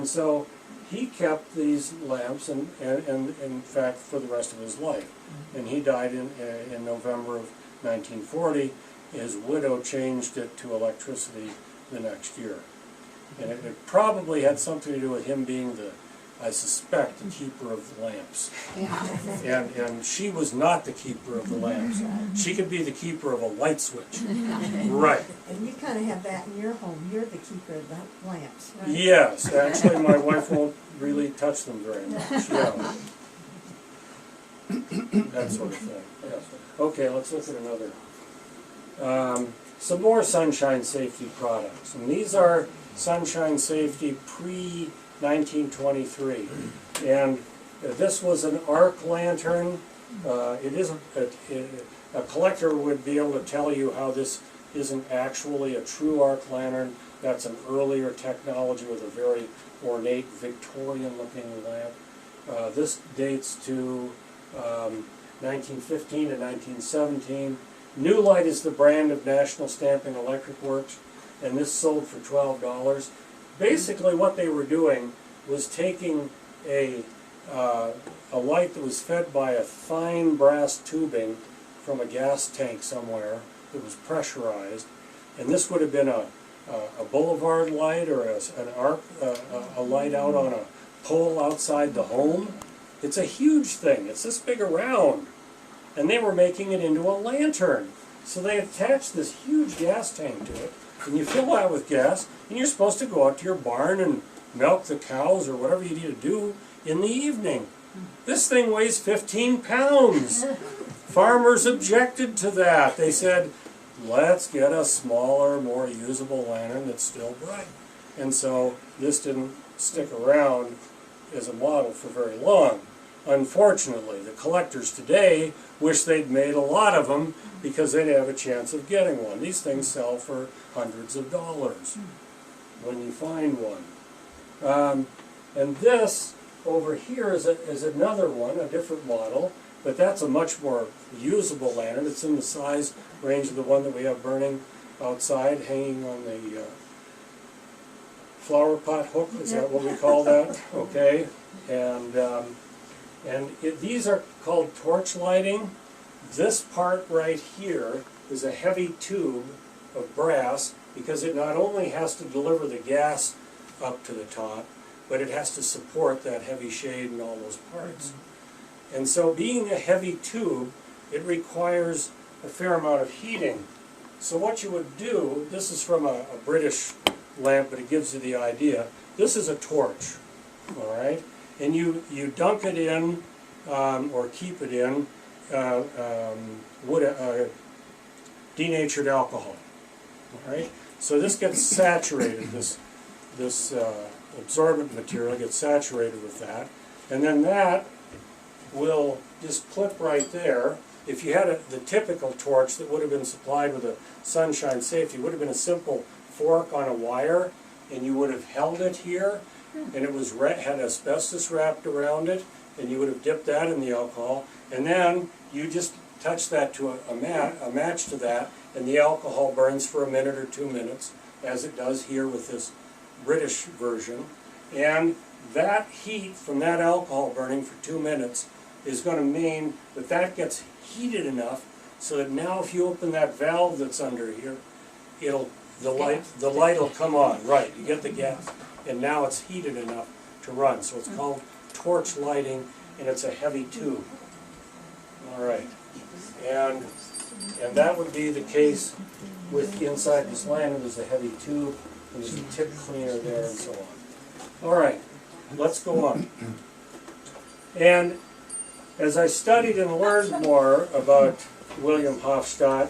so he kept these lamps, and in fact, for the rest of his life. And he died in November of 1940. His widow changed it to electricity the next year. And it probably had something to do with him being I suspect, the keeper of the lamps. And she was not the keeper of the lamps. She could be the keeper of a light switch. Right. And you kind of have that in your home. You're the keeper of the lamps, right? Yes, actually my wife won't really touch them very much. Yeah. That sort of thing. Yes. Okay, let's look at another. Some more Sunshine Safety products. And these are Sunshine Safety pre-1923. And this was an arc lantern. It isn't, a collector would be able to tell you how this isn't actually a true arc lantern. That's an earlier technology with a very ornate Victorian-looking lamp. This dates to 1915 to 1917. New Light is the brand of National Stamping Electric Works, and this sold for $12. Basically what they were doing was taking a light that was fed by a fine brass tubing from a gas tank somewhere that was pressurized, and this would have been a boulevard light or a light out on a pole outside the home. It's a huge thing. It's this big around. And they were making it into a lantern. So they attached this huge gas tank to it, and you fill that with gas, and you're supposed to go out to your barn and milk the cows or whatever you need to do in the evening. This thing weighs 15 pounds. Farmers objected to that. They said, let's get a smaller, more usable lantern that's still bright. And so this didn't stick around as a model for very long. Unfortunately, the collectors today wish they'd made a lot of them because they'd have a chance of getting one. These things sell for hundreds of dollars when you find one. And this over here is another one, a different model, but that's a much more usable lantern. It's in the size range of the one that we have burning outside, hanging on the flower pot hook. Is that what we call that? Okay. These are called torch lighting. This part right here is a heavy tube of brass because it not only has to deliver the gas up to the top, but it has to support that heavy shade and all those parts. And so being a heavy tube, it requires a fair amount of heating. So what you would do, this is from a British lamp, but it gives you the idea. This is a torch, all right? And you dunk it in, or keep it in, denatured alcohol, all right? So this gets saturated, this absorbent material gets saturated with that, and then that will just clip right there. If you had the typical torch that would have been supplied with a Sunshine Safety, it would have been a simple fork on a wire, and you would have held it here, and it was had asbestos wrapped around it, and you would have dipped that in the alcohol, and then you just touch that to a match to that, and the alcohol burns for a minute or 2 minutes, as it does here with this British version, and that heat from that alcohol burning for 2 minutes is going to mean that that gets heated enough so that now if you open that valve that's under here, the light will come on. Right, you get the gas, and now it's heated enough to run. So it's called torch lighting, and it's a heavy tube. All right, and that would be the case with inside this lantern. There's a heavy tube, and there's a tip cleaner there, and so on. All right, let's go on. And as I studied and learned more about William Hoffstot,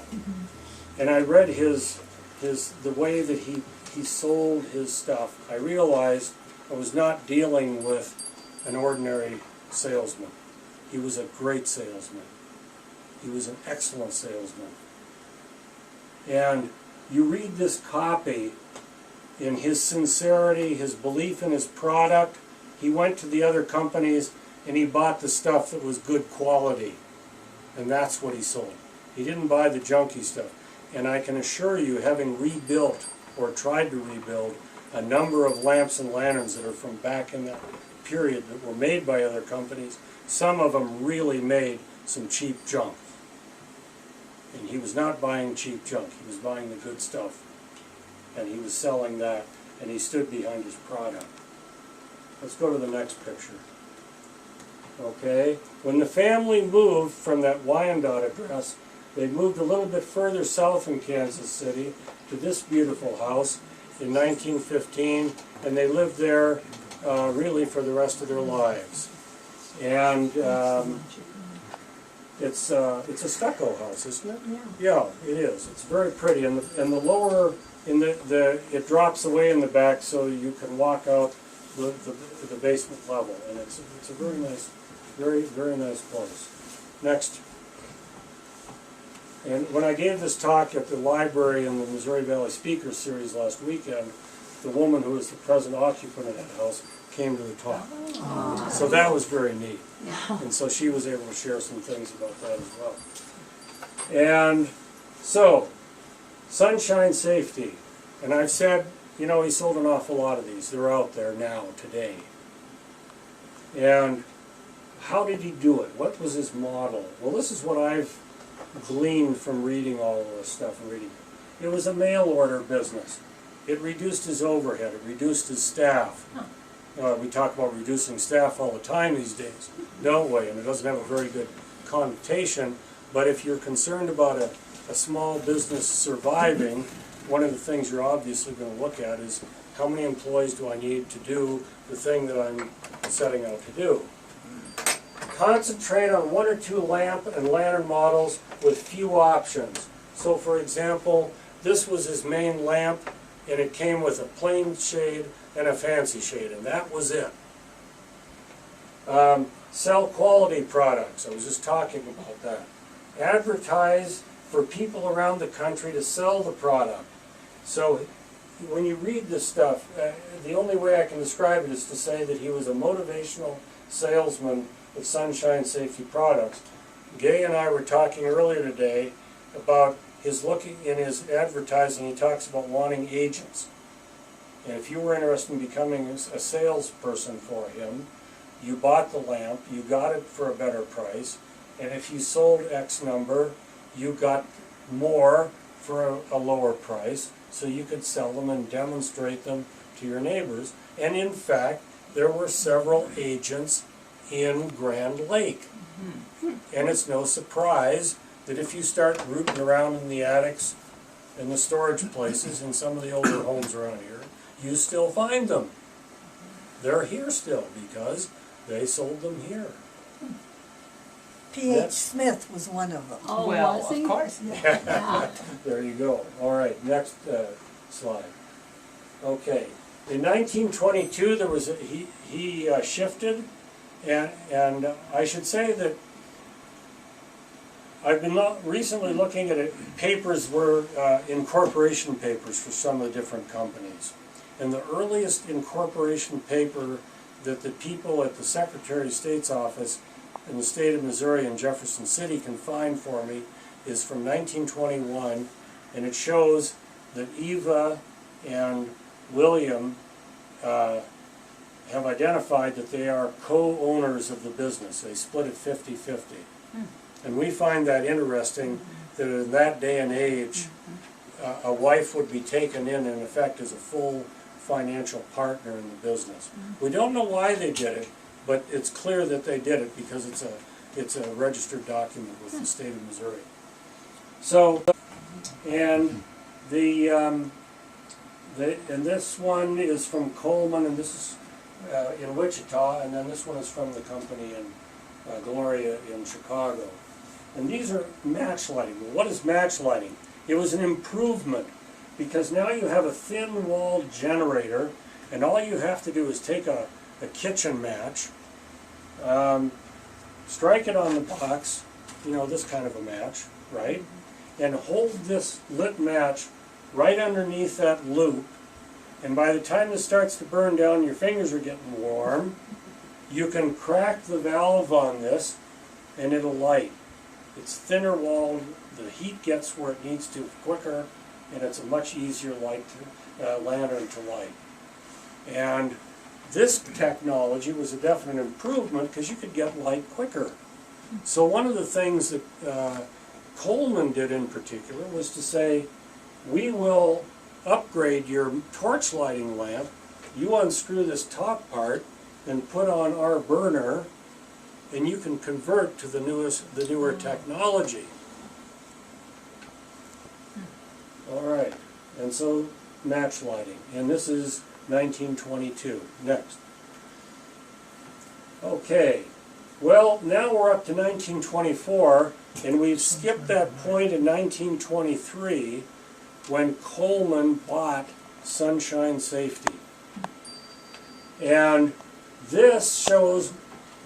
and I read the way that he sold his stuff, I realized I was not dealing with an ordinary salesman. He was a great salesman. He was an excellent salesman. And you read this copy in his sincerity, his belief in his product. He went to the other companies and he bought the stuff that was good quality. And that's what he sold. He didn't buy the junky stuff. And I can assure you, having rebuilt or tried to rebuild a number of lamps and lanterns that are from back in that period that were made by other companies, some of them really made some cheap junk. And he was not buying cheap junk. He was buying the good stuff. And he was selling that, and he stood behind his product. Let's go to the next picture. Okay, when the family moved from that Wyandotte address, they moved a little bit further south in Kansas City to this beautiful house in 1915, and they lived there really for the rest of their lives. And it's a stucco house, isn't it? Yeah, it is. It's very pretty, and the lower it drops away in the back, so you can walk out the basement level, and it's a very nice, very nice place. Next. And when I gave this talk at the library in the Missouri Valley Speakers Series last weekend, the woman who was the present occupant of that house came to the talk. So that was very neat. And so she was able to share some things about that as well. And so, Sunshine Safety. And I've said, you know, he sold an awful lot of these. They're out there now, today. And how did he do it? What was his model? Well, this is what I've gleaned from reading all of this stuff and reading. It was a mail order business. It reduced his overhead. It reduced his staff. We talk about reducing staff all the time these days, don't we? And it doesn't have a very good connotation. But if you're concerned about a small business surviving, one of the things you're obviously going to look at is how many employees do I need to do the thing that I'm setting out to do. Concentrate on one or two lamp and lantern models with few options. So for example, this was his main lamp, and it came with a plain shade and a fancy shade, and that was it. Sell quality products. I was just talking about that. Advertise for people around the country to sell the product. So when you read this stuff, the only way I can describe it is to say that he was a motivational salesman with Sunshine Safety products. Gay and I were talking earlier today about his looking in his advertising. He talks about wanting agents. And if you were interested in becoming a salesperson for him, you bought the lamp, you got it for a better price, and if you sold X number, you got more for a lower price, so you could sell them and demonstrate them to your neighbors. And in fact, there were several agents in Grand Lake. And it's no surprise that if you start rooting around in the attics and the storage places in some of the older homes around here, you still find them. They're here still because they sold them here. P.H. Smith was one of them. Oh, Well, was he? of course. Yeah. There you go. All right, next slide. Okay, in 1922 there was he shifted, and I should say that I've been recently looking at papers were incorporation papers for some of the different companies, and the earliest incorporation paper that the people at the Secretary of State's office in the state of Missouri in Jefferson City can find for me is from 1921, and it shows that Eva and William have identified that they are co-owners of the business. They split it 50-50. And we find that interesting, that in that day and age, a wife would be taken in effect, as a full financial partner in the business. We don't know why they did it, but it's clear that they did it because it's a registered document with the state of Missouri. So, and and this one is from Coleman, and this is in Wichita, and then this one is from the company in Gloria in Chicago. And these are match lighting. Well, what is match lighting? It was an improvement because now you have a thin-walled generator, and all you have to do is take a kitchen match, strike it on the box, you know, this kind of a match, right? And hold this lit match right underneath that loop, and by the time this starts to burn down, your fingers are getting warm, you can crack the valve on this and it'll light. It's thinner walled, the heat gets where it needs to quicker, and it's a much easier lantern to light. And this technology was a definite improvement because you could get light quicker. So one of the things that Coleman did in particular was to say, we will upgrade your torch lighting lamp, you unscrew this top part and put on our burner, and you can convert to the newer technology. All right, and so match lighting, and this is 1922. Next. Okay, well, now we're up to 1924, and we've skipped that point in 1923 when Coleman bought Sunshine Safety. And this shows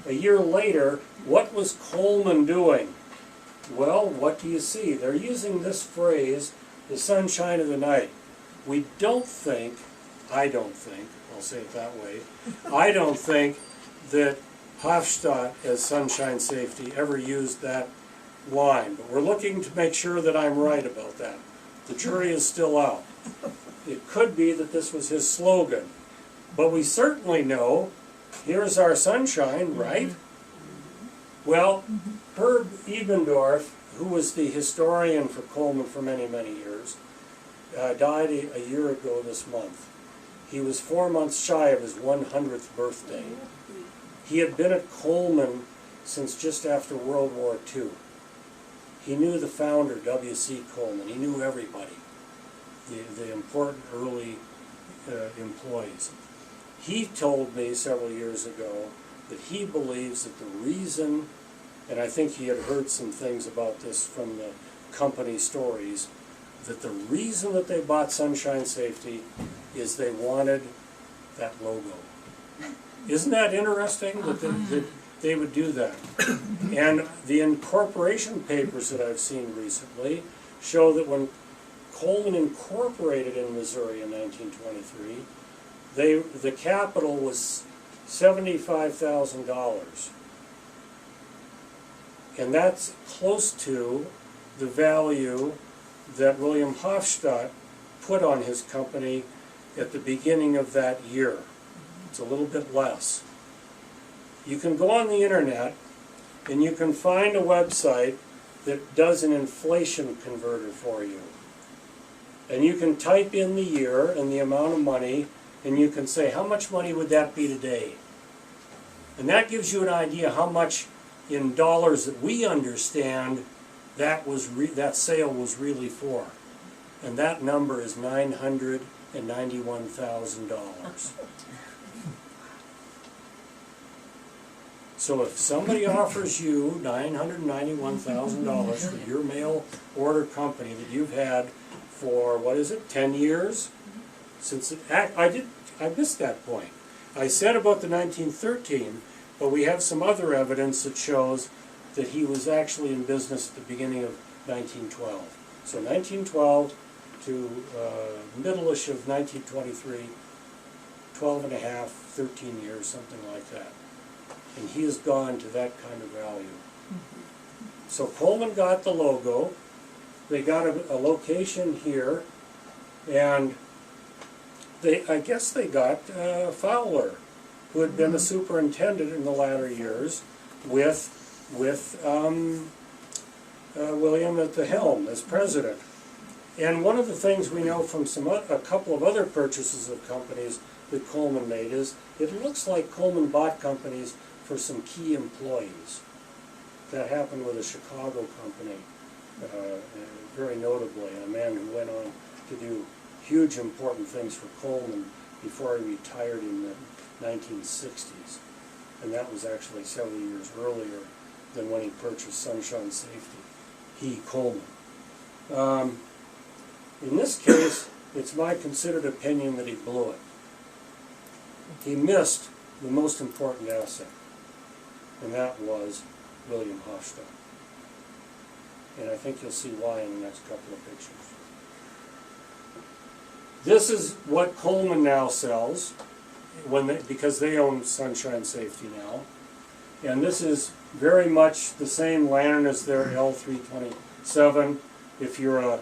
a year later, what was Coleman doing? Well, what do you see? They're using this phrase, the sunshine of the night. We don't think, I don't think, I'll say it that way, I don't think that Hoffstot as Sunshine Safety ever used that line, but we're looking to make sure that I'm right about that. The jury is still out. It could be that this was his slogan, but we certainly know, here's our sunshine, right? Well, Herb Ebendorf, who was the historian for Coleman for many, many years, died a year ago this month. He was 4 months shy of his 100th birthday. He had been at Coleman since just after World War II. He knew the founder, W.C. Coleman. He knew everybody, the important early employees. He told me several years ago that he believes that the reason, and I think he had heard some things about this from the company stories, that the reason that they bought Sunshine Safety is they wanted that logo. Isn't that interesting that they would do that? And the incorporation papers that I've seen recently show that when Coleman incorporated in Missouri in 1923, the capital was $75,000. And that's close to the value that William Hoffstot put on his company at the beginning of that year. It's a little bit less. You can go on the internet and you can find a website that does an inflation converter for you. And you can type in the year and the amount of money, and you can say, how much money would that be today? And that gives you an idea how much in dollars that we understand that sale was really for. And that number is $991,000. So if somebody offers you $991,000 for your mail order company that you've had for, what is it, 10 years? Since I missed that point. I said about the 1913, but we have some other evidence that shows that he was actually in business at the beginning of 1912. So 1912 to middle-ish of 1923, 12 and a half, 13 years, something like that. And he has gone to that kind of value. So Coleman got the logo, they got a location here, and I guess they got Fowler, who had been a superintendent in the latter years, with William at the helm as president. And one of the things we know from a couple of other purchases of companies that Coleman made is it looks like Coleman bought companies for some key employees. That happened with a Chicago company, very notably, a man who went on to do huge important things for Coleman before he retired in the 1960s. And that was actually several years earlier than when he purchased Sunshine Safety. He, Coleman. In this case, it's my considered opinion that he blew it. He missed the most important asset, and that was William Hoffstot. And I think you'll see why in the next couple of pictures. This is what Coleman now sells, because they own Sunshine Safety now. And this is very much the same lantern as their L327. If you're a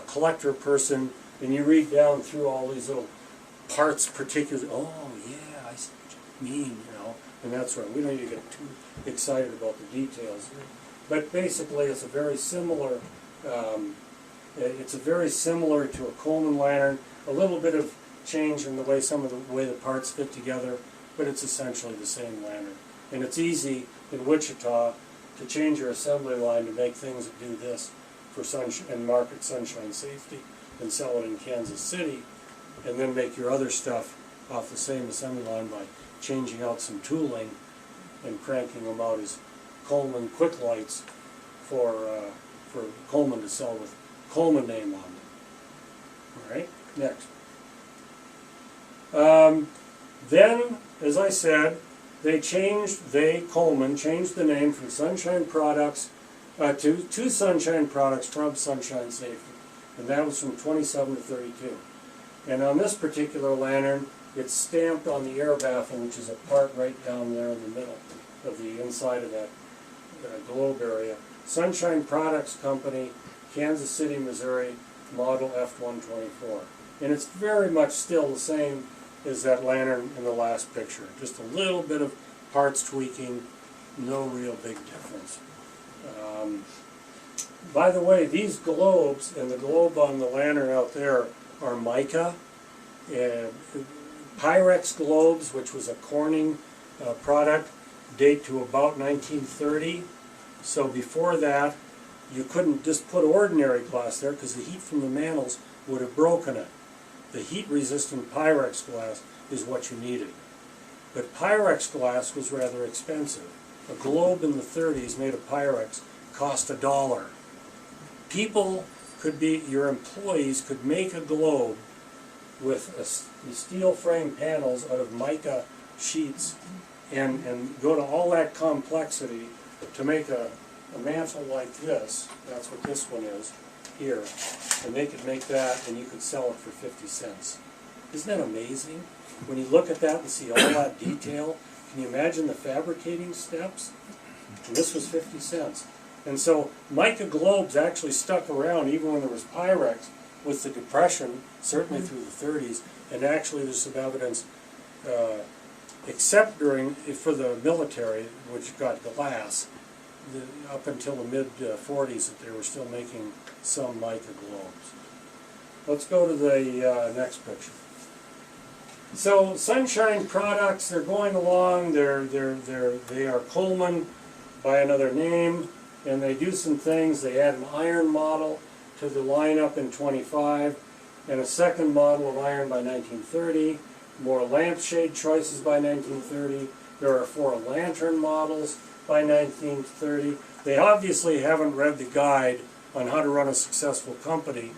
collector person and you read down through all these little parts, particularly, oh yeah, I see what you mean, you know, and that's right. We don't need to get too excited about the details. But basically, it's a very similar. It's a very similar to a Coleman lantern. A little bit of change in the way the parts fit together, but it's essentially the same lantern. And it's easy in Wichita to change your assembly line to make things that do this for and market Sunshine Safety and sell it in Kansas City, and then make your other stuff off the same assembly line by changing out some tooling and cranking them out as Coleman quick lights for Coleman to sell with Coleman name on them. All right, next. Then, as I said, Coleman changed the name from Sunshine Products to Sunshine Products from Sunshine Safety. And that was from 27 to 32. And on this particular lantern, it's stamped on the air baffle, which is a part right down there in the middle of the inside of that globe area. Sunshine Products Company, Kansas City, Missouri, model F124. And it's very much still the same as that lantern in the last picture. Just a little bit of parts tweaking, no real big difference. By the way, these globes and the globe on the lantern out there are mica. Pyrex globes, which was a Corning product, date to about 1930. So before that, you couldn't just put ordinary glass there because the heat from the mantles would have broken it. The heat-resistant Pyrex glass is what you needed. But Pyrex glass was rather expensive. A globe in the 30s made of Pyrex cost $1. Your employees could make a globe with the steel frame panels out of mica sheets and go to all that complexity to make a mantle like this. That's what this one is here. And they could make that and you could sell it for 50 cents. Isn't that amazing? When you look at that and see all that detail, can you imagine the fabricating steps? And this was 50 cents. And so mica globes actually stuck around even when there was Pyrex with the Depression, certainly through the 30s, and actually there's some evidence, except for the military, which got glass, up until the mid-40s that they were still making some mica globes. Let's go to the next picture. So Sunshine Products, they're going along, they are Coleman by another name, and they do some things. They add an iron model to the lineup in 25, and a second model of iron by 1930, more lampshade choices by 1930. There are 4 lantern models by 1930. They obviously haven't read the guide on how to run a successful company,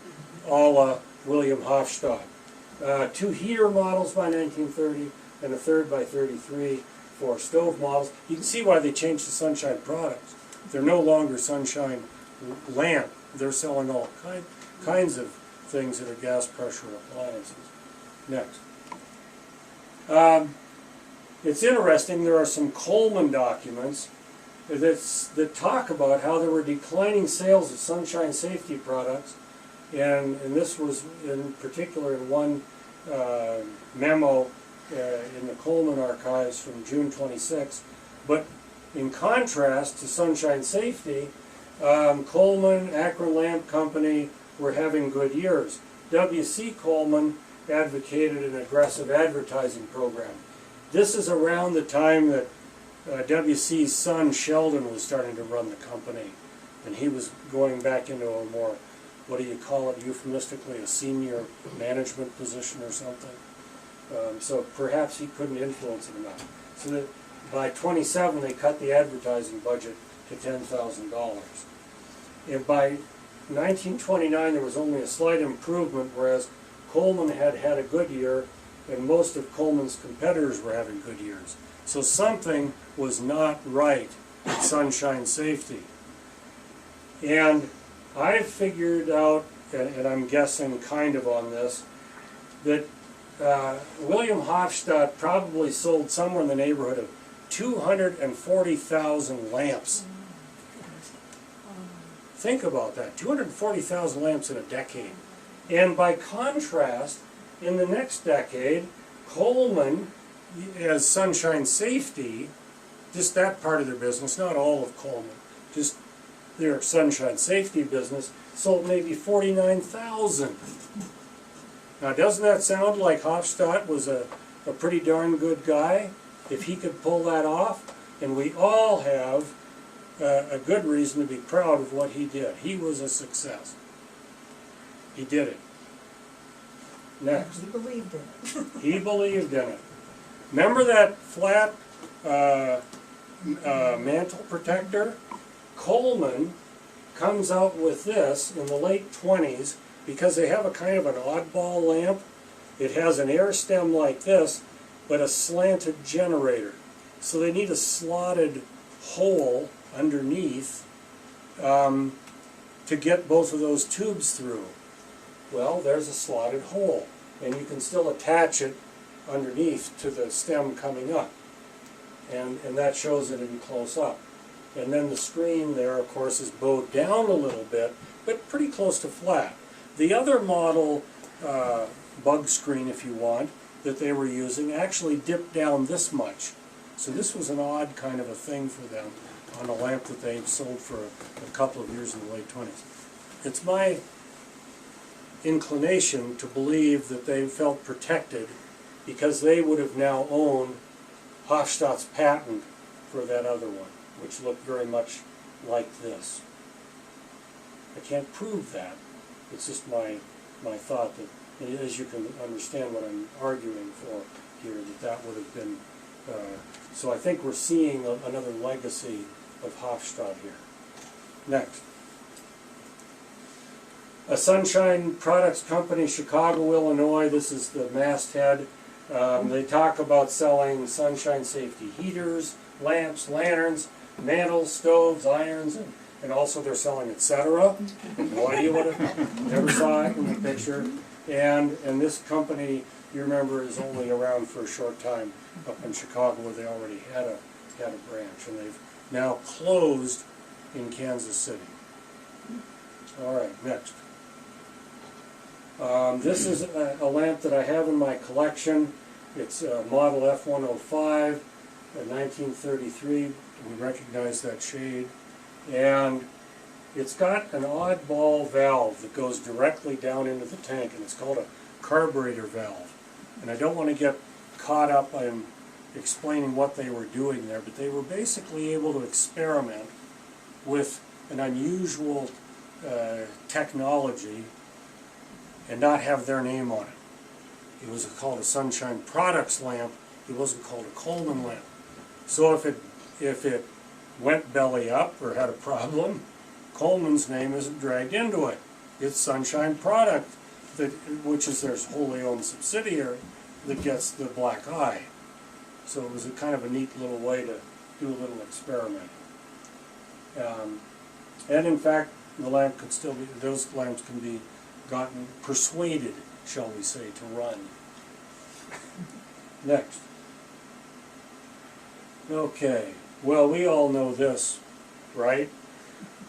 a la William Hoffstot. 2 heater models by 1930, and a third by 33 for stove models. You can see why they changed to Sunshine Products. They're no longer Sunshine Lamp. They're selling all kinds of things that are gas pressure appliances. Next. It's interesting, there are some Coleman documents that talk about how there were declining sales of Sunshine Safety products, and this was in particular in one memo in the Coleman archives from June 26. But in contrast to Sunshine Safety, Coleman, Akron Lamp Company were having good years. W.C. Coleman advocated an aggressive advertising program. This is around the time that W.C.'s son Sheldon was starting to run the company, and he was going back into a more, what do you call it, euphemistically, a senior management position or something. So perhaps he couldn't influence it enough. So that by 27 they cut the advertising budget to $10,000. And by 1929 there was only a slight improvement, whereas Coleman had had a good year and most of Coleman's competitors were having good years. So something was not right at Sunshine Safety. And I figured out, and I'm guessing kind of on this, that William Hoffstot probably sold somewhere in the neighborhood of 240,000 lamps. Think about that, 240,000 lamps in a decade. And by contrast, in the next decade, Coleman, as Sunshine Safety, just that part of their business, not all of Coleman, just their Sunshine Safety business, sold maybe 49,000. Now doesn't that sound like Hoffstot was a pretty darn good guy, if he could pull that off? And we all have a good reason to be proud of what he did. He was a success. He did it. Next. He believed in it. He believed in it. Remember that flat mantle protector? Coleman comes out with this in the late 20s because they have a kind of an oddball lamp. It has an air stem like this, but a slanted generator. So they need a slotted hole underneath to get both of those tubes through. Well, there's a slotted hole, and you can still attach it underneath to the stem coming up. And that shows it in close up. And then the screen there, of course, is bowed down a little bit, but pretty close to flat. The other model bug screen, if you want, that they were using actually dipped down this much. So this was an odd kind of a thing for them on a lamp that they sold for a couple of years in the late 20s. It's my inclination to believe that they felt protected because they would have now owned Hoffstot's patent for that other one, which looked very much like this. I can't prove that. It's just my thought that, as you can understand what I'm arguing for here, that would have been, so I think we're seeing another legacy of Hoffstot here. Next. A Sunshine Products Company, Chicago, Illinois. This is the masthead. They talk about selling Sunshine Safety heaters, lamps, lanterns, mantles, stoves, irons, and also they're selling etc. No idea what it, never saw it in the picture. And this company, you remember, is only around for a short time up in Chicago, where they already had a branch, and they've now closed in Kansas City. All right, next. This is a lamp that I have in my collection. It's model F105, 1933. We recognize that shade. And it's got an oddball valve that goes directly down into the tank, and it's called a carburetor valve. And I don't want to get caught up in explaining what they were doing there, but they were basically able to experiment with an unusual technology and not have their name on it. It was called a Sunshine Products lamp. It wasn't called a Coleman lamp. So if it went belly up or had a problem, Coleman's name isn't dragged into it. It's Sunshine Product, which is their wholly owned subsidiary, that gets the black eye. So it was a kind of a neat little way to do a little experiment. And in fact, the lamp could still be, those lamps can be persuaded, shall we say, to run. Next. Okay, well, we all know this, right?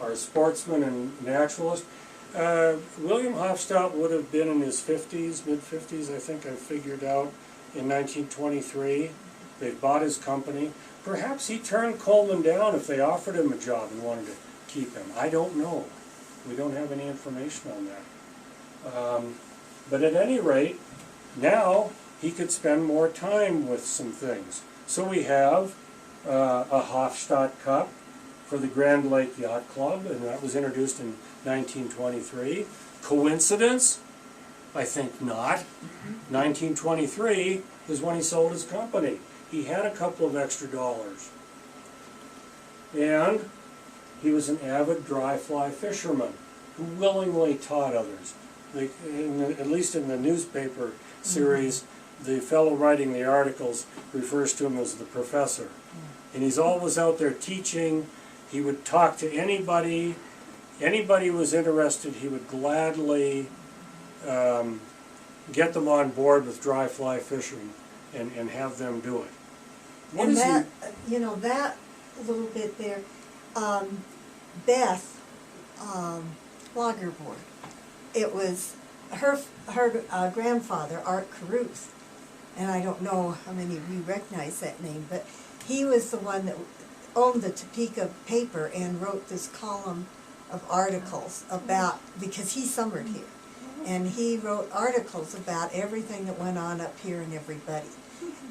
Our sportsman and naturalist. William Hoffstot would have been in his 50s, mid-50s, I think I figured out, in 1923. They bought his company. Perhaps he turned Coleman down if they offered him a job and wanted to keep him. I don't know. We don't have any information on that. But at any rate, now he could spend more time with some things. So we have a Hoffstot Cup for the Grand Lake Yacht Club, and that was introduced in 1923. Coincidence? I think not. 1923 is when he sold his company. He had a couple of extra dollars. And he was an avid dry fly fisherman who willingly taught others. At least in the newspaper series, the fellow writing the articles refers to him as the professor. And he's always out there teaching. He would talk to anybody. Anybody who was interested, he would gladly get them on board with dry fly fishing and have them do it. What And is that, you know, that little bit there, Beth Lagerboard, it was her grandfather, Art Caruth, and I don't know how many of you recognize that name, but he was the one that owned the Topeka paper and wrote this column of articles about, because he summered here, and he wrote articles about everything that went on up here and everybody.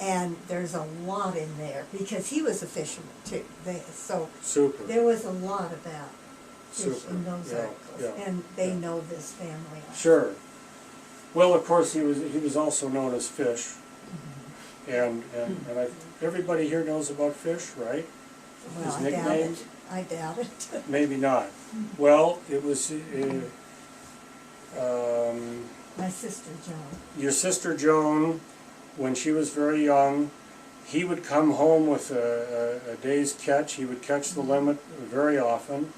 And there's a lot in there, because he was a fisherman too. So Super. there was a lot about fish Super. in those Yeah, articles, yeah, and they yeah. know this family. Sure. Well, of course, he was also known as Fish, and everybody here knows about Fish, right? Well, His I doubt nickname? it. I doubt it. Maybe not. Well, it was My sister Joan. your sister Joan, when she was very young. He would come home with a day's catch. He would catch the limit very often,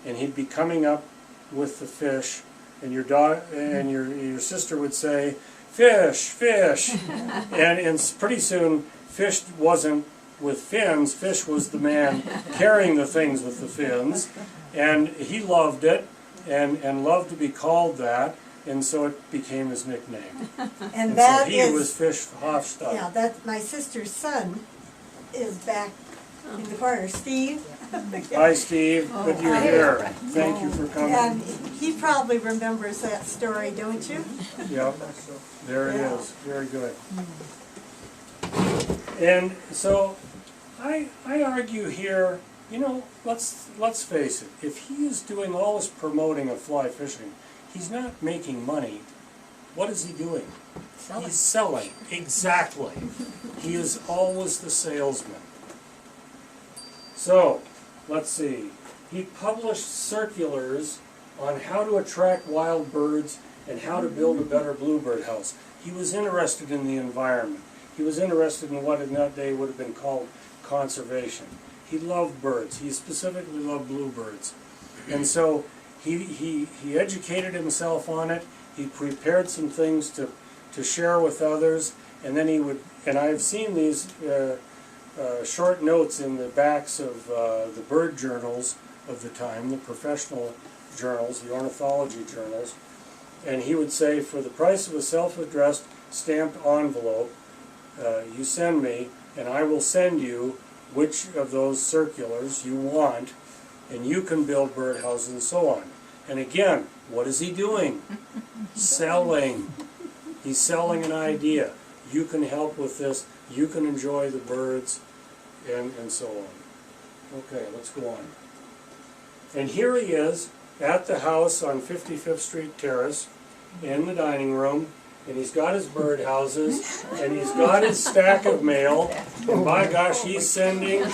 and he'd be coming up with the fish. And your your sister would say, "Fish, fish," and pretty soon, Fish wasn't with fins. Fish was the man carrying the things with the fins, and he loved it, and loved to be called that, and so it became his nickname. And So that he is, was Fish Hoffstot. yeah, that my sister's son is back in the corner, Steve. Hi, Steve. Good you're here. Thank you for coming. And he probably remembers that story, don't you? Yep, there he Yeah. is. Very good. And so I argue here, you know, let's face it, if he is doing all this promoting of fly fishing, he's not making money. What is he doing? He's selling. Exactly. He is always the salesman. So, let's see. He published circulars on how to attract wild birds and how to build a better bluebird house. He was interested in the environment. He was interested in what in that day would have been called conservation. He loved birds. He specifically loved bluebirds. And so he educated himself on it. He prepared some things to share with others, and then he would, and I've seen these short notes in the backs of the bird journals of the time, the professional journals, the ornithology journals, and he would say, for the price of a self-addressed stamped envelope, you send me, and I will send you which of those circulars you want, and you can build birdhouses and so on. And again, what is he doing? Selling. He's selling an idea. You can help with this, you can enjoy the birds, and so on. Okay, let's go on. And here he is at the house on 55th Street Terrace in the dining room, and he's got his birdhouses, and he's got his stack of mail, and by gosh, he's sending, in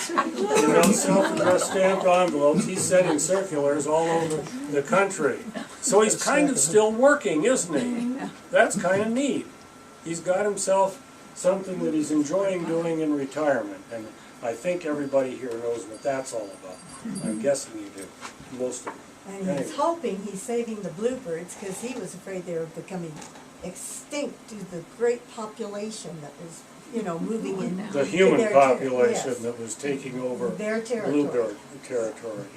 those self-addressed stamped envelopes, he's sending circulars all over the country. So he's kind of still working, isn't he? That's kind of neat. He's got himself something that he's enjoying doing in retirement, and I think everybody here knows what that's all about. I'm guessing you do, most of you. And he's hoping he's saving the bluebirds, because he was afraid they were becoming extinct due to the great population that was, you know, moving in. The human their population yes, that was taking over their territory. bluebird territory.